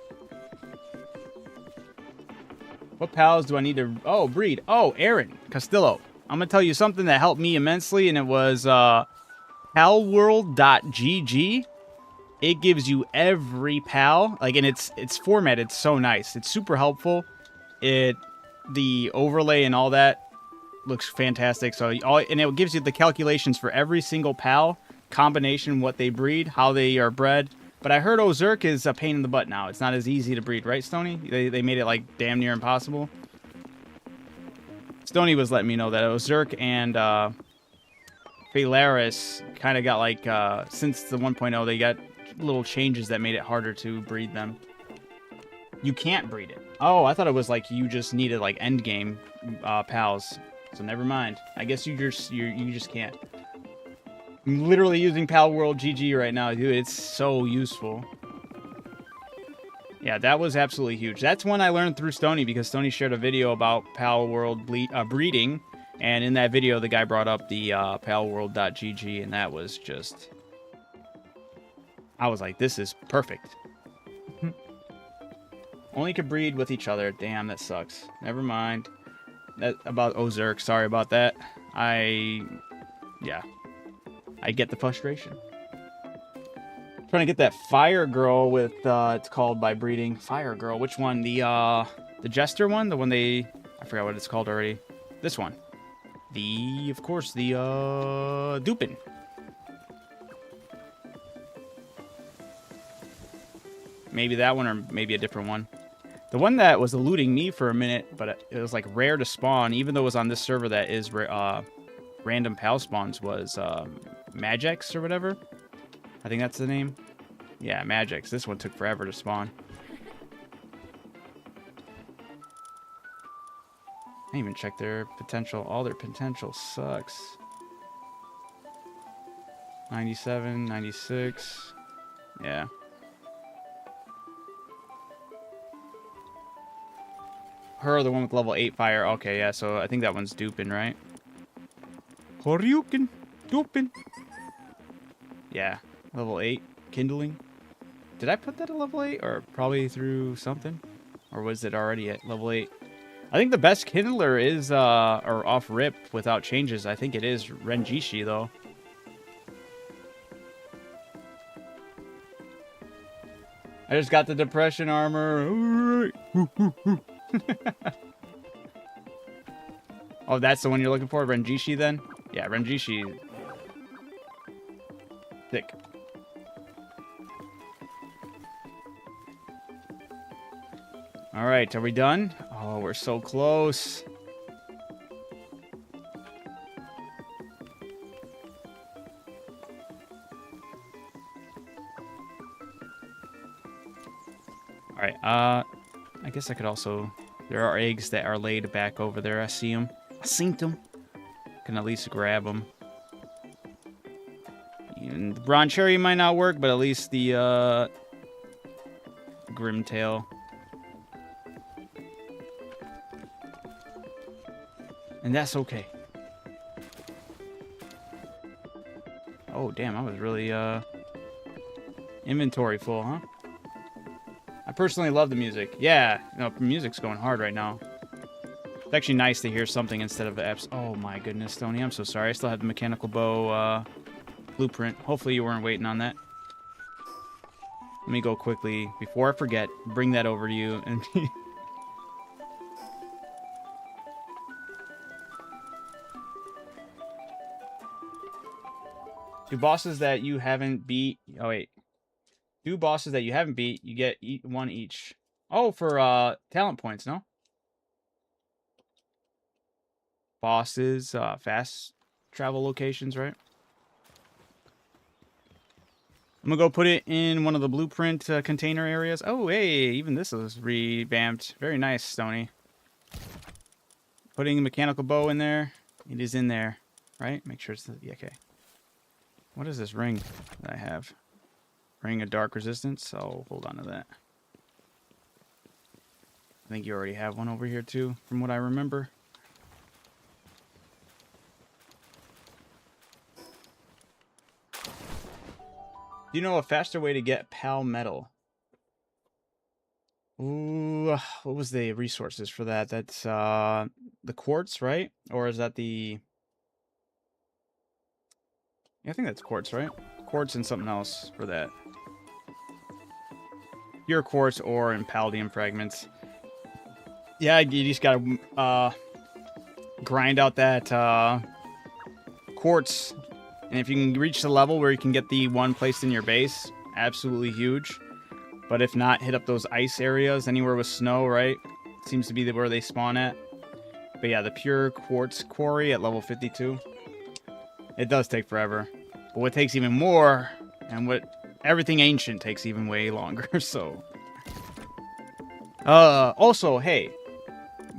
A: What pals do I need to... Oh, breed. Oh, Aaron Castillo. I'm going to tell you something that helped me immensely, and it was palworld.gg. It gives you every pal. Like, and it's formatted so nice. It's super helpful. The overlay and all that looks fantastic. So, and it gives you the calculations for every single pal, combination, what they breed, how they are bred. But I heard Ozurk is a pain in the butt now. It's not as easy to breed, right, Stony? They made it, like, damn near impossible. Stony was letting me know that Ozurk and Phalaris kind of got, like, since the 1.0, they got little changes that made it harder to breed them. You can't breed it. Oh, I thought it was, like, you just needed, like, endgame pals. So never mind. I guess you just can't. I'm literally using Palworld GG right now, dude. It's so useful. Yeah, that was absolutely huge. That's one I learned through Stony, because Stony shared a video about Palworld breeding, and in that video, the guy brought up the palworld.gg, and that was just... I was like, this is perfect. Only could breed with each other. Damn, that sucks. Never mind. That about Ozurk. Sorry about that. Yeah. I get the frustration. Trying to get that Fire Girl with, it's called by breeding. Fire Girl, which one? The Jester one? The one I forgot what it's called already. This one. Of course, the, Dupin. Maybe that one, or maybe a different one. The one that was eluding me for a minute, but it was, like, rare to spawn, even though it was on this server that is, random pal spawns, was, Magix or whatever. I think that's the name. Yeah, Magix. This one took forever to spawn. I didn't even check their potential. All their potential sucks. 97, 96. Yeah. Her, the one with level 8 fire. Okay, yeah, so I think that one's Dupin, right? Horyuken. Dupin. Yeah, level 8. Kindling. Did I put that at level 8? Or probably through something? Or was it already at level 8? I think the best Kindler is, or off rip without changes, I think it is Renjishi, though. I just got the depression armor. Oh, that's the one you're looking for? Renjishi, then? Yeah, Renjishi. Thick. Alright, are we done? Oh, we're so close. Alright, I guess I could also... There are eggs that are laid back over there. I see them. I seen them. Can at least grab them. And the Bronze Cherry might not work, but at least the Grimtail. And that's okay. Oh, damn, I was really, inventory full, huh? I personally love the music. Yeah, no, music's going hard right now. It's actually nice to hear something instead of the apps. Oh my goodness, Tony, I'm so sorry. I still have the mechanical bow, blueprint. Hopefully you weren't waiting on that. Let me go quickly, before I forget, bring that over to you. And two bosses that you haven't beat. Oh, wait. Two bosses that you haven't beat, you get one each. Oh, for talent points, no? Bosses, fast travel locations, right? I'm gonna go put it in one of the blueprint container areas. Oh, hey, even this is revamped. Very nice, Stony. Putting the mechanical bow in there. It is in there, right? Make sure it's yeah, okay. What is this ring that I have? Ring of Dark Resistance. So hold on to that. I think you already have one over here too, from what I remember. Do you know a faster way to get Pal Metal? Ooh, what was the resources for that? That's the quartz, right? Or is that the... Yeah, I think that's quartz, right? Quartz and something else for that. Pure quartz ore and palladium fragments. Yeah, you just gotta grind out that quartz. And if you can reach the level where you can get the one placed in your base, absolutely huge. But if not, hit up those ice areas, anywhere with snow, right? Seems to be where they spawn at. But yeah, the pure quartz quarry at level 52. It does take forever. But what takes even more, and what everything ancient takes even way longer, so. Also, hey,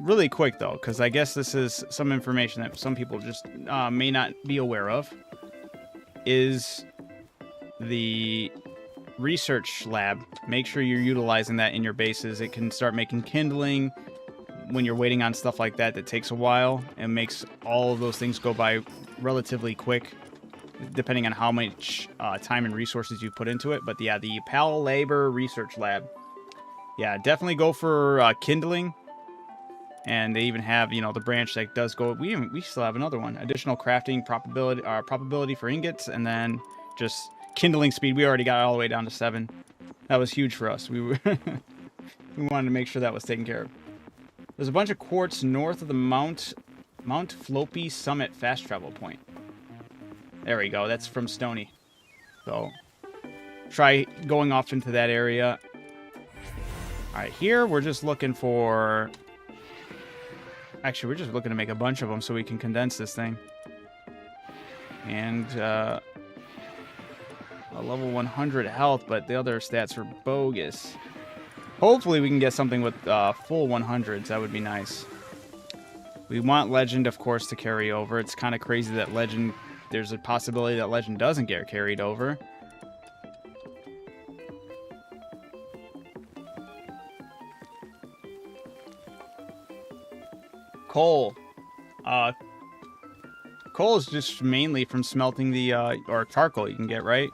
A: really quick though, because I guess this is some information that some people just may not be aware of, is the research lab. Make sure you're utilizing that in your bases. It can start making kindling when you're waiting on stuff like that takes a while, and makes all of those things go by relatively quick, depending on how much time and resources you put into it. But yeah, the Pal Labor Research Lab. Yeah, definitely go for kindling. And they even have, you know, the branch that does go. We still have another one. Additional crafting probability for ingots, and then just kindling speed. We already got all the way down to 7. That was huge for us. We were we wanted to make sure that was taken care of. There's a bunch of quartz north of the Mount Floppy Summit fast travel point. There we go. That's from Stony. So try going off into that area. All right, here we're just looking for... Actually, we're just looking to make a bunch of them so we can condense this thing. And a level 100 health, but the other stats are bogus. Hopefully we can get something with full 100s. That would be nice. We want Legend, of course, to carry over. It's kind of crazy that Legend... There's a possibility that Legend doesn't get carried over. Coal. Coal is just mainly from smelting the, or charcoal you can get, right?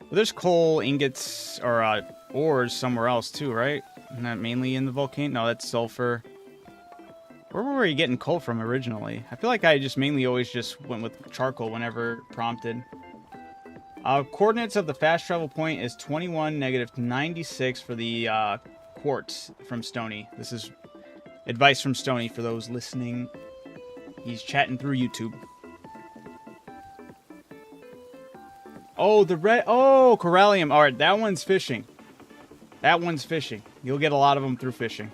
A: Well, there's coal, ingots, or ores somewhere else too, right? Not mainly in the volcano? No, that's sulfur. Where were you getting coal from originally? I feel like I just mainly always just went with charcoal whenever prompted. Coordinates of the fast travel point is 21, -96 for the quartz from Stony. This is advice from Stony for those listening. He's chatting through YouTube. Oh, the red... Oh, Corallium. All right, that one's fishing. That one's fishing. You'll get a lot of them through fishing.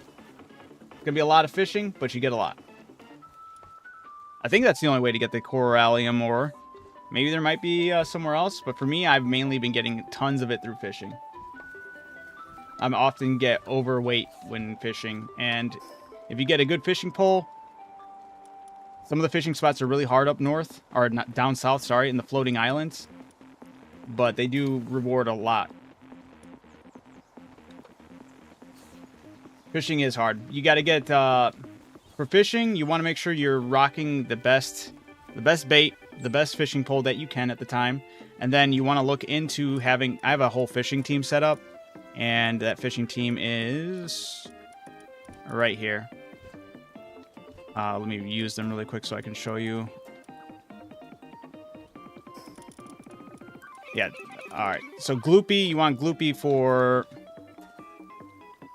A: It's going to be a lot of fishing, but you get a lot. I think that's the only way to get the Corallium ore. Maybe there might be somewhere else, but for me, I've mainly been getting tons of it through fishing. I often get overweight when fishing, and if you get a good fishing pole, some of the fishing spots are really hard up north, or not, down south, sorry, in the floating islands, but they do reward a lot. Fishing is hard. You got to get, for fishing, you want to make sure you're rocking the best bait, the best fishing pole that you can at the time. And then you want to look into having, I have a whole fishing team set up, and that fishing team is right here. Let me use them really quick so I can show you. Yeah, Alright, so Gloopy, you want Gloopy for...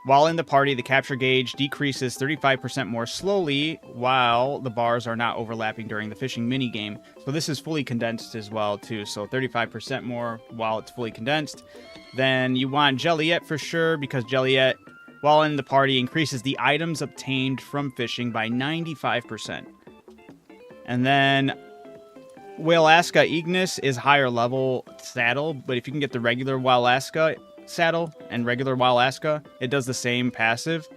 A: While in the party, the capture gauge decreases 35% more slowly while the bars are not overlapping during the fishing minigame. So this is fully condensed as well, too. So 35% more while it's fully condensed. Then you want Jelliet for sure, because Jelliet, while in the party, increases the items obtained from fishing by 95%. And then Whaleaska Ignis is higher level saddle, but if you can get the regular Whaleaska saddle and regular Whaleaska, it does the same passive,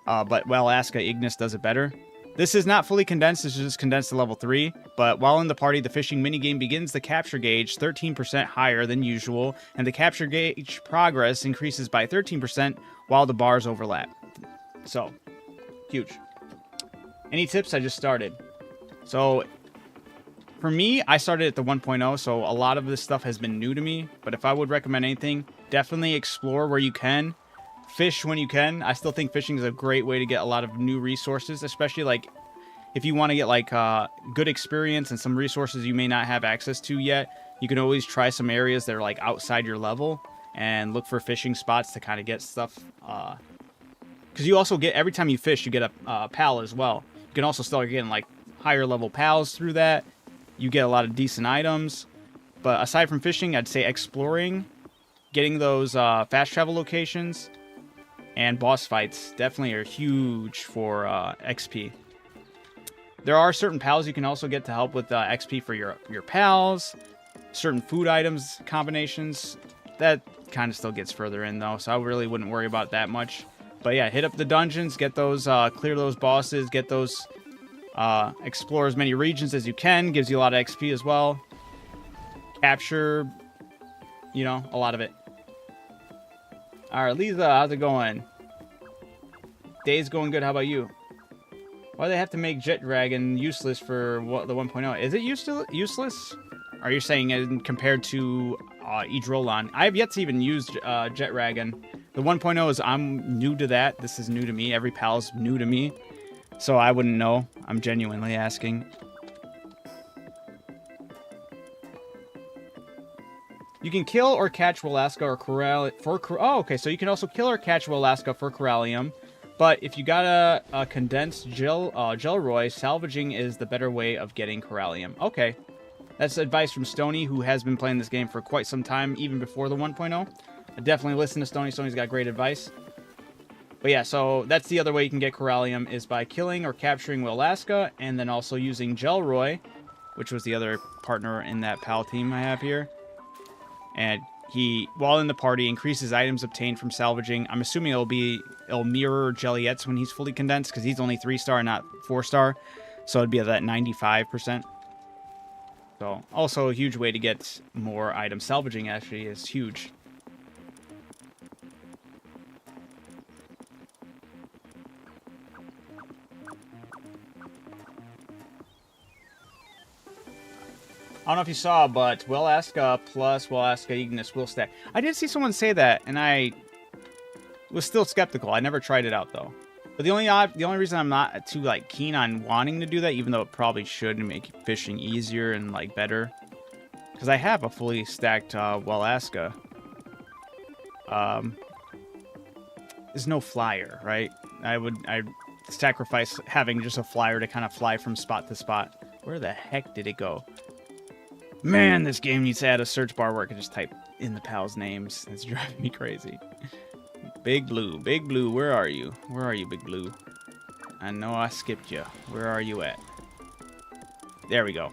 A: but Whaleaska Ignis does it better. This is not fully condensed, this is just condensed to level 3, but while in the party, the fishing minigame begins the capture gauge 13% higher than usual, and the capture gauge progress increases by 13% while the bars overlap. So, huge. Any tips? I just started. So, for me, I started at the 1.0, so a lot of this stuff has been new to me. But if I would recommend anything, definitely explore where you can. Fish when you can. I still think fishing is a great way to get a lot of new resources, especially like if you want to get like good experience and some resources you may not have access to yet. You can always try some areas that are like outside your level and look for fishing spots to kind of get stuff. Because you also get, every time you fish, you get a pal as well. You can also start getting like higher level pals through that. You get a lot of decent items. But aside from fishing, I'd say exploring, getting those fast travel locations, and boss fights definitely are huge for XP. There are certain pals you can also get to help with XP for your pals. Certain food items combinations. That kind of still gets further in though, so I really wouldn't worry about that much. But yeah, hit up the dungeons, get those, clear those bosses, get those... explore as many regions as you can. Gives you a lot of XP as well. Capture, you know, a lot of it. Alright, Lisa, how's it going? Day's going good. How about you? Why do they have to make Jet Dragon useless for what, the 1.0? Is it useless? Are you saying compared to Edrolon? I have yet to even use Jet Dragon. The 1.0 is, I'm new to that. This is new to me. Every pal's new to me. So I wouldn't know. I'm genuinely asking. You can kill or catch Whaleaska or Corallium for... Oh, okay. So you can also kill or catch Whaleaska for Corallium. But if you got a condensed Gelroy, salvaging is the better way of getting Corallium. Okay. That's advice from Stony, who has been playing this game for quite some time, even before the 1.0. I definitely listen to Stony. Stony's got great advice. But yeah, so that's the other way you can get Corallium, is by killing or capturing Whaleaska, and then also using Gelroy, which was the other partner in that PAL team I have here. And he, while in the party, increases items obtained from salvaging. I'm assuming it'll mirror Jelliet's when he's fully condensed, because he's only 3-star, not 4-star. So it'd be at that 95%. So also a huge way to get more items. Salvaging actually is huge. I don't know if you saw, but Whaleaska plus Whaleaska Ignis will stack. I did see someone say that, and I was still skeptical. I never tried it out, though. But the only reason I'm not too like keen on wanting to do that, even though it probably should make fishing easier and like better, because I have a fully stacked Whaleaska. There's no flyer, right? I'd sacrifice having just a flyer to kind of fly from spot to spot. Where the heck did it go? Man, this game needs to add a search bar where I can just type in the pals' names. It's driving me crazy. Big Blue, where are you? Where are you, Big Blue? I know I skipped you. Where are you at? There we go.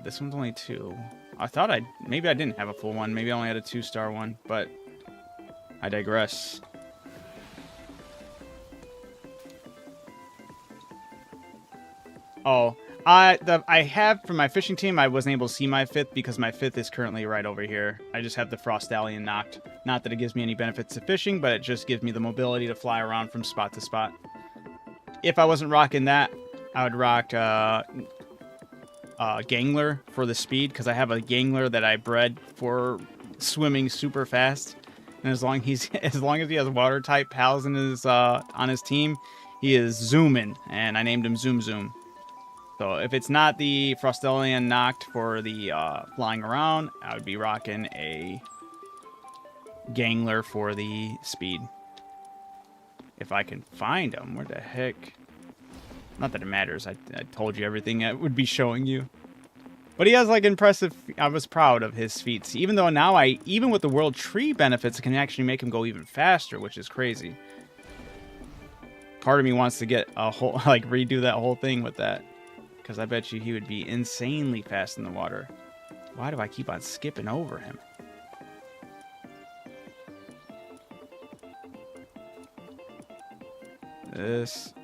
A: This one's only 2. I thought maybe I didn't have a full one. Maybe I only had a 2-star one, but I digress. Oh. I have, for my fishing team, I wasn't able to see my 5th because my 5th is currently right over here. I just have the Frostallion knocked. Not that it gives me any benefits to fishing, but it just gives me the mobility to fly around from spot to spot. If I wasn't rocking that, I would rock Gangler for the speed, because I have a Gangler that I bred for swimming super fast. And as long as he has water type pals in his on his team, he is zooming, and I named him Zoom Zoom. So if it's not the Frostalian Noct for the flying around, I would be rocking a Gangler for the speed. If I can find him, where the heck? Not that it matters. I told you everything I would be showing you. But he has like impressive. I was proud of his feats, even though now even with the World Tree benefits, it can actually make him go even faster, which is crazy. Part of me wants to get a whole like redo that whole thing with that, because I bet you he would be insanely fast in the water. Why do I keep on skipping over him? This.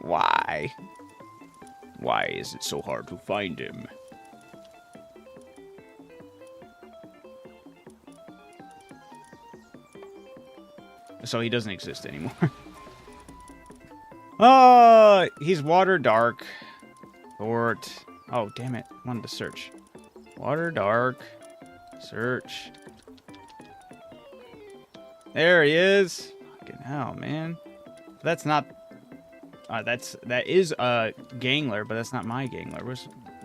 A: Why? Why is it so hard to find him? So he doesn't exist anymore. Oh, he's water dark. Thort. Oh, damn it. I wanted to search. Water dark. Search. There he is. Fucking hell, man. That's not... that is a Gangler, but that's not my Gangler.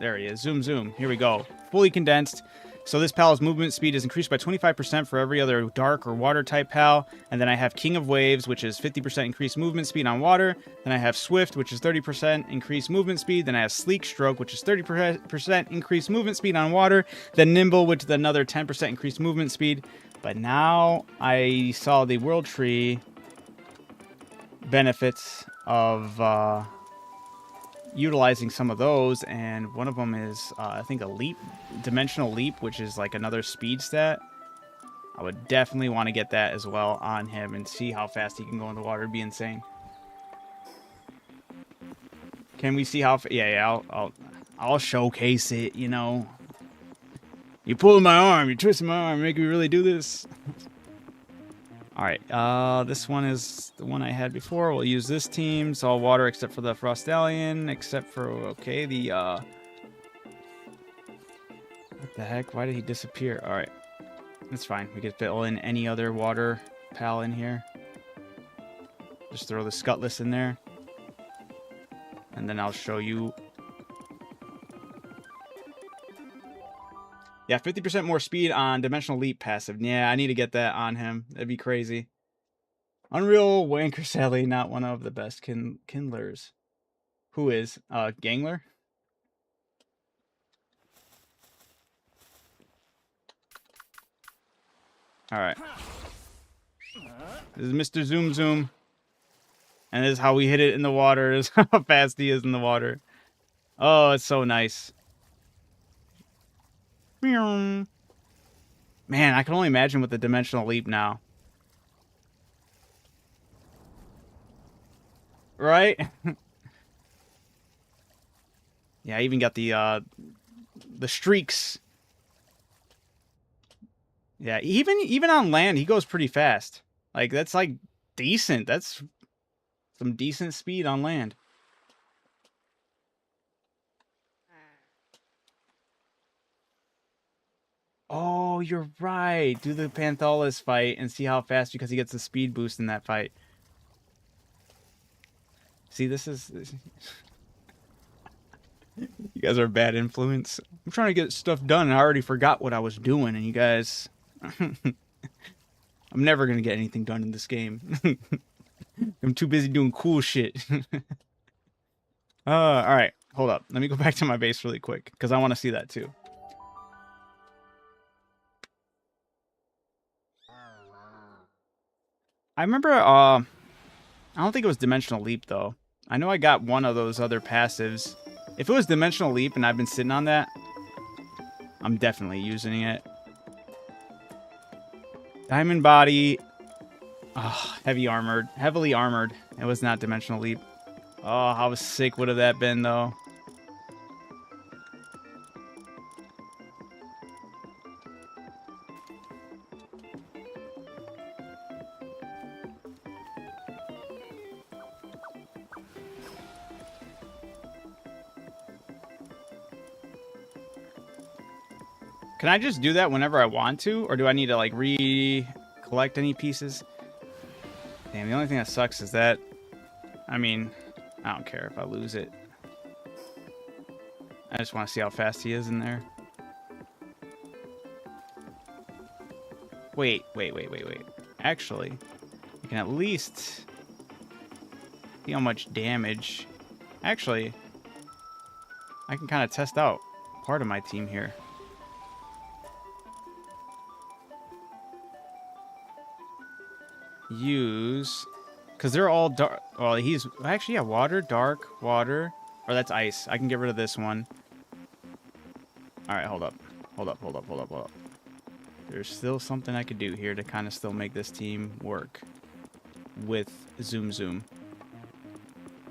A: There he is. Zoom, zoom. Here we go. Fully condensed. So this pal's movement speed is increased by 25% for every other dark or water type pal. And then I have King of Waves, which is 50% increased movement speed on water. Then I have Swift, which is 30% increased movement speed. Then I have Sleek Stroke, which is 30% increased movement speed on water. Then Nimble, which is another 10% increased movement speed. But now I saw the World Tree benefits of utilizing some of those, and one of them is I think a leap, dimensional leap, which is like another speed stat. I would definitely want to get that as well on him and see how fast he can go in the water. It'd be insane. Can we see how? Yeah, I'll showcase it. You know, you pulling my arm, you twisting my arm, making me really do this. All right, this one is the one I had before. We'll use this team. It's all water except for the Frostalian, except for, okay, the, what the heck? Why did he disappear? All right, that's fine. We could fill in any other water pal in here. Just throw the Skutless in there. And then I'll show you. Yeah, 50% more speed on Dimensional Leap passive. Yeah, I need to get that on him. That'd be crazy. Unreal Wanker, sadly, not one of the best kindlers. Who is? Gangler? Alright. This is Mr. Zoom Zoom. And this is how we hit it in the water. This is how fast he is in the water. Oh, it's so nice. Man, I can only imagine with the Dimensional Leap now. Right? Yeah, I even got the streaks. Yeah, even on land, he goes pretty fast. Like, that's like decent. That's some decent speed on land. Oh, you're right. Do the Pantholis fight and see how fast, because he gets the speed boost in that fight. See, this is... You guys are a bad influence. I'm trying to get stuff done and I already forgot what I was doing, and you guys... I'm never going to get anything done in this game. I'm too busy doing cool shit. Alright. Hold up. Let me go back to my base really quick, because I want to see that too. I remember, I don't think it was Dimensional Leap, though. I know I got one of those other passives. If it was Dimensional Leap and I've been sitting on that, I'm definitely using it. Diamond Body. Oh, heavily armored. It was not Dimensional Leap. Oh, how sick would have that been, though? Can I just do that whenever I want to? Or do I need to, like, collect any pieces? Damn, the only thing that sucks is that, I mean, I don't care if I lose it. I just want to see how fast he is in there. Wait. Actually, you can at least see how much damage. Actually, I can kind of test out part of my team here. Use, because they're all dark. Well, he's actually, yeah, water, dark, water, or that's ice. I can get rid of this one. All right, hold up. There's still something I could do here to kind of still make this team work with Zoom Zoom.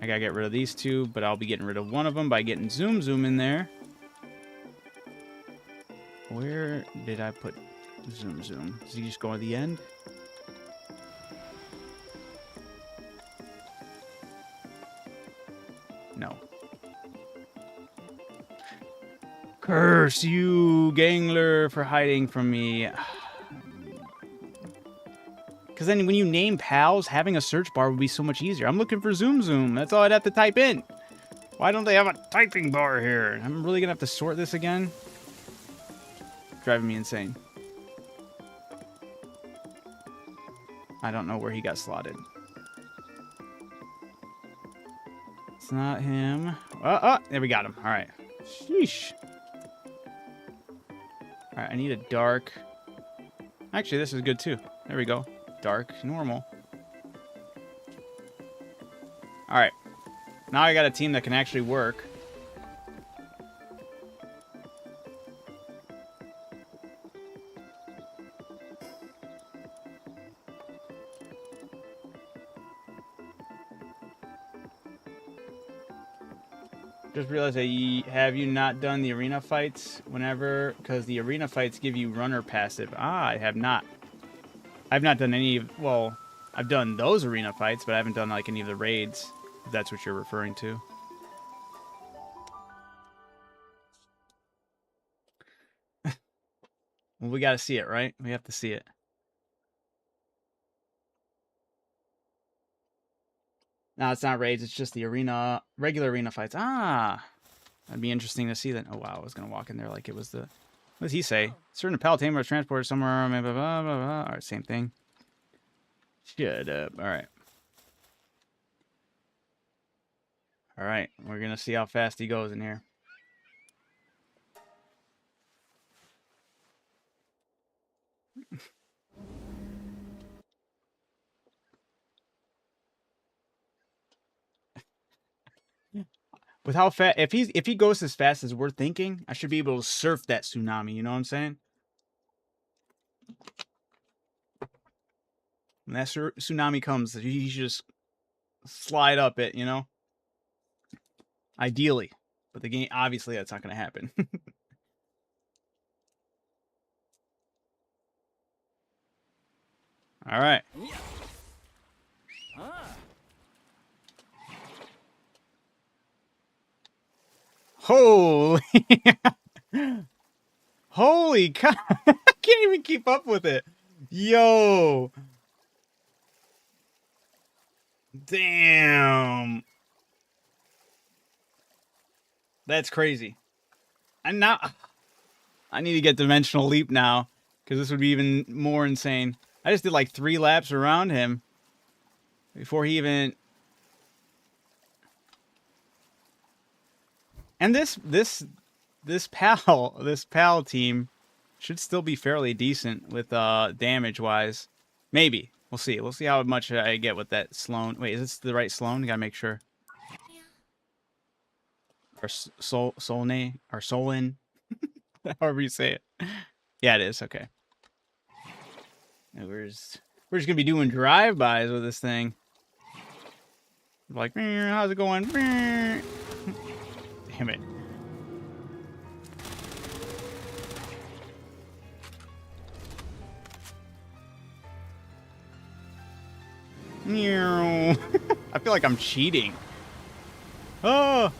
A: I gotta get rid of these two, but I'll be getting rid of one of them by getting Zoom Zoom in there. Where did I put Zoom Zoom? Does he just go at the end? No. Curse you, Gangler, for hiding from me. Because then when you name pals, having a search bar would be so much easier. I'm looking for Zoom Zoom. That's all I'd have to type in. Why don't they have a typing bar here? I'm really going to have to sort this again. Driving me insane. I don't know where he got slotted. It's not him. Oh, there we got him. All right. Sheesh. All right, I need a dark. Actually, this is good too. There we go. Dark, normal. All right. Now I got a team that can actually work. Just realized have you not done the arena fights whenever? Because the arena fights give you runner passive. Ah, I have not. I've not done any of, well, I've done those arena fights, but I haven't done like any of the raids, if that's what you're referring to. Well, we got to see it, right? We have to see it. No, it's not raids. It's just the arena, regular arena fights. Ah, that'd be interesting to see that. Oh, wow. I was going to walk in there like it was the... What does he say? Certain Palatine was transported somewhere. Blah, blah, blah, blah. All right, same thing. Shut up. All right. All right. We're going to see how fast he goes in here. With how fast, if he goes as fast as we're thinking, I should be able to surf that tsunami. You know what I'm saying? When that tsunami comes, he should just slide up it. You know, ideally, but the game obviously that's not going to happen. All right. Holy, holy cow! I can't even keep up with it. Yo, damn, that's crazy. And now I need to get Dimensional Leap now because this would be even more insane. I just did like 3 laps around him before he even. And this pal team should still be fairly decent with damage wise. Maybe. We'll see. We'll see how much I get with that Sloan. Wait, is this the right Sloan? Gotta make sure. Or Solne or Solin. However you say it. Yeah, it is. Okay. And we're just gonna be doing drive-bys with this thing. Like, how's it going? Damn it. I feel like I'm cheating. Oh.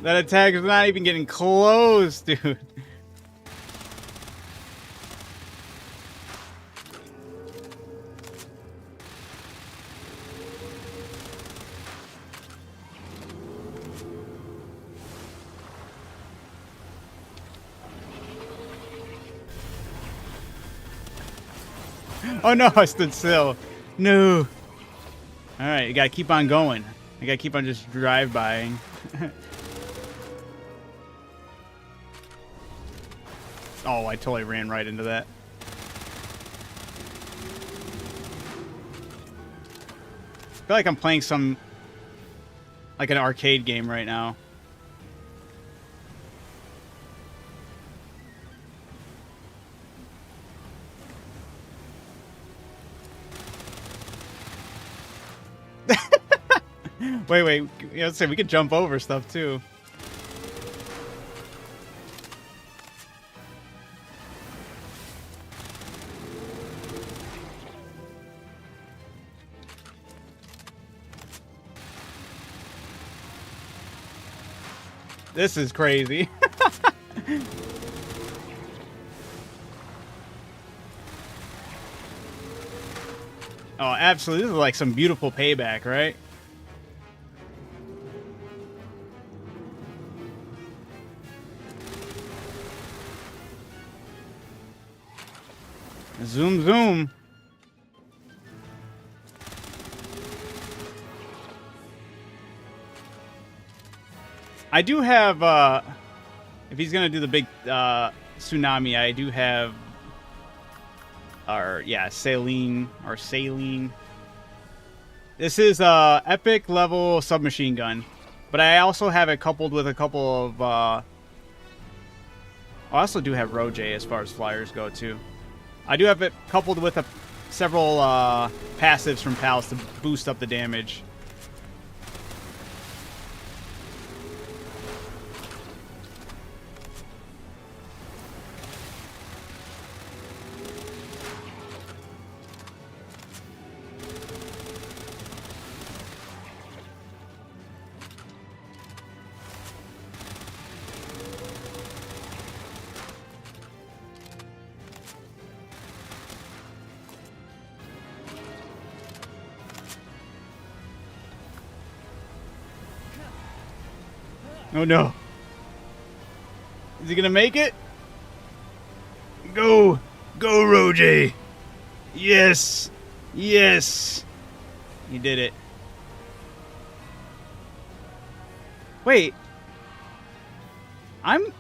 A: That attack is not even getting close, dude. Oh no, I stood still. No. Alright, you gotta keep on going. You gotta keep on just drive-bying. Oh, I totally ran right into that. I feel like I'm playing some... like an arcade game right now. Wait. Let's say we could jump over stuff too. This is crazy. Oh, absolutely. This is like some beautiful payback, right? Zoom, zoom. I do have, if he's gonna do the big, tsunami, I do have, saline. This is, epic level submachine gun. But I also have it coupled with a couple of, I also do have Roj as far as flyers go, too. I do have it coupled with several, passives from pals to boost up the damage. Oh no. Is he gonna make it? Go! Go, Roj! Yes! Yes! He did it. Wait. I'm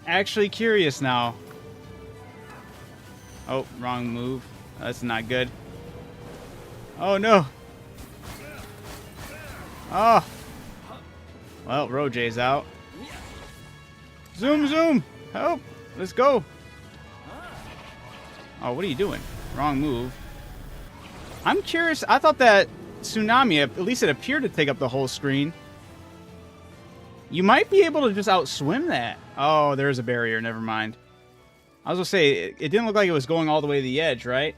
A: actually curious now. Oh, wrong move. That's not good. Oh no. Oh. Well, Roj's out. Zoom, zoom! Help! Let's go! Oh, what are you doing? Wrong move. I'm curious. I thought that tsunami, at least it appeared to take up the whole screen. You might be able to just outswim that. Oh, there's a barrier. Never mind. I was gonna say, it didn't look like it was going all the way to the edge, right?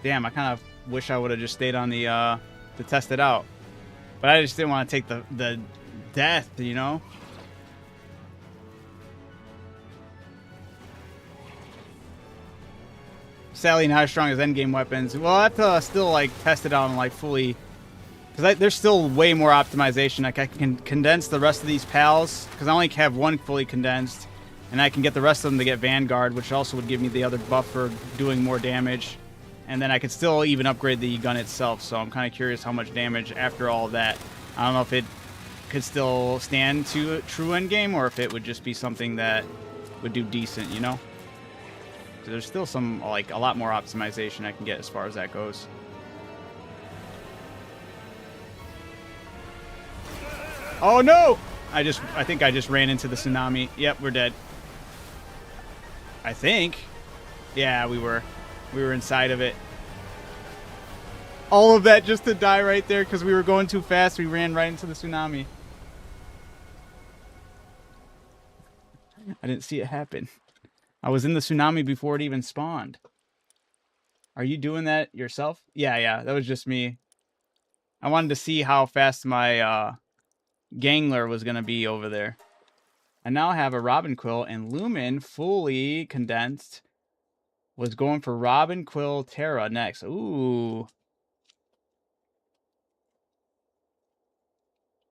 A: Damn, I kind of wish I would have just stayed on the, to test it out. But I just didn't want to take the death, you know? Sadly, not as strong as endgame weapons. Well, I have to still, like, test it out and, like, fully... Because there's still way more optimization. Like, I can condense the rest of these pals, because I only have one fully condensed. And I can get the rest of them to get Vanguard, which also would give me the other buff for doing more damage. And then I could still even upgrade the gun itself, so I'm kind of curious how much damage after all of that. I don't know if it could still stand to a true endgame, or if it would just be something that would do decent, you know? So there's still some, like, a lot more optimization I can get as far as that goes. Oh no! I think I just ran into the tsunami. Yep, we're dead. I think. Yeah, we were inside of it. All of that just to die right there because we were going too fast. We ran right into the tsunami. I didn't see it happen. I was in the tsunami before it even spawned. Are you doing that yourself? Yeah, that was just me. I wanted to see how fast my Gangler was going to be over there. I now have a Robin Quill, and Lumen, fully condensed, was going for Robin Quill Terra next. Ooh.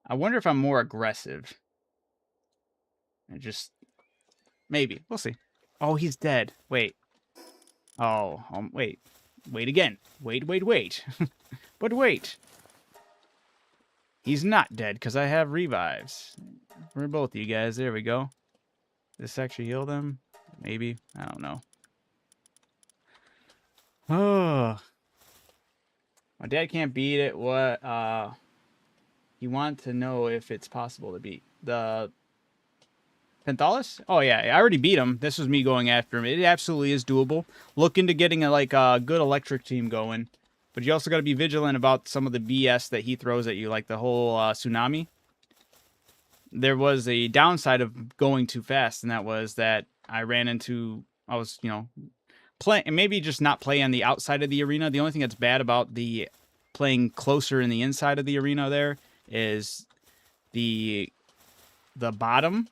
A: I wonder if I'm more aggressive. And just Maybe. We'll see. Oh, he's dead. Wait. Oh, wait. Wait again. Wait. But wait. He's not dead because I have revives. For both of you guys. There we go. This actually heal them? Maybe. I don't know. Oh. My dad can't beat it. What? You want to know if it's possible to beat the Penthallus? Oh yeah, I already beat him. This was me going after him. It absolutely is doable. Look into getting a good electric team going, but you also got to be vigilant about some of the BS that he throws at you, like the whole tsunami. There was a downside of going too fast, and that was that I was play, and maybe just not play on the outside of the arena. The only thing that's bad about the playing closer in the inside of the arena there is the bottom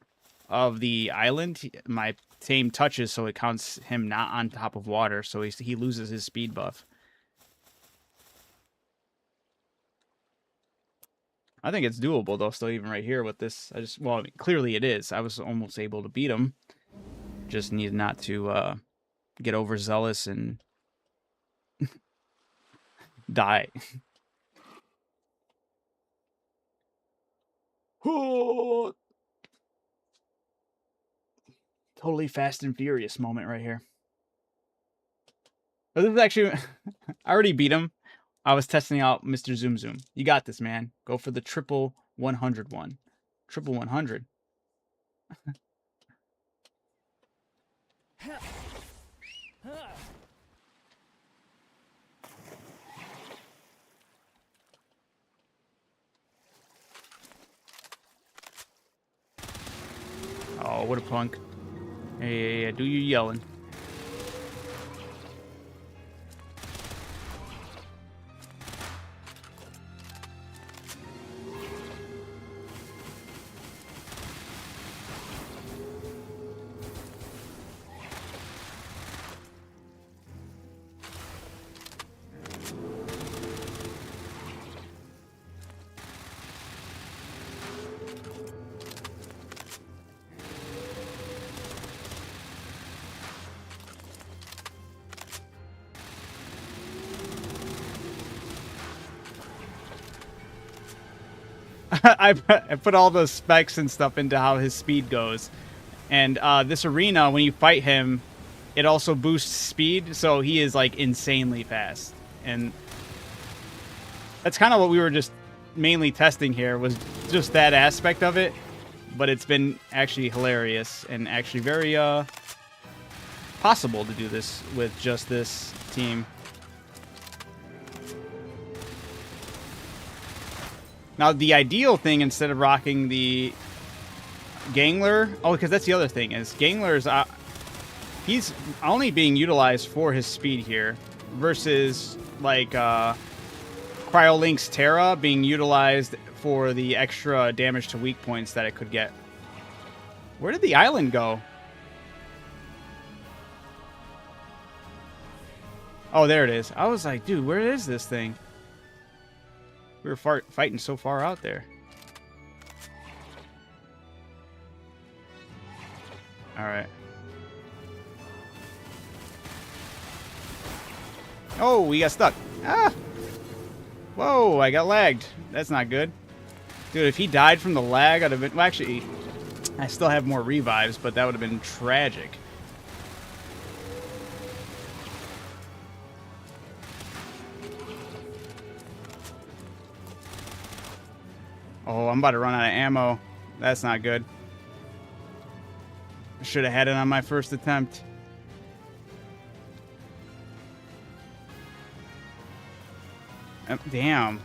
A: of the island. My team touches, so it counts him not on top of water, so he loses his speed buff. I think it's doable though, still, even right here with this. Clearly it is. I was almost able to beat him. Just need not to get overzealous and die. Totally Fast and Furious moment right here. But this is actually, I already beat him. I was testing out Mr. Zoom Zoom. You got this, man. Go for the triple 100 one. Triple 100. Oh, what a punk. Hey, do you yelling. I put all the specs and stuff into how his speed goes. And this arena, when you fight him, it also boosts speed, so he is like insanely fast. And that's kind of what we were just mainly testing here, was just that aspect of it. But it's been actually hilarious and actually very possible to do this with just this team. Now, the ideal thing, instead of rocking the Gangler... Oh, because that's the other thing, is Gangler's... he's only being utilized for his speed here, versus, like, Cryolink's Terra being utilized for the extra damage to weak points that it could get. Where did the island go? Oh, there it is. I was like, dude, where is this thing? We were fighting so far out there. Alright. Oh, we got stuck. Ah! Whoa, I got lagged. That's not good. Dude, if he died from the lag, I'd have been... Well, actually, I still have more revives, but that would have been tragic. Oh, I'm about to run out of ammo. That's not good. I should have had it on my first attempt. Damn.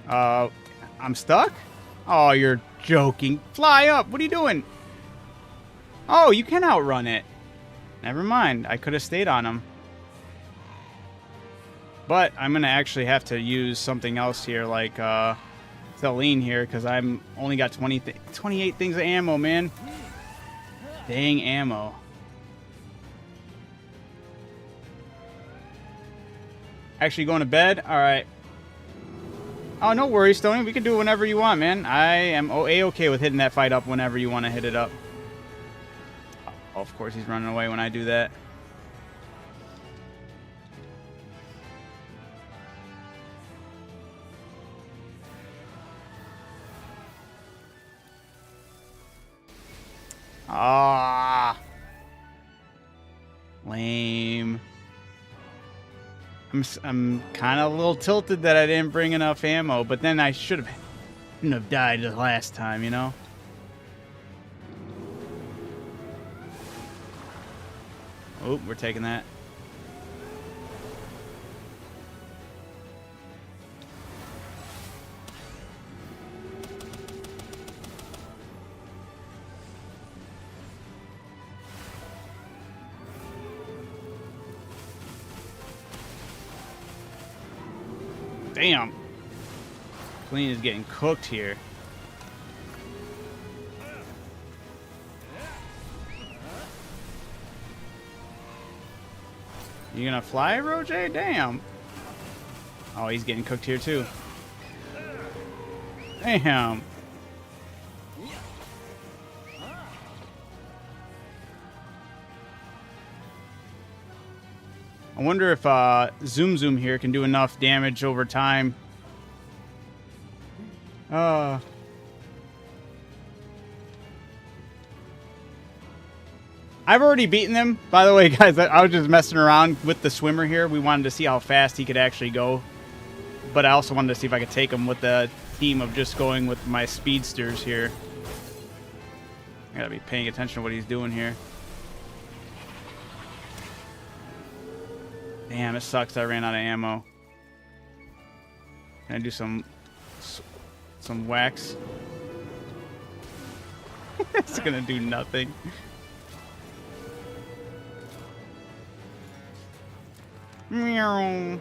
A: I'm stuck? Oh, you're joking. Fly up. What are you doing? Oh, you can outrun it. Never mind. I could have stayed on him. But I'm going to actually have to use something else here, like Celine here, because I'm only got 28 things of ammo, man. Dang ammo. Actually going to bed? All right. Oh, no worries, Tony. We can do it whenever you want, man. I am A-okay with hitting that fight up whenever you want to hit it up. Oh, of course, he's running away when I do that. Ah, lame. I'm kind of a little tilted that I didn't bring enough ammo, but then I shouldn't have died the last time, you know? Oh, we're taking that. Damn. Clean is getting cooked here. You gonna fly, Roger? Damn. Oh, he's getting cooked here too. Damn. I wonder if Zoom Zoom here can do enough damage over time. I've already beaten them. By the way, guys, I was just messing around with the swimmer here. We wanted to see how fast he could actually go. But I also wanted to see if I could take him with the team of just going with my speedsters here. I gotta be paying attention to what he's doing here. Damn, it sucks I ran out of ammo. Can I do some wax? It's gonna do nothing. Meow.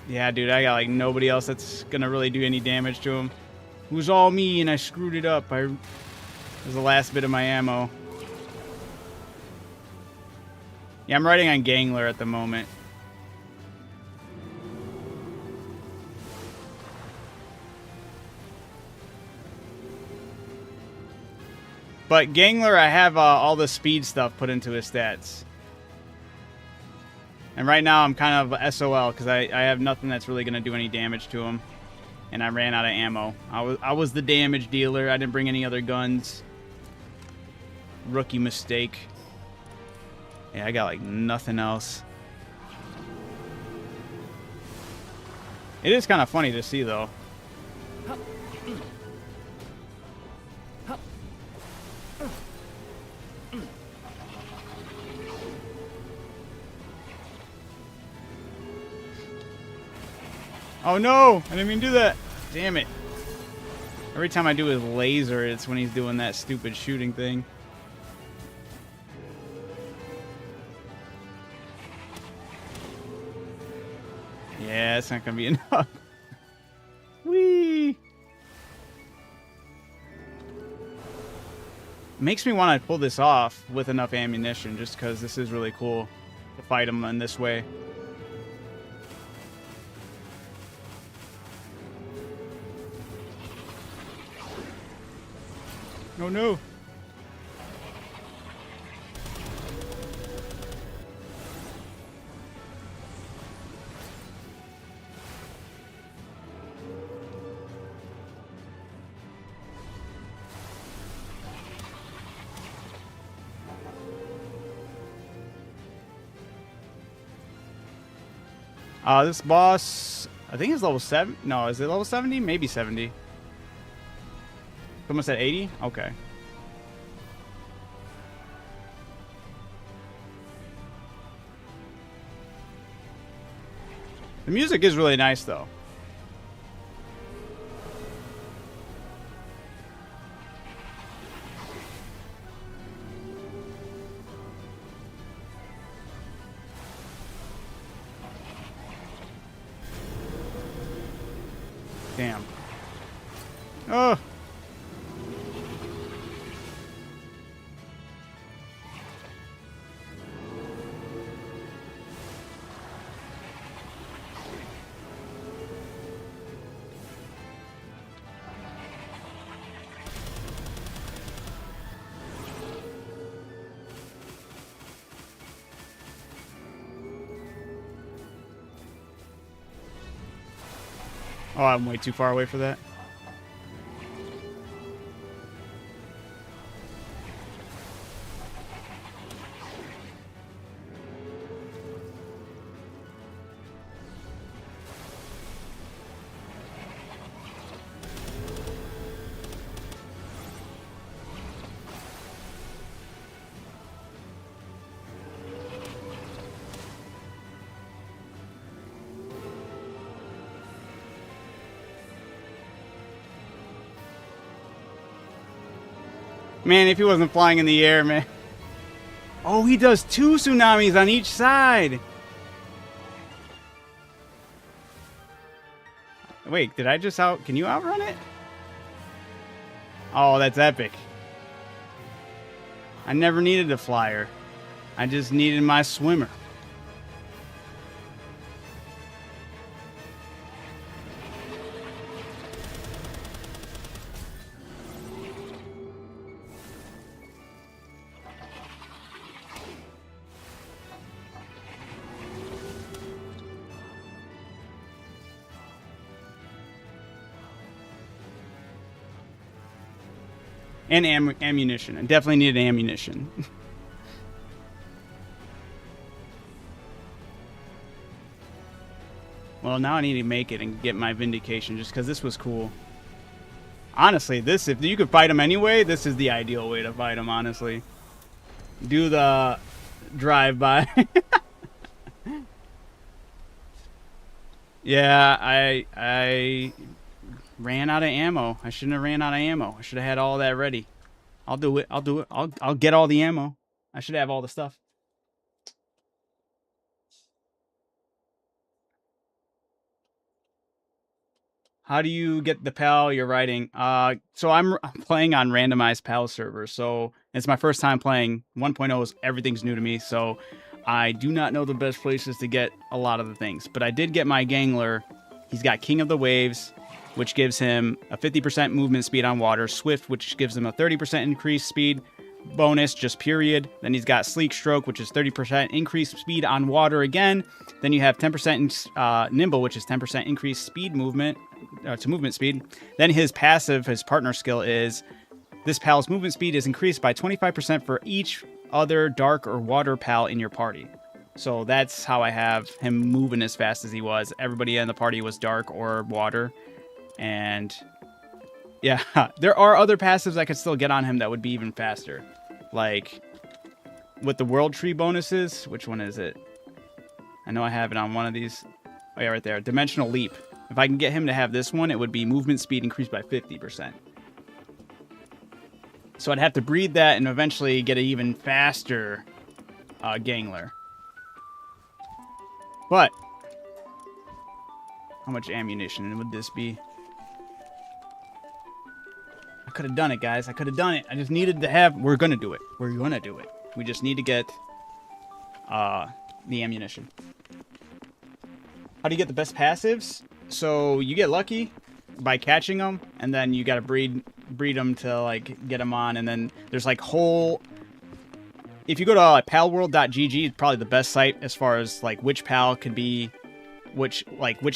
A: Yeah, dude, I got like nobody else that's gonna really do any damage to him. It was all me and I screwed it up. It was the last bit of my ammo. Yeah, I'm riding on Gangler at the moment. But Gangler, I have all the speed stuff put into his stats. And right now I'm kind of SOL because I have nothing that's really going to do any damage to him. And I ran out of ammo. I was the damage dealer. I didn't bring any other guns. Rookie mistake. Yeah, I got like nothing else. It is kind of funny to see though. Oh no! I didn't mean to do that. Damn it. Every time I do his laser, it's when he's doing that stupid shooting thing. Yeah, it's not gonna be enough. Whee! Makes me want to pull this off with enough ammunition, just because this is really cool to fight him in this way. Oh no! This boss, I think it's level 7. No, is it level 70? Maybe 70. Someone said 80? Okay. The music is really nice, though. Damn. Oh. Oh, I'm way too far away for that. Man, if he wasn't flying in the air, man. Oh, he does 2 tsunamis on each side. Wait, did I just Can you outrun it? Oh, that's epic. I never needed a flyer. I just needed my swimmer. And ammunition. I definitely needed ammunition. Well, now I need to make it and get my vindication just because this was cool. Honestly, if you could fight him anyway, this is the ideal way to fight him, honestly. Do the drive-by. Yeah, I ran out of ammo. I shouldn't have ran out of ammo. I should have had all that ready. I'll do it. I'll get all the ammo. I should have all the stuff. How do you get the PAL you're writing? So I'm playing on randomized PAL servers. So it's my first time playing. 1.0 is everything's new to me. So I do not know the best places to get a lot of the things. But I did get my Gangler. He's got King of the Waves, which gives him a 50% movement speed on water. Swift, which gives him a 30% increased speed bonus, just period. Then he's got Sleek Stroke, which is 30% increased speed on water again. Then you have 10% Nimble, which is 10% increased speed movement to movement speed. Then his passive, his partner skill is this PAL's movement speed is increased by 25% for each other dark or water PAL in your party. So that's how I have him moving as fast as he was. Everybody in the party was dark or water. And yeah, there are other passives I could still get on him that would be even faster. Like with the World Tree bonuses, which one is it? I know I have it on one of these. Oh yeah, right there. Dimensional Leap. If I can get him to have this one, it would be movement speed increased by 50%. So I'd have to breed that and eventually get an even faster Gangler. But how much ammunition would this be? I could have done it, guys. I could have done it. I just needed to have... We're going to do it. We're going to do it. We just need to get the ammunition. How do you get the best passives? So you get lucky by catching them, and then you got to breed them to like get them on, and then there's like whole... If you go to palworld.gg, it's probably the best site as far as like which PAL could be... which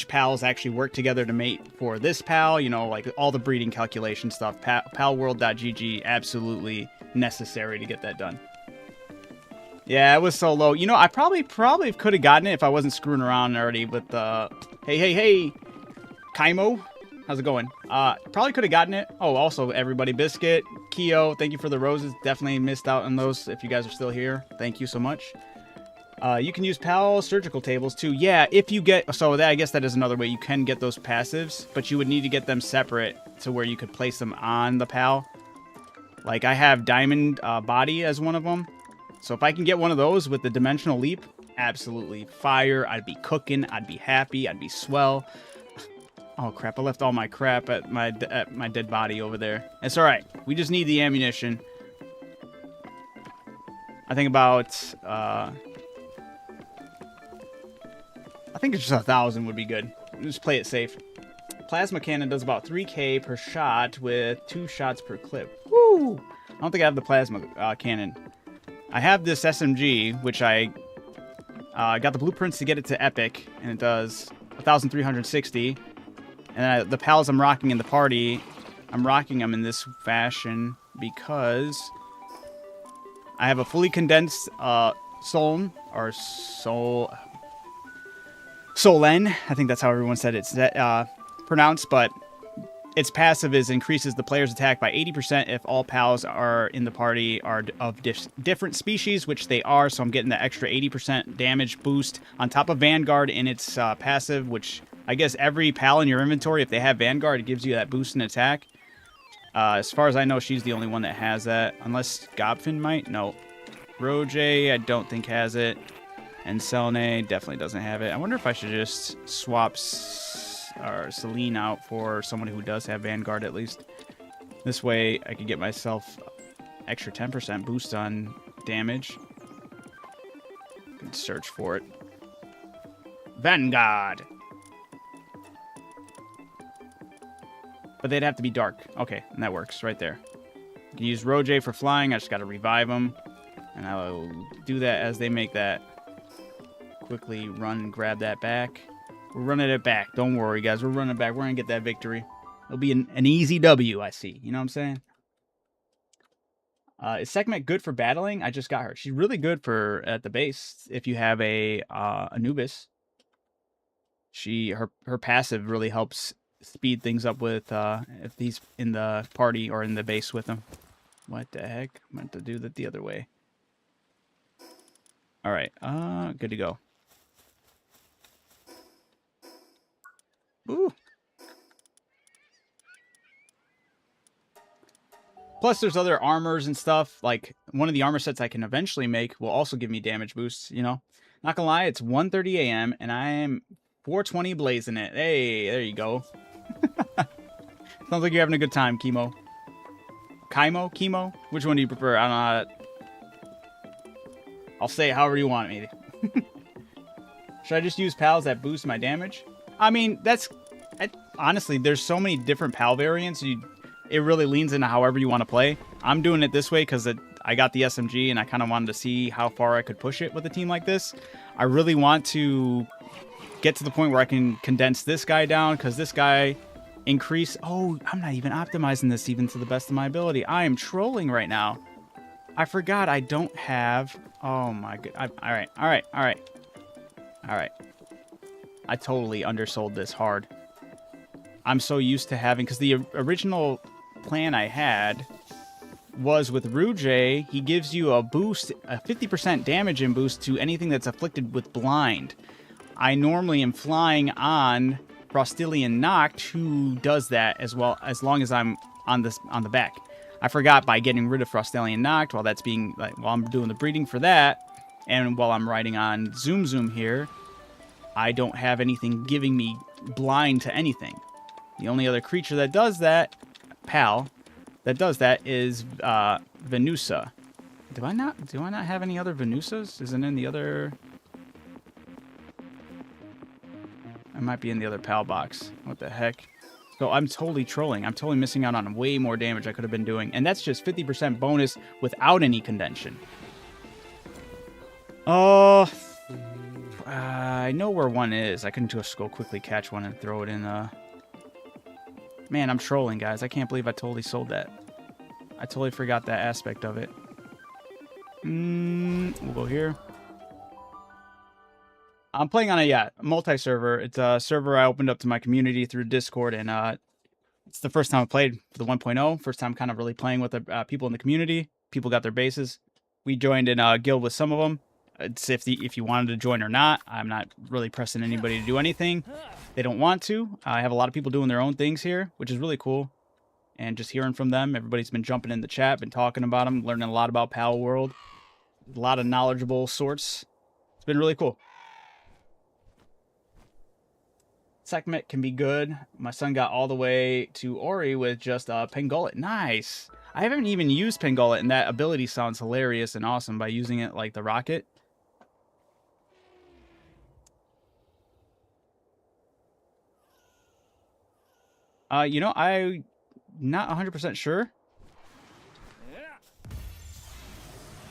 A: PALs actually work together to mate for this PAL, you know, like all the breeding calculation stuff. Palworld.gg, absolutely necessary to get that done. Yeah, it was so low. You know, I probably could have gotten it if I wasn't screwing around already with the... Hey, Kaimo, how's it going? Probably could have gotten it. Oh, also, everybody, Biscuit, Keo, thank you for the roses. Definitely missed out on those if you guys are still here. Thank you so much. You can use PAL surgical tables too. Yeah, if you get... So that, I guess that is another way you can get those passives, but you would need to get them separate to where you could place them on the PAL. Like, I have Diamond Body as one of them. So if I can get one of those with the Dimensional Leap, absolutely fire. I'd be cooking. I'd be happy. I'd be swell. Oh, crap. I left all my crap at my dead body over there. It's all right. We just need the ammunition. I think about... I think it's just 1,000 would be good. Just play it safe. Plasma cannon does about 3k per shot with 2 shots per clip. Woo! I don't think I have the plasma cannon. I have this SMG, which I got the blueprints to get it to epic, and it does 1,360. And the pals I'm rocking in the party, I'm rocking them in this fashion because I have a fully condensed Solen, or Solen. I think that's how everyone said it's pronounced, but its passive increases the player's attack by 80% if all pals are in the party are of different species, which they are, so I'm getting the extra 80% damage boost on top of Vanguard in its passive, which I guess every pal in your inventory, if they have Vanguard, it gives you that boost in attack. As far as I know, she's the only one that has that, unless Gobfin might. No. Roje, I don't think has it. And Selene definitely doesn't have it. I wonder if I should just swap Celine out for someone who does have Vanguard at least. This way I could get myself extra 10% boost on damage. I can search for it. Vanguard! But they'd have to be dark. Okay, and that works right there. You can use Roje for flying. I just got to revive them. And I'll do that as they make that. Quickly run and grab that back. We're running it back. Don't worry, guys. We're running back. We're going to get that victory. It'll be an easy W, I see. You know what I'm saying? Is Sekhmet good for battling? I just got her. She's really good for at the base if you have a Anubis. Her passive really helps speed things up with if he's in the party or in the base with him. What the heck? I meant to do that the other way. All right. Good to go. Ooh. Plus, there's other armors and stuff. Like, one of the armor sets I can eventually make will also give me damage boosts, you know? Not gonna lie, it's 1:30 a.m. and I am 420 blazing it. Hey, there you go. Sounds like you're having a good time, Chemo. Chemo? Which one do you prefer? I don't know how to... I'll say it however you want me. Should I just use pals that boost my damage? I mean, honestly, there's so many different pal variants. It really leans into however you want to play. I'm doing it this way because I got the SMG and I kind of wanted to see how far I could push it with a team like this. I really want to get to the point where I can condense this guy down because this guy increase... Oh, I'm not even optimizing this even to the best of my ability. I am trolling right now. I forgot I don't have... Oh my god. All right. I totally undersold this hard. I'm so used to having... Because the original plan I had was with Roje, he gives you a boost, a 50% damage and boost to anything that's afflicted with blind. I normally am flying on Frostilian Noct, who does that as well, as long as I'm on the back. I forgot by getting rid of Frostilian Noct while I'm doing the breeding for that, and while I'm riding on Zoom here, I don't have anything giving me blind to anything. The only other creature that does that, pal, that does that is Venusa. Do I not have any other Venusas? Isn't in the other... I might be in the other pal box. What the heck? So I'm totally trolling. I'm totally missing out on way more damage I could have been doing. And that's just 50% bonus without any condension. Oh... I know where one is. I can just go quickly catch one and throw it in. Man, I'm trolling, guys. I can't believe I totally sold that. I totally forgot that aspect of it. We'll go here. I'm playing on a multi-server. It's a server I opened up to my community through Discord, and it's the first time I played for the 1.0. First time kind of really playing with the people in the community. People got their bases. We joined in a guild with some of them. It's if you wanted to join or not. I'm not really pressing anybody to do anything. They don't want to. I have a lot of people doing their own things here, which is really cool. And just hearing from them, everybody's been jumping in the chat, been talking about them, learning a lot about Pal World. A lot of knowledgeable sorts. It's been really cool. Sekhmet can be good. My son got all the way to Ori with just Pengullet. Nice. I haven't even used Pengullet, and that ability sounds hilarious and awesome by using it like the rocket. You know, I'm not 100% sure.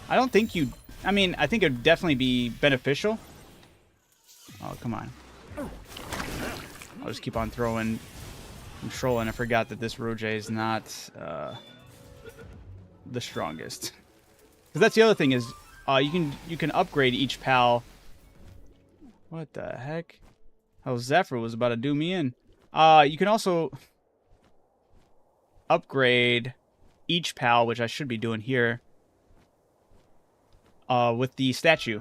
A: I don't think you... I mean, I think it would definitely be beneficial. Oh, come on. I'll just keep on throwing I'm trolling. I forgot that this Roge is not the strongest. Because that's the other thing is you can upgrade each pal. What the heck? Oh, Zephyr was about to do me in. You can also upgrade each pal, which I should be doing here, with the statue.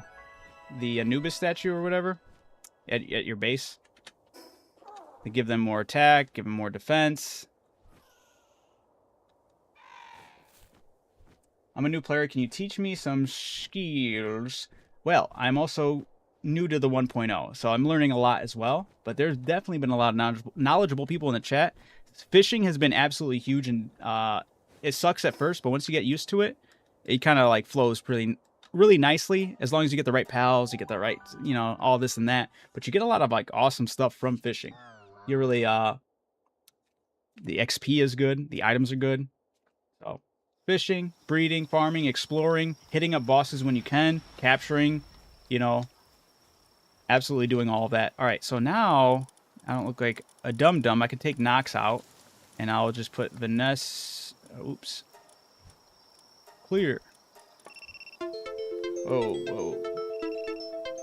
A: The Anubis statue or whatever at your base. To give them more attack, give them more defense. I'm a new player. Can you teach me some skills? Well, I'm also new to the 1.0, so I'm learning a lot as well. But there's definitely been a lot of knowledgeable people in the chat. Fishing has been absolutely huge, and it sucks at first, but once you get used to it, it kind of like flows really nicely. As long as you get the right pals, you get the right, you know, all this and that. But you get a lot of like awesome stuff from fishing. You really the XP is good, the items are good. So fishing, breeding, farming, exploring, hitting up bosses when you can, capturing, you know, absolutely doing all of that. All right, so now I don't look like a dum-dum. I can take Nox out, and I'll just put Vanessa. Oops. Clear. Whoa.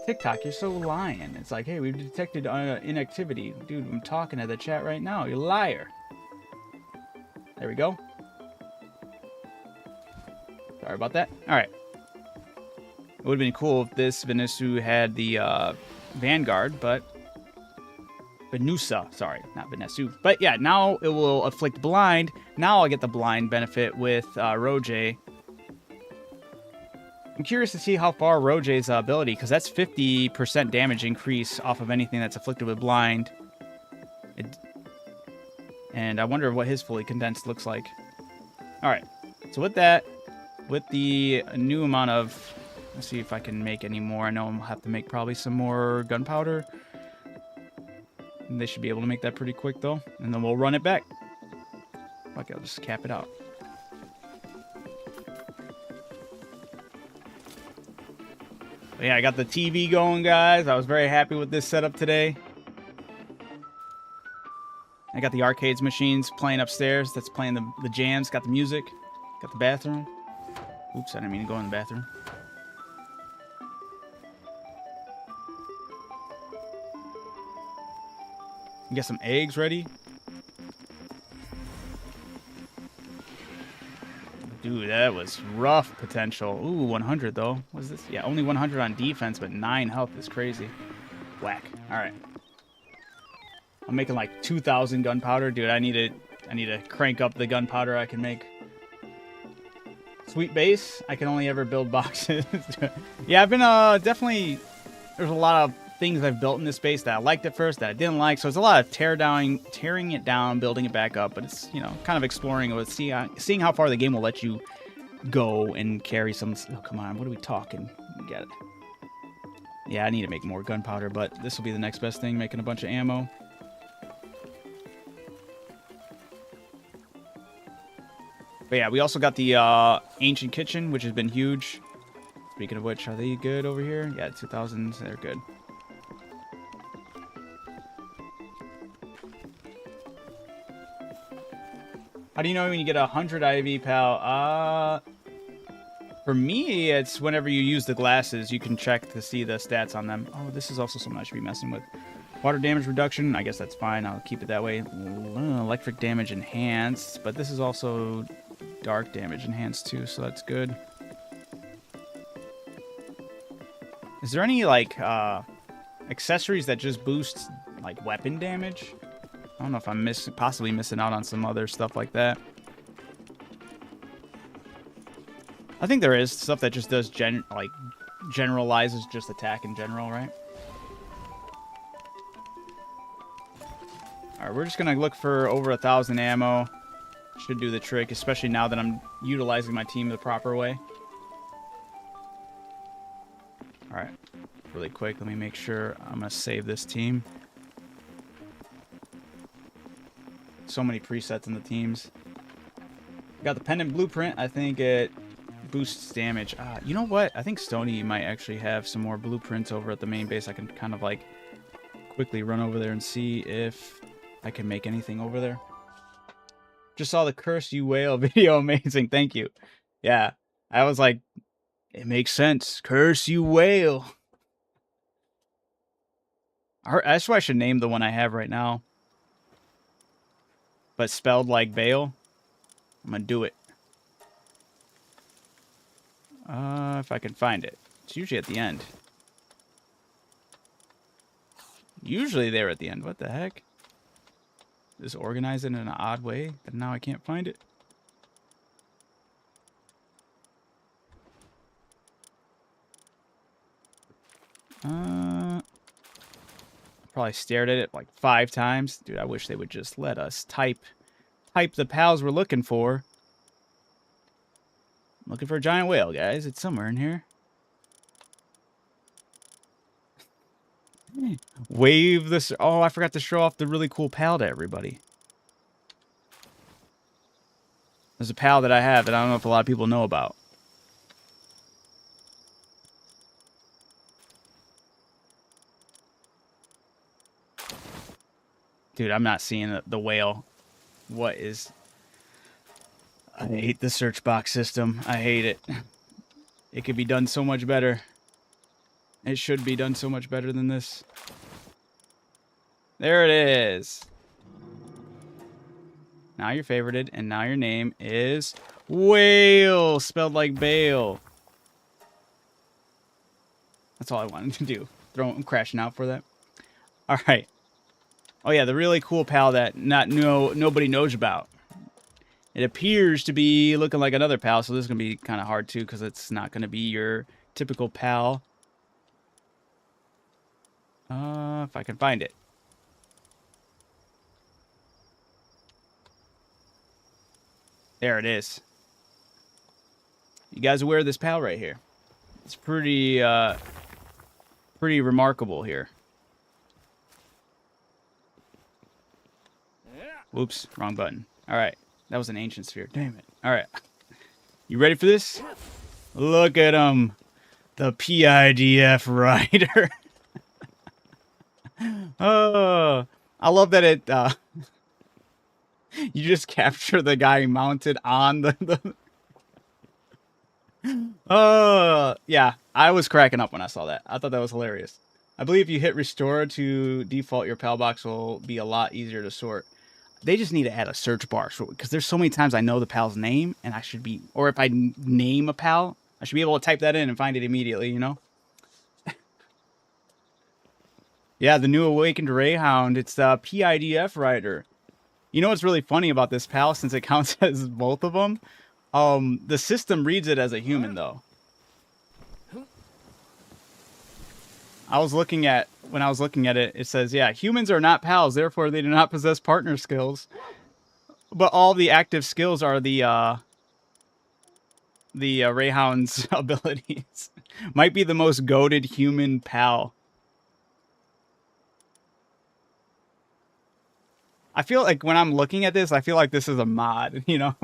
A: TikTok, you're so lying. It's like, hey, we've detected inactivity. Dude, I'm talking to the chat right now. You liar. There we go. Sorry about that. All right. It would have been cool if this Venusu had the Vanguard, but Venusa, sorry, not Venusu. But yeah, now it will afflict blind. Now I'll get the blind benefit with Roge. I'm curious to see how far Roge's ability, because that's 50% damage increase off of anything that's afflicted with blind. And I wonder what his fully condensed looks like. All right, so with that, with the new amount of, let's see if I can make any more. I know I'll have to make probably some more gunpowder. And they should be able to make that pretty quick though, and then we'll run it back. Okay, I'll just cap it out. But yeah, I got the TV going, guys. I was very happy with this setup today. I got the arcades machines playing upstairs. That's playing the jams. Got the music. Got the bathroom. Oops, I didn't mean to go in the bathroom. Get some eggs ready. Dude, that was rough potential. Ooh, 100 though. What is this? Yeah, only 100 on defense, but 9 health is crazy. Whack. All right. I'm making like 2,000 gunpowder, dude. I need to crank up the gunpowder I can make. Sweet base. I can only ever build boxes. Yeah, I've been definitely. There's a lot of things I've built in this base that I liked at first, that I didn't like. So it's a lot of tearing it down, building it back up. But it's, you know, kind of exploring it with seeing how far the game will let you go and carry some. Oh, come on, what are we talking? Get it. Yeah, I need to make more gunpowder, but this will be the next best thing, making a bunch of ammo. But yeah, we also got the Ancient Kitchen, which has been huge. Speaking of which, are they good over here? Yeah, 2000s, they're good. How do you know when you get 100 IV, pal? For me, it's whenever you use the glasses, you can check to see the stats on them. Oh, this is also something I should be messing with. Water damage reduction, I guess that's fine. I'll keep it that way. Electric damage enhanced, but this is also dark damage enhanced too, so that's good. Is there any, like, accessories that just boost, like, weapon damage? I don't know if I'm possibly missing out on some other stuff like that. I think there is stuff that just does generalizes just attack in general, right? Alright, we're just gonna look for over 1,000 ammo. Should do the trick, especially now that I'm utilizing my team the proper way. Alright, really quick, let me make sure I'm gonna save this team. So many presets in the teams. Got the pendant blueprint. I think it boosts damage. You know what? I think Stony might actually have some more blueprints over at the main base. I can kind of like quickly run over there and see if I can make anything over there. Just saw the Curse You Whale video. Amazing. Thank you. Yeah. I was like, it makes sense. Curse You Whale. That's why I should name the one I have right now. But spelled like Bale. I'm going to do it. If I can find it. It's usually at the end. Usually they're at the end. What the heck? Just organize it in an odd way, but now I can't find it. Probably stared at it like 5 times. Dude, I wish they would just let us type the pals we're looking for. I'm looking for a giant whale, guys. It's somewhere in here. Wave this. Oh, I forgot to show off the really cool pal to everybody. There's a pal that I have that I don't know if a lot of people know about. Dude, I'm not seeing the whale. What is... I hate the search box system. I hate it. It could be done so much better. It should be done so much better than this. There it is. Now you're favorited, and now your name is Whale, spelled like Bale. That's all I wanted to do. I'm crashing out for that. All right. Oh yeah, the really cool pal that nobody knows about. It appears to be looking like another pal, so this is gonna be kind of hard too, because it's not gonna be your typical pal. If I can find it. There it is. You guys aware of this pal right here? It's pretty remarkable here. Whoops, wrong button. All right, that was an ancient sphere. Damn it. All right, you ready for this? Look at him, the PIDF rider. Oh, I love that it. You just capture the guy mounted on the yeah, I was cracking up when I saw that. I thought that was hilarious. I believe if you hit restore to default, your pal box will be a lot easier to sort. They just need to add a search bar, because there's so many times I know the pal's name, and I should be, or if I name a pal, I should be able to type that in and find it immediately, you know? Yeah, the new Awakened Rayhound, it's the PIDF rider. You know what's really funny about this pal, since it counts as both of them? The system reads it as a human, though. When I was looking at it, it says, yeah, humans are not pals, therefore they do not possess partner skills. But all the active skills are the Rayhound's abilities. Might be the most goated human pal. I feel like when I'm looking at this, I feel like this is a mod, you know,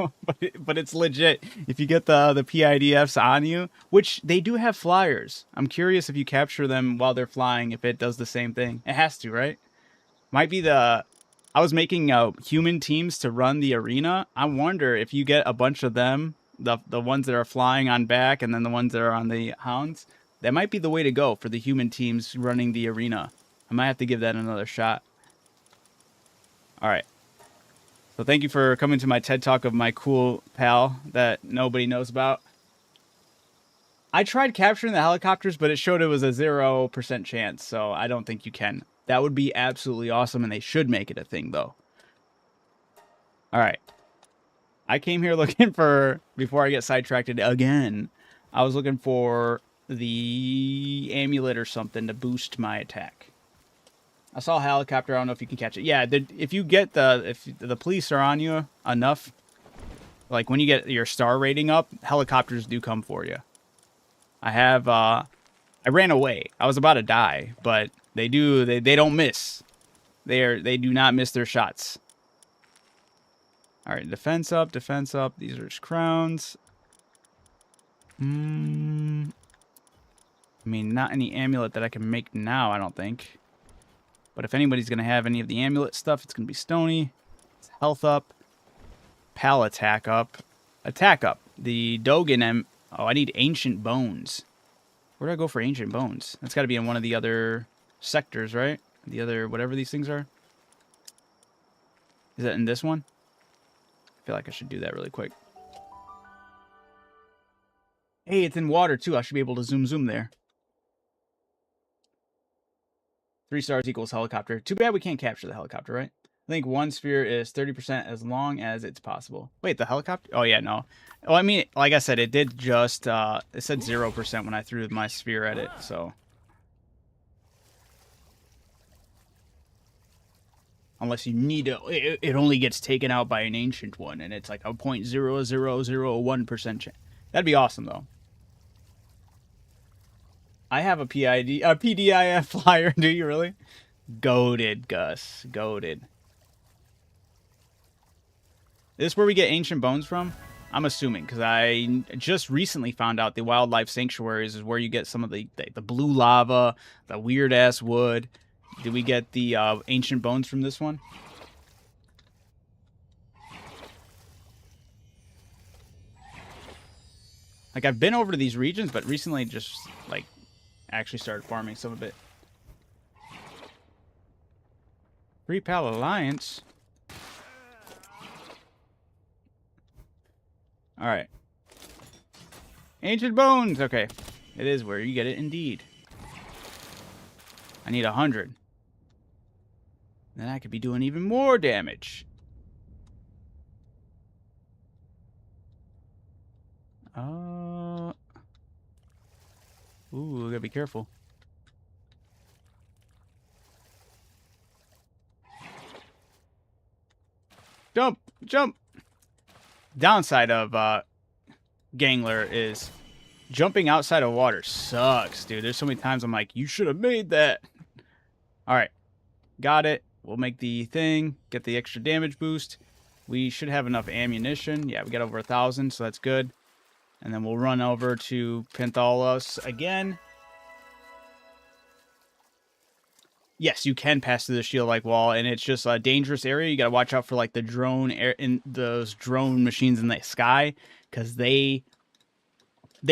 A: but it's legit. If you get the PIDFs on you, which they do have flyers. I'm curious if you capture them while they're flying, if it does the same thing. It has to, right? Might be I was making human teams to run the arena. I wonder if you get a bunch of them, the ones that are flying on back and then the ones that are on the hounds, that might be the way to go for the human teams running the arena. I might have to give that another shot. All right. So thank you for coming to my TED Talk of my cool pal that nobody knows about. I tried capturing the helicopters, but it showed it was a 0% chance, so I don't think you can. That would be absolutely awesome, and they should make it a thing, though. All right. I came here looking for, before I get sidetracked again, I was looking for the amulet or something to boost my attack. I saw a helicopter. I don't know if you can catch it. Yeah, if you get if the police are on you enough, like when you get your star rating up, helicopters do come for you. I ran away. I was about to die, but they don't miss. They do not miss their shots. All right, defense up, defense up. These are just crowns. I mean, not any amulet that I can make now, I don't think. But if anybody's going to have any of the amulet stuff, it's going to be Stony. It's health up. Pal attack up. Attack up. The Dogan Oh, I need Ancient Bones. Where do I go for Ancient Bones? That's got to be in one of the other sectors, right? The other, whatever these things are. Is that in this one? I feel like I should do that really quick. Hey, it's in water, too. I should be able to zoom there. 3 stars equals helicopter. Too bad we can't capture the helicopter, right? I think 1 sphere is 30% as long as it's possible. Wait, the helicopter? Oh, yeah, no. Oh, I mean, like I said, it did just, it said 0% when I threw my sphere at it, so. Unless you need to, it only gets taken out by an ancient one, and it's like a 0.0001% chance. That'd be awesome, though. I have a PDIF flyer. Do you really? Goated, Gus. Goated. Is this where we get Ancient Bones from? I'm assuming, because I just recently found out the Wildlife Sanctuaries is where you get some of the blue lava, the weird-ass wood. Did we get the Ancient Bones from this one? Like, I've been over to these regions, but recently just, like, actually started farming some of it. Free Pal Alliance. Alright. Ancient Bones! Okay. It is where you get it indeed. I need 100. Then I could be doing even more damage. Ooh, gotta be careful. Jump! Jump! Downside of Gangler is jumping outside of water sucks, dude. There's so many times I'm like, you should have made that. Alright. Got it. We'll make the thing. Get the extra damage boost. We should have enough ammunition. Yeah, we got over 1,000, so that's good. And then we'll run over to Panthalos again. Yes, you can pass through the shield-like wall, and it's just a dangerous area. You got to watch out for like the those drone machines in the sky, because they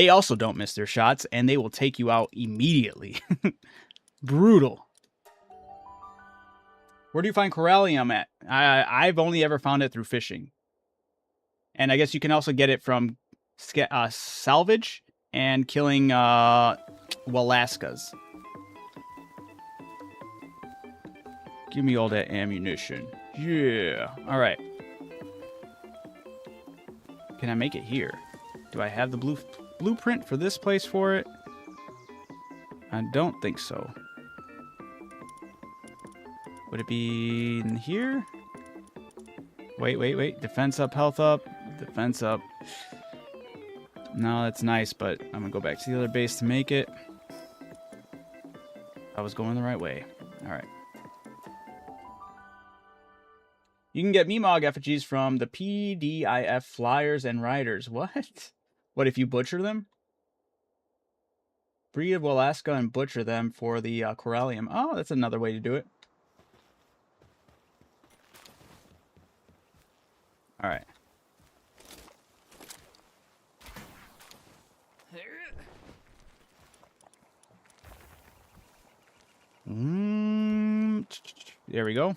A: also don't miss their shots, and they will take you out immediately. Brutal. Where do you find Corallium at? I've only ever found it through fishing, and I guess you can also get it from salvage and killing Walaskas. Give me all that ammunition. Yeah. All right. Can I make it here? Do I have the blueprint for this place for it? I don't think so. Would it be in here? Wait. Defense up, health up, defense up. No, that's nice, but I'm gonna go back to the other base to make it. I was going the right way. All right. You can get Meemog effigies from the PDIF flyers and riders. What? What if you butcher them? Breed of Walaska and butcher them for the Corallium. Oh, that's another way to do it. All right. There we go.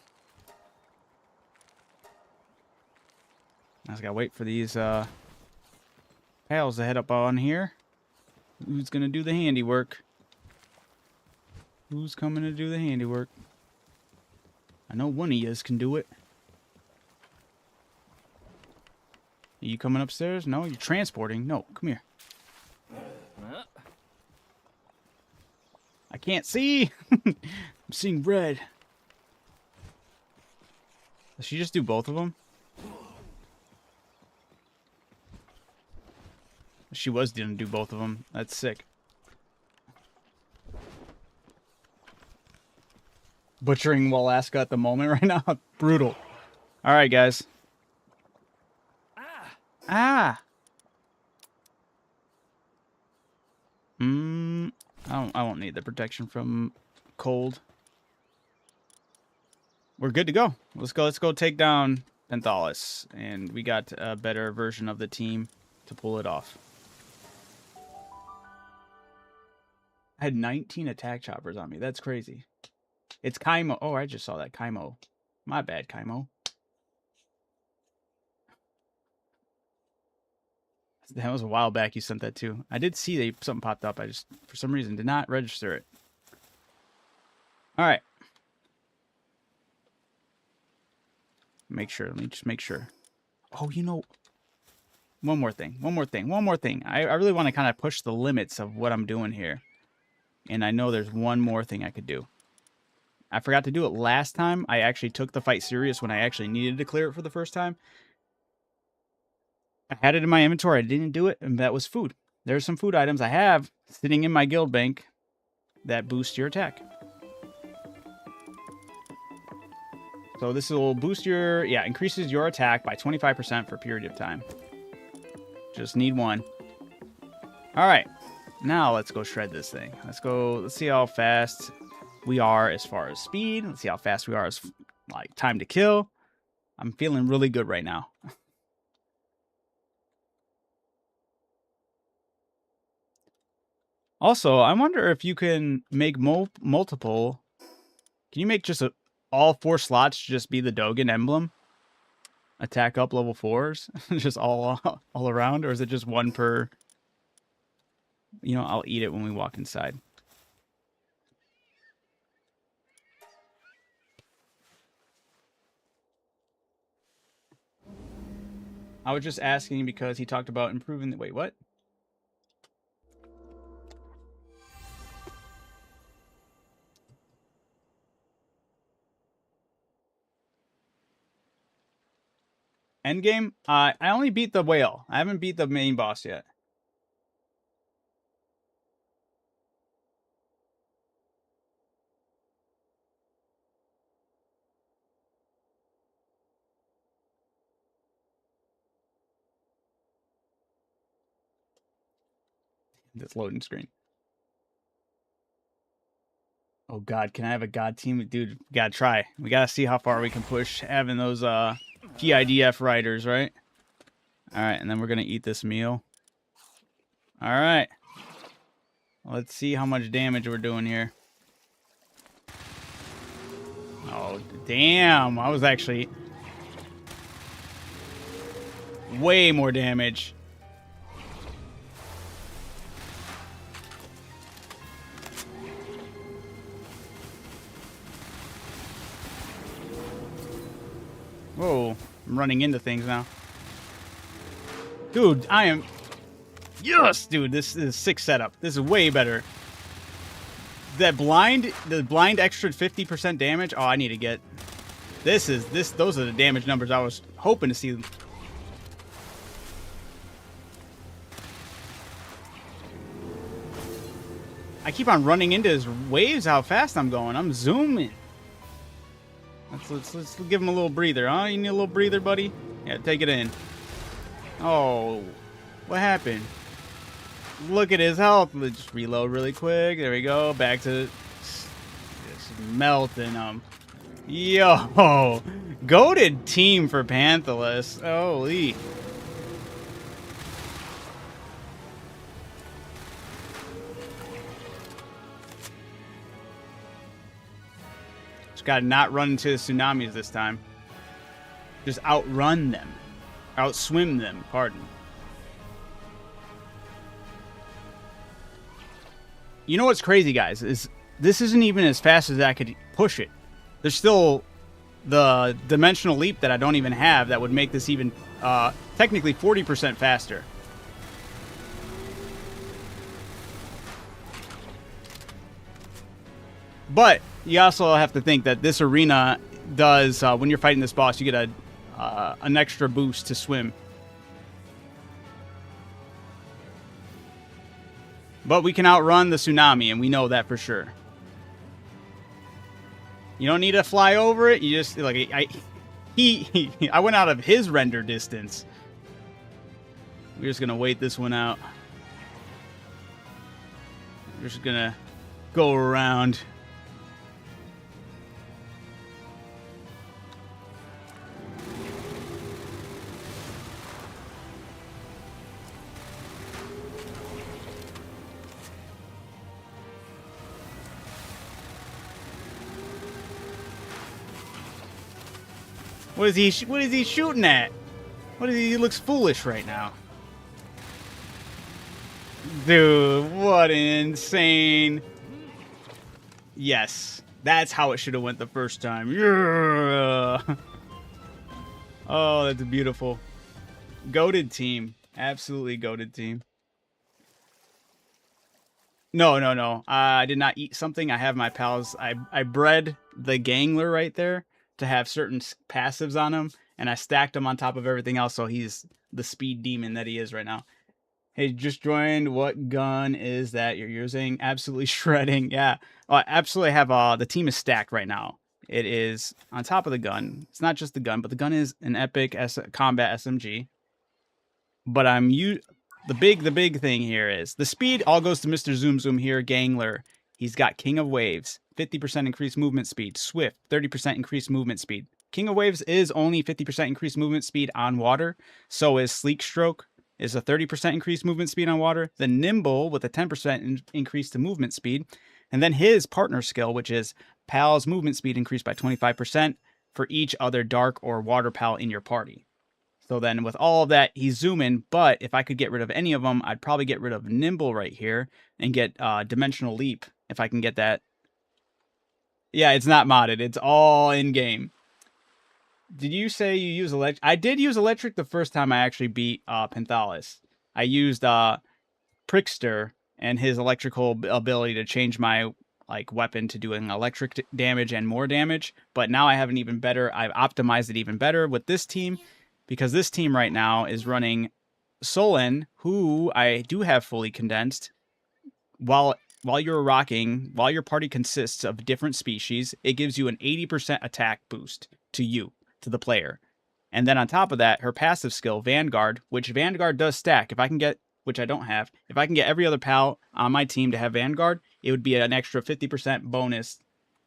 A: I just gotta wait for these pals to head up on here. Who's gonna do the handiwork? Who's coming to do the handiwork? I know one of yous can do it. Are you coming upstairs? No, you're transporting. No, come here. I can't see. I'm seeing red. Does she just do both of them? She was gonna do both of them. That's sick. Butchering Walaska at the moment right now. Brutal. All right, guys. Ah. I won't need the protection from cold. we're good to go. Let's go take down Penthallus, and we got a better version of the team to pull it off. I had 19 attack choppers on me. That's crazy. It's Kaimo. Oh, I just saw that. Kaimo. My bad, Kaimo. That was a while back you sent that too. I did see that something popped up. I just, for some reason, did not register it. All right. Make sure. Let me just make sure. Oh, you know, one more thing. I really want to kind of push the limits of what I'm doing here. And I know there's one more thing I could do. I forgot to do it last time. I actually took the fight serious when I actually needed to clear it for the first time. I had it in my inventory. I didn't do it, and that was food. There's some food items I have sitting in my guild bank that boost your attack. So this will boost your, increases your attack by 25% for a period of time. Just need one. All right. Now let's go shred this thing. Let's see how fast we are as far as speed. Let's see how fast we are as like time to kill. I'm feeling really good right now. Also, I wonder if you can make multiple. Can you make just all 4 slots just be the Dogen emblem? Attack up level 4s, just all around, or is it just one per? You know, I'll eat it when we walk inside. I was just asking because he talked about improving the... Wait, what? Endgame? I only beat the whale. I haven't beat the main boss yet. This loading screen. Oh god, can I have a god team? Dude, we gotta try. We gotta see how far we can push having those PIDF riders, right? Alright, and then we're gonna eat this meal. Alright. Let's see how much damage we're doing here. Oh, damn. I was actually way more damage. Whoa, I'm running into things now. Dude, I am... Yes, dude, this is a sick setup. This is way better. The blind extra 50% damage. Oh, I need to get... Those are the damage numbers I was hoping to see. I keep on running into his waves, how fast I'm going. I'm zooming. Let's give him a little breather, huh? You need a little breather, buddy? Yeah, take it in. Oh, what happened? Look at his health. Let's just reload really quick. There we go. Back to just melting. Yo, goated team for Penthallus. Holy. Got to not run into the tsunamis this time. Just outrun them. Outswim them, pardon. You know what's crazy, guys, is this isn't even as fast as I could push it. There's still the dimensional leap that I don't even have that would make this even technically 40% faster. But you also have to think that this arena does, when you're fighting this boss, you get an extra boost to swim. But we can outrun the tsunami, and we know that for sure. You don't need to fly over it. You just, like, I went out of his render distance. We're just going to wait this one out. We're just going to go around. What is he? What is he shooting at? What is he? He looks foolish right now. Dude, what insane. Yes, that's how it should have went the first time. Yeah. Oh, that's beautiful. Goated team. Absolutely goated team. No, no, no. I did not eat something. I have my pals. I bred the Gangler right there to have certain passives on him, and I stacked him on top of everything else, so he's the speed demon that he is right now. Hey, just joined. What gun is that you're using? Absolutely shredding. Yeah. I absolutely have the team is stacked right now. It is on top of the gun. It's not just the gun, but the gun is an epic combat SMG. But the big thing here is the speed all goes to Mr. Zoom Zoom here, Gangler. He's got King of Waves, 50% increased movement speed. Swift, 30% increased movement speed. King of Waves is only 50% increased movement speed on water. So is Sleek Stroke. Is a 30% increased movement speed on water. Then Nimble with a 10% increase to movement speed. And then his partner skill, which is Pal's movement speed increased by 25% for each other dark or water pal in your party. So then with all of that, he's zooming. But if I could get rid of any of them, I'd probably get rid of Nimble right here and get Dimensional Leap if I can get that. Yeah, it's not modded. It's all in-game. Did you say you use electric? I did use electric the first time I actually beat Penthalis. I used Prickster and his electrical ability to change my weapon to doing electric damage and more damage. But now I have an even better. I've optimized it even better with this team because this team right now is running Solen, who I do have fully condensed. While your party consists of different species, it gives you an 80% attack boost to the player. And then on top of that, her passive skill, Vanguard, which Vanguard does stack. If I can get, which I don't have, if I can get every other pal on my team to have Vanguard, it would be an extra 50% bonus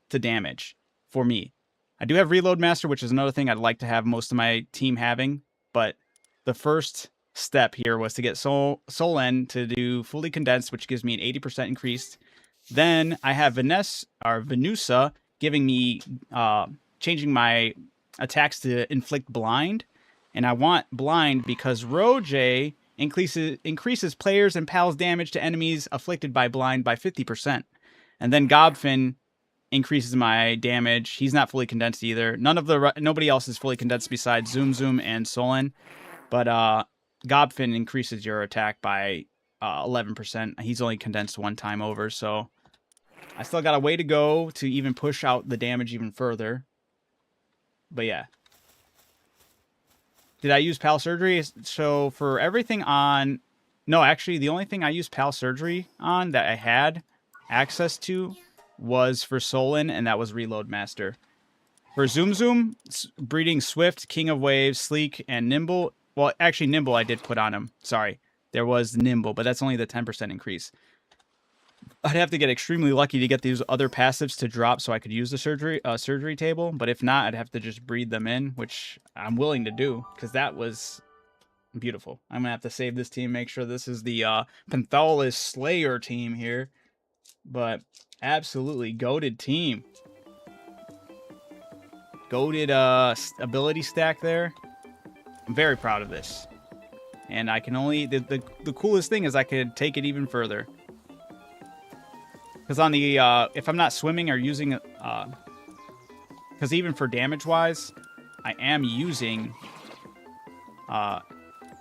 A: to damage for me. I do have Reload Master, which is another thing I'd like to have most of my team having. But the first step here was to get Solen to do fully condensed, which gives me an 80% increase. Then I have Venusa giving me, changing my attacks to inflict blind, and I want blind because Roje increases players and pals damage to enemies afflicted by blind by 50%, and then Gobfin increases my damage. He's not fully condensed either. Nobody else is fully condensed besides Zoom Zoom and Solen, but Gobfin increases your attack by 11%. He's only condensed one time over, so I still got a way to go to even push out the damage even further. But yeah. Did I use PAL Surgery? So for everything on... No, actually, the only thing I used PAL Surgery on that I had access to was for Solen, and that was Reload Master. For Zoom Zoom, breeding Swift, King of Waves, Sleek, and Nimble... Well, actually, Nimble I did put on him. Sorry. There was Nimble, but that's only the 10% increase. I'd have to get extremely lucky to get these other passives to drop so I could use the surgery table. But if not, I'd have to just breed them in, which I'm willing to do because that was beautiful. I'm going to have to save this team, make sure this is the Penthalis Slayer team here. But absolutely goated team. Goated ability stack there. I'm very proud of this. And I can only... The coolest thing is I could take it even further. Because on the, if I'm not swimming or using, because even for damage-wise, I am using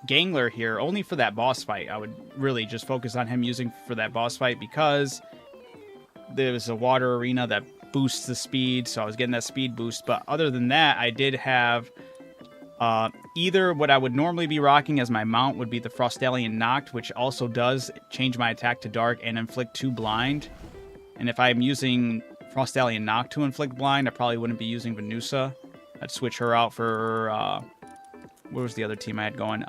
A: Gangler here only for that boss fight. I would really just focus on him using for that boss fight because there's a water arena that boosts the speed, so I was getting that speed boost. But other than that, I did have either what I would normally be rocking as my mount would be the Frostallion Noct, which also does change my attack to dark and inflict 2 blind. And if I'm using Frostallion Noct to inflict blind, I probably wouldn't be using Venusa. I'd switch her out for, what was the other team I had going?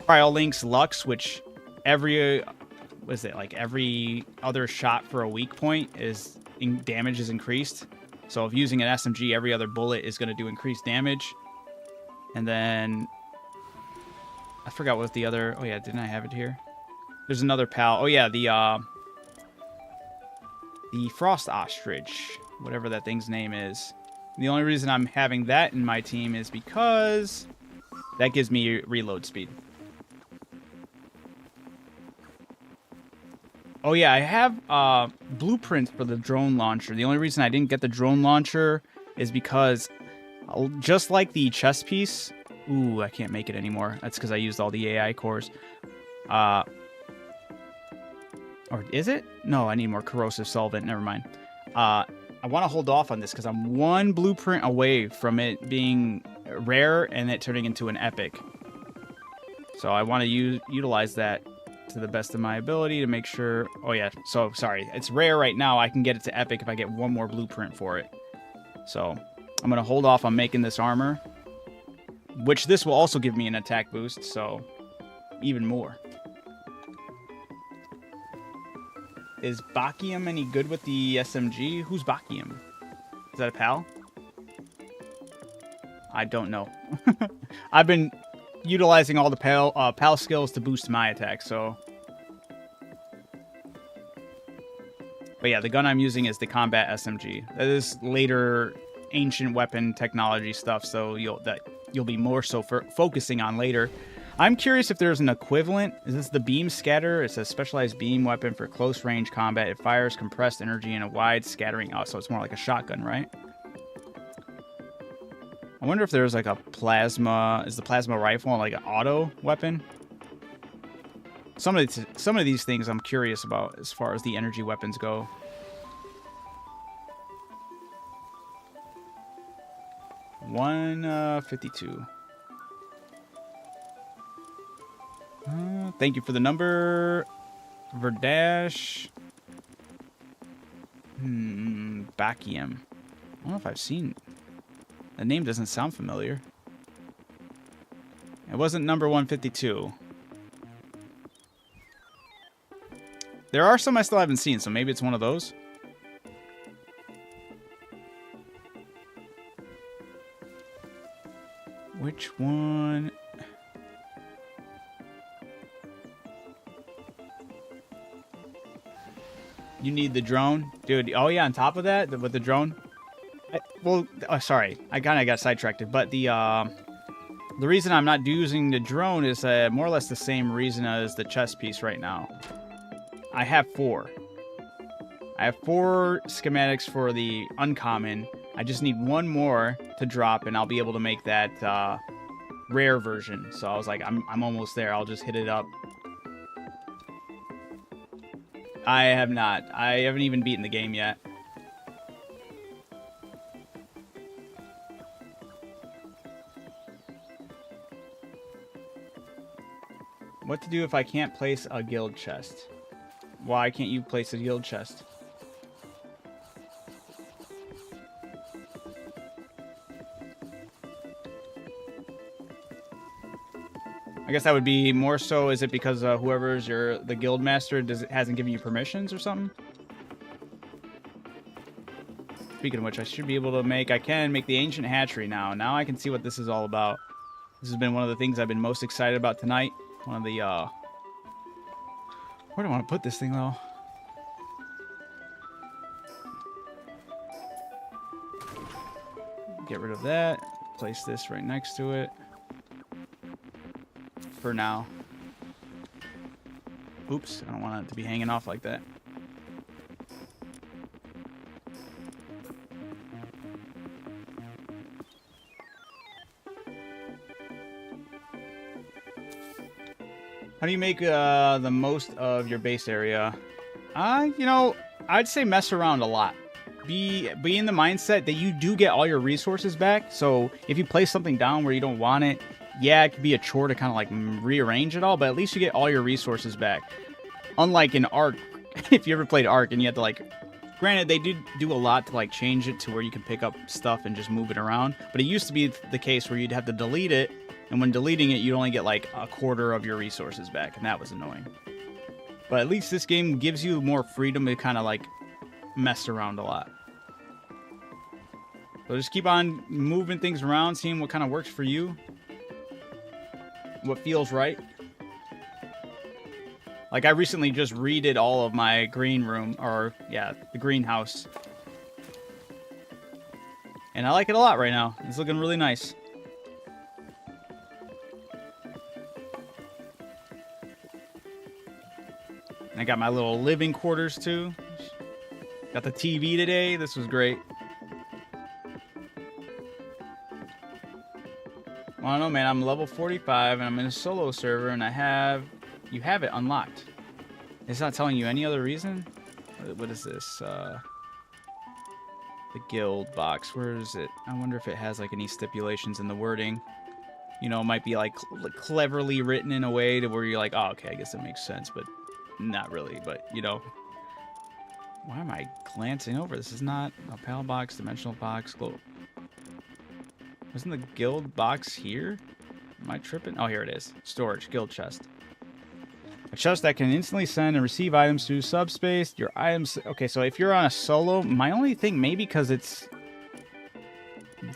A: Cryolinks Lux, which every other shot for a weak point damage is increased. So if using an SMG, every other bullet is going to do increased damage. And then, I forgot what the other, oh yeah, didn't I have it here? There's another pal, oh yeah, the Frost Ostrich, whatever that thing's name is. The only reason I'm having that in my team is because that gives me reload speed. Oh yeah, I have blueprints for the drone launcher. The only reason I didn't get the drone launcher is because just like the chest piece... Ooh, I can't make it anymore. That's because I used all the AI cores. Or is it? No, I need more corrosive solvent. Never mind. I want to hold off on this because I'm one blueprint away from it being rare and it turning into an epic. So I want to utilize that to the best of my ability to make sure... Oh yeah, so sorry. It's rare right now. I can get it to epic if I get one more blueprint for it. So I'm going to hold off on making this armor, which this will also give me an attack boost, so even more. Is Bakium any good with the SMG? Who's Bakium? Is that a pal? I don't know. I've been utilizing all the pal skills to boost my attack, so... But yeah, the gun I'm using is the combat SMG. That is later ancient weapon technology stuff, so you'll be more so focusing on later. I'm curious if there's an equivalent. Is this the beam scatter? It's a specialized beam weapon for close range combat. It fires compressed energy in a wide scattering... Oh, so it's more like a shotgun, right? I wonder if there's like a plasma... Is the plasma rifle like an auto weapon? Some of these things I'm curious about as far as the energy weapons go. $152. Thank you for the number, Verdash. Bakium. I don't know if I've seen... The name doesn't sound familiar. It wasn't number 152. There are some I still haven't seen, so maybe it's one of those. Which one? You need the drone? Dude, oh yeah, on top of that, with the drone? Sorry, I kind of got sidetracked. But the reason I'm not using the drone is more or less the same reason as the chest piece right now. I have 4. I have 4 schematics for the uncommon. I just need one more to drop, and I'll be able to make that rare version. So I was like, I'm almost there. I'll just hit it up. I have not. I haven't even beaten the game yet. What to do if I can't place a guild chest? Why can't you place a guild chest? I guess that would be more so, is it because whoever's the guild master hasn't given you permissions or something? Speaking of which, I should be able to I can make the ancient hatchery now. Now I can see what this is all about. This has been one of the things I've been most excited about tonight. One of the, where do I want to put this thing, though? Get rid of that. Place this right next to it. For now. Oops, I don't want it to be hanging off like that. How do you make the most of your base area? You know, I'd say mess around a lot. Be in the mindset that you do get all your resources back. So if you place something down where you don't want it, yeah, it could be a chore to kind of like rearrange it all, but at least you get all your resources back. Unlike in Ark, if you ever played Ark and you had to like... Granted, they did do a lot to like change it to where you can pick up stuff and just move it around. But it used to be the case where you'd have to delete it, and when deleting it, you'd only get like a quarter of your resources back, and that was annoying. But at least this game gives you more freedom to kind of like mess around a lot. So just keep on moving things around, seeing what kind of works for you. What feels right. Like, I recently just redid all of my green room, or, yeah, the greenhouse. And I like it a lot right now. It's looking really nice. I got my little living quarters too. Got the TV today. This was great. Well, I don't know, man. I'm level 45 and I'm in a solo server and you have it unlocked. It's not telling you any other reason? What is this? The guild box. Where is it? I wonder if it has like any stipulations in the wording. You know, it might be like cleverly written in a way to where you're like, oh, okay, I guess that makes sense, but not really. But, you know, why am I glancing over? This is not a PAL box, dimensional box, globe. Wasn't the guild box here? Am I tripping? Oh, here it is. Storage, guild chest. A chest that can instantly send and receive items through subspace. Your items... Okay, so if you're on a solo, my only thing, maybe because it's...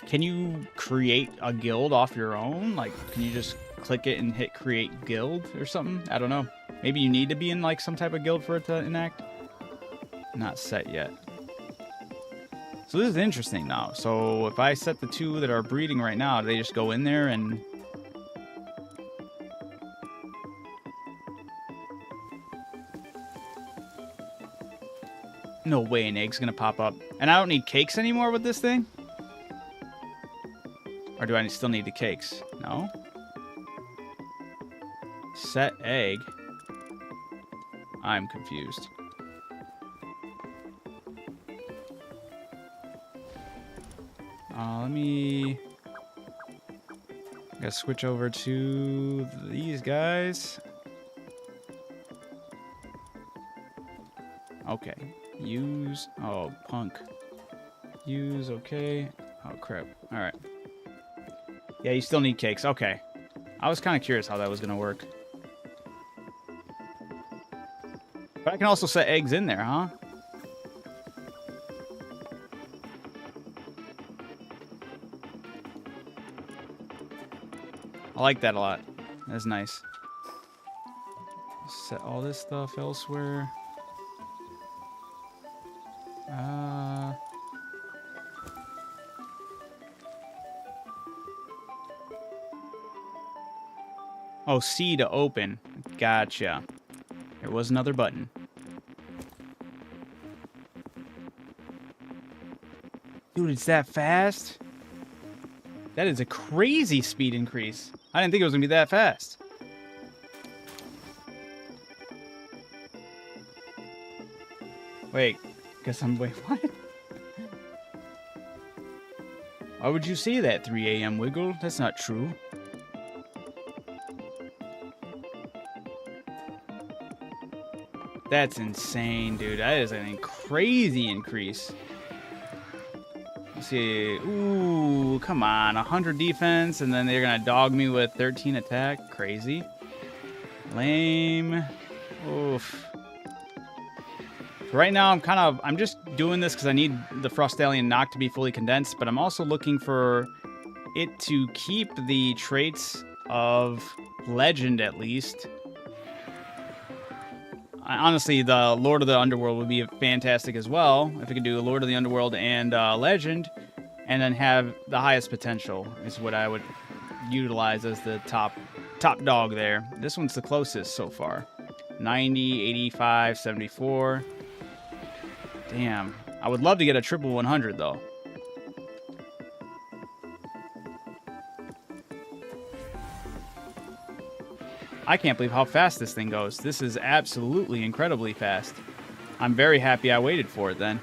A: Can you create a guild off your own? Like, can you just click it and hit create guild or something? I don't know. Maybe you need to be in, like, some type of guild for it to enact? Not set yet. So this is interesting now. So if I set the two that are breeding right now, do they just go in there and... No way an egg's gonna pop up. And I don't need cakes anymore with this thing? Or do I still need the cakes? No? Set egg. I'm confused. Let me... Gotta switch over to these guys. Okay. Use... Oh, punk. Use, okay. Oh, crap. Alright. Yeah, you still need cakes. Okay. I was kind of curious how that was going to work. But I can also set eggs in there, huh? I like that a lot. That's nice. Set all this stuff elsewhere. Oh, C to open. Gotcha. There was another button. Dude, it's that fast? That is a crazy speed increase. I didn't think it was going to be that fast. Wait. Guess I'm... Wait, what? Why would you say that, 3 a.m. Wiggle? That's not true. That's insane, dude. That is a crazy increase. Let's see. Ooh, come on. 100 defense, and then they're going to dog me with 13 attack. Crazy. Lame. Oof. Right now, I'm just doing this because I need the Frostallion Knock to be fully condensed, but I'm also looking for it to keep the traits of Legend, at least. Honestly, the Lord of the Underworld would be fantastic as well, if it could do Lord of the Underworld and Legend, and then have the highest potential is what I would utilize as the top dog there. This one's the closest so far. 90, 85, 74. Damn. I would love to get a triple 100, though. I can't believe how fast this thing goes. This is absolutely incredibly fast. I'm very happy I waited for it then.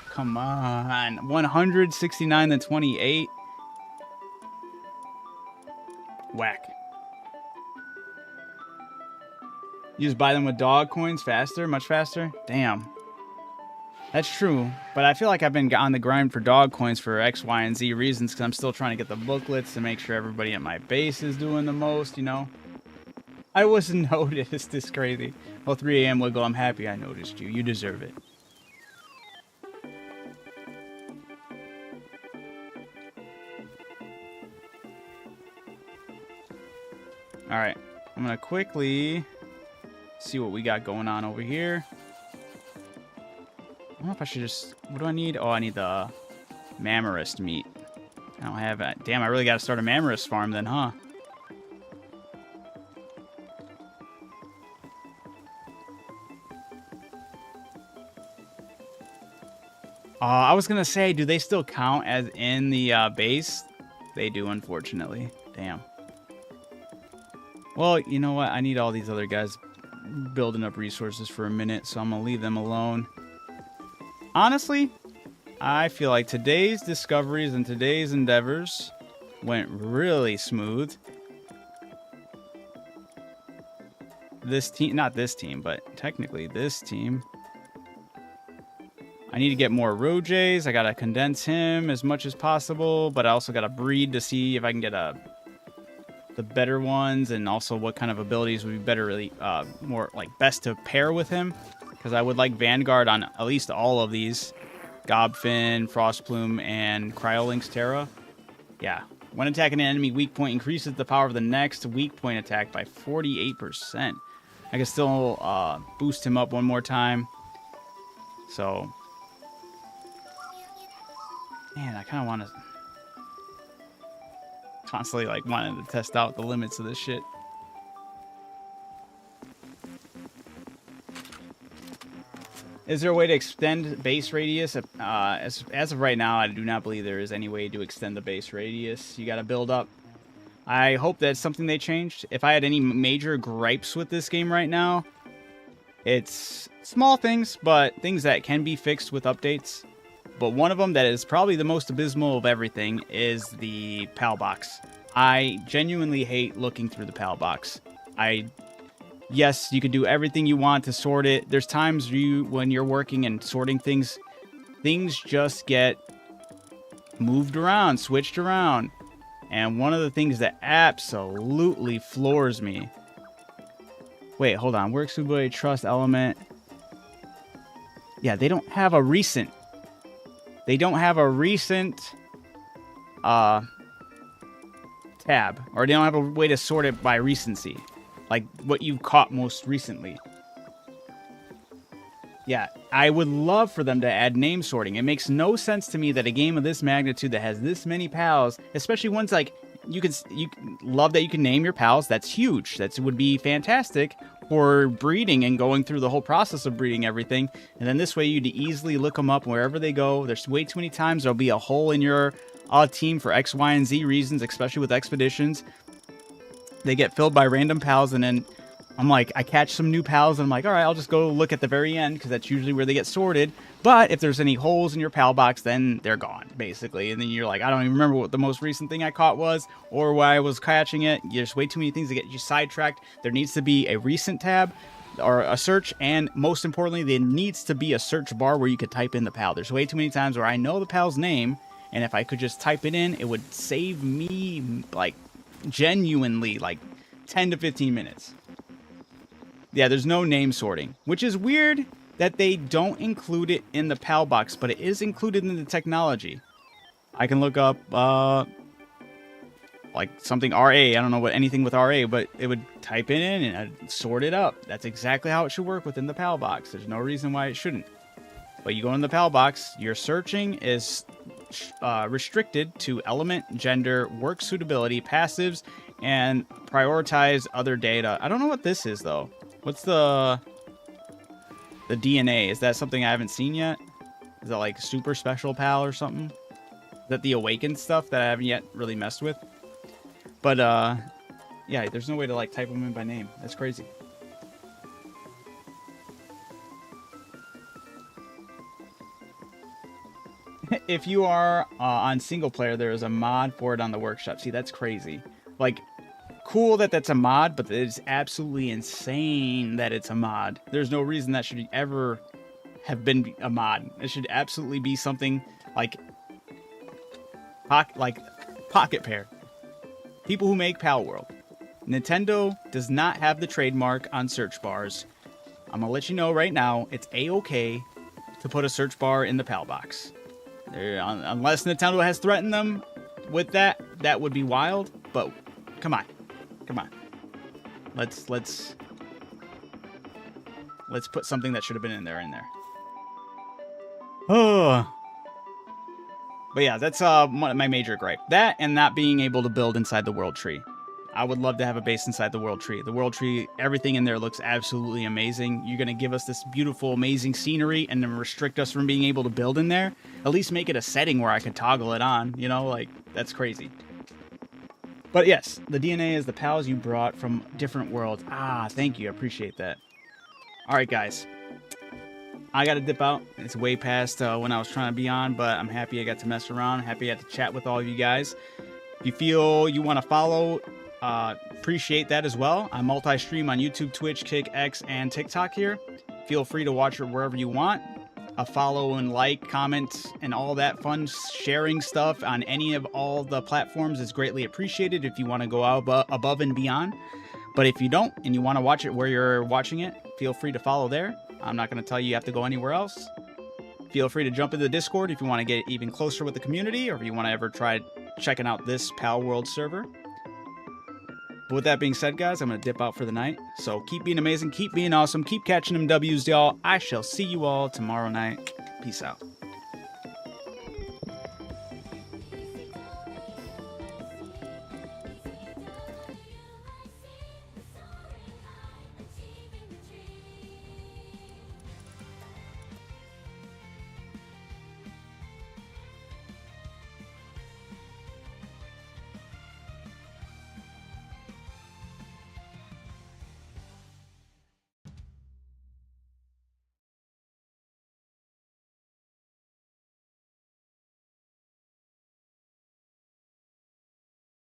A: Come on. 169 to 28. Whack. You just buy them with dog coins faster? Much faster? Damn. That's true, but I feel like I've been on the grind for dog coins for X, Y, and Z reasons because I'm still trying to get the booklets to make sure everybody at my base is doing the most, you know? I wasn't noticed. It's crazy. Well, 3 a.m. Wiggle, I'm happy I noticed you. You deserve it. Alright, I'm going to quickly see what we got going on over here. don't know if I should just... What do I need? Oh, I need the Mammarist meat. I don't have it. Damn, I really got to start a Mammarist farm then, huh? I was going to say, do they still count as in the base? They do, unfortunately. Damn. Well, you know what? I need all these other guys building up resources for a minute, so I'm going to leave them alone. Honestly, I feel like today's discoveries and today's endeavors went really smooth. This team, not this team, but technically this team. I need to get more Rojays. I got to condense him as much as possible, but I also got to breed to see if I can get the better ones, and also what kind of abilities would be better, really more like best to pair with him, because I would like Vanguard on at least all of these. Gobfin, Frostplume, and Cryolinx Terra. Yeah. When attacking an enemy weak point, increases the power of the next weak point attack by 48%. I can still boost him up one more time. So... Man, I kind of want to... Constantly, like, wanting to test out the limits of this shit. Is there a way to extend base radius? As of right now, I do not believe there is any way to extend the base radius. You got to build up. I hope that's something they changed. If I had any major gripes with this game right now, it's small things, but things that can be fixed with updates. But one of them that is probably the most abysmal of everything is the PAL box. I genuinely hate looking through the PAL box. Yes, you can do everything you want to sort it. There's times when you're working and sorting things just get moved around, switched around. And one of the things that absolutely floors me... Wait, hold on. Work Subaru Trust Element. Yeah, they don't have a recent... They don't have a recent tab, or they don't have a way to sort it by recency, like what you caught most recently. Yeah, I would love for them to add name sorting. It makes no sense to me that a game of this magnitude that has this many pals, especially ones like you love that you can name your pals. That's huge. That would be fantastic for breeding and going through the whole process of breeding everything. And then this way you'd easily look them up wherever they go. There's way too many times there'll be a hole in your team for X, Y, and Z reasons, especially with expeditions. They get filled by random pals, and then I'm like, I catch some new pals, and I'm like, all right, I'll just go look at the very end, because that's usually where they get sorted. But if there's any holes in your pal box, then they're gone, basically. And then you're like, I don't even remember what the most recent thing I caught was, or why I was catching it. There's way too many things to get you sidetracked. There needs to be a recent tab, or a search, and most importantly, there needs to be a search bar where you could type in the pal. There's way too many times where I know the pal's name, and if I could just type it in, it would save me, like, genuinely, like, 10 to 15 minutes. Yeah, there's no name sorting, which is weird that they don't include it in the PAL box, but it is included in the technology. I can look up, like something RA. I don't know what anything with RA, but it would type it in and I'd sort it up. That's exactly how it should work within the PAL box. There's no reason why it shouldn't. But you go in the PAL box, your searching is restricted to element, gender, work suitability, passives, and prioritize other data. I don't know what this is, though. What's the DNA? Is that something I haven't seen yet? Is that like super special pal or something? Is that the awakened stuff that I haven't yet really messed with? But yeah, there's no way to like type them in by name. That's crazy. If you are on single player, there is a mod for it on the workshop. See, that's crazy. Like, cool that that's a mod, but it's absolutely insane that it's a mod. There's no reason that should ever have been a mod. It should absolutely be something like Pocket Pair. People who make Pal World. Nintendo does not have the trademark on search bars. I'm gonna let you know right now, it's a-okay to put a search bar in the Pal box. Unless Nintendo has threatened them with that, that would be wild. But come on. Let's put something that should have been in there. Oh. But yeah, that's my major gripe. That and not being able to build inside the World Tree. I would love to have a base inside the World Tree. The World Tree, everything in there looks absolutely amazing. You're going to give us this beautiful, amazing scenery and then restrict us from being able to build in there? At least make it a setting where I could toggle it on, you know? Like, that's crazy. But yes, the DNA is the pals you brought from different worlds. Ah, thank you. I appreciate that. All right, guys. I got to dip out. It's way past when I was trying to be on, but I'm happy I got to mess around. Happy I got to chat with all of you guys. If you feel you want to follow, appreciate that as well. I multi-stream on YouTube, Twitch, Kick, X, and TikTok here. Feel free to watch it wherever you want. A follow and like, comment, and all that fun sharing stuff on any of all the platforms is greatly appreciated if you want to go out above and beyond. But if you don't and you want to watch it where you're watching it, feel free to follow there. I'm not going to tell you have to go anywhere else. Feel free to jump into the Discord if you want to get even closer with the community, or if you want to ever try checking out this Pal World server. But with that being said, guys, I'm going to dip out for the night. So keep being amazing, keep being awesome, keep catching them W's, y'all. I shall see you all tomorrow night. Peace out.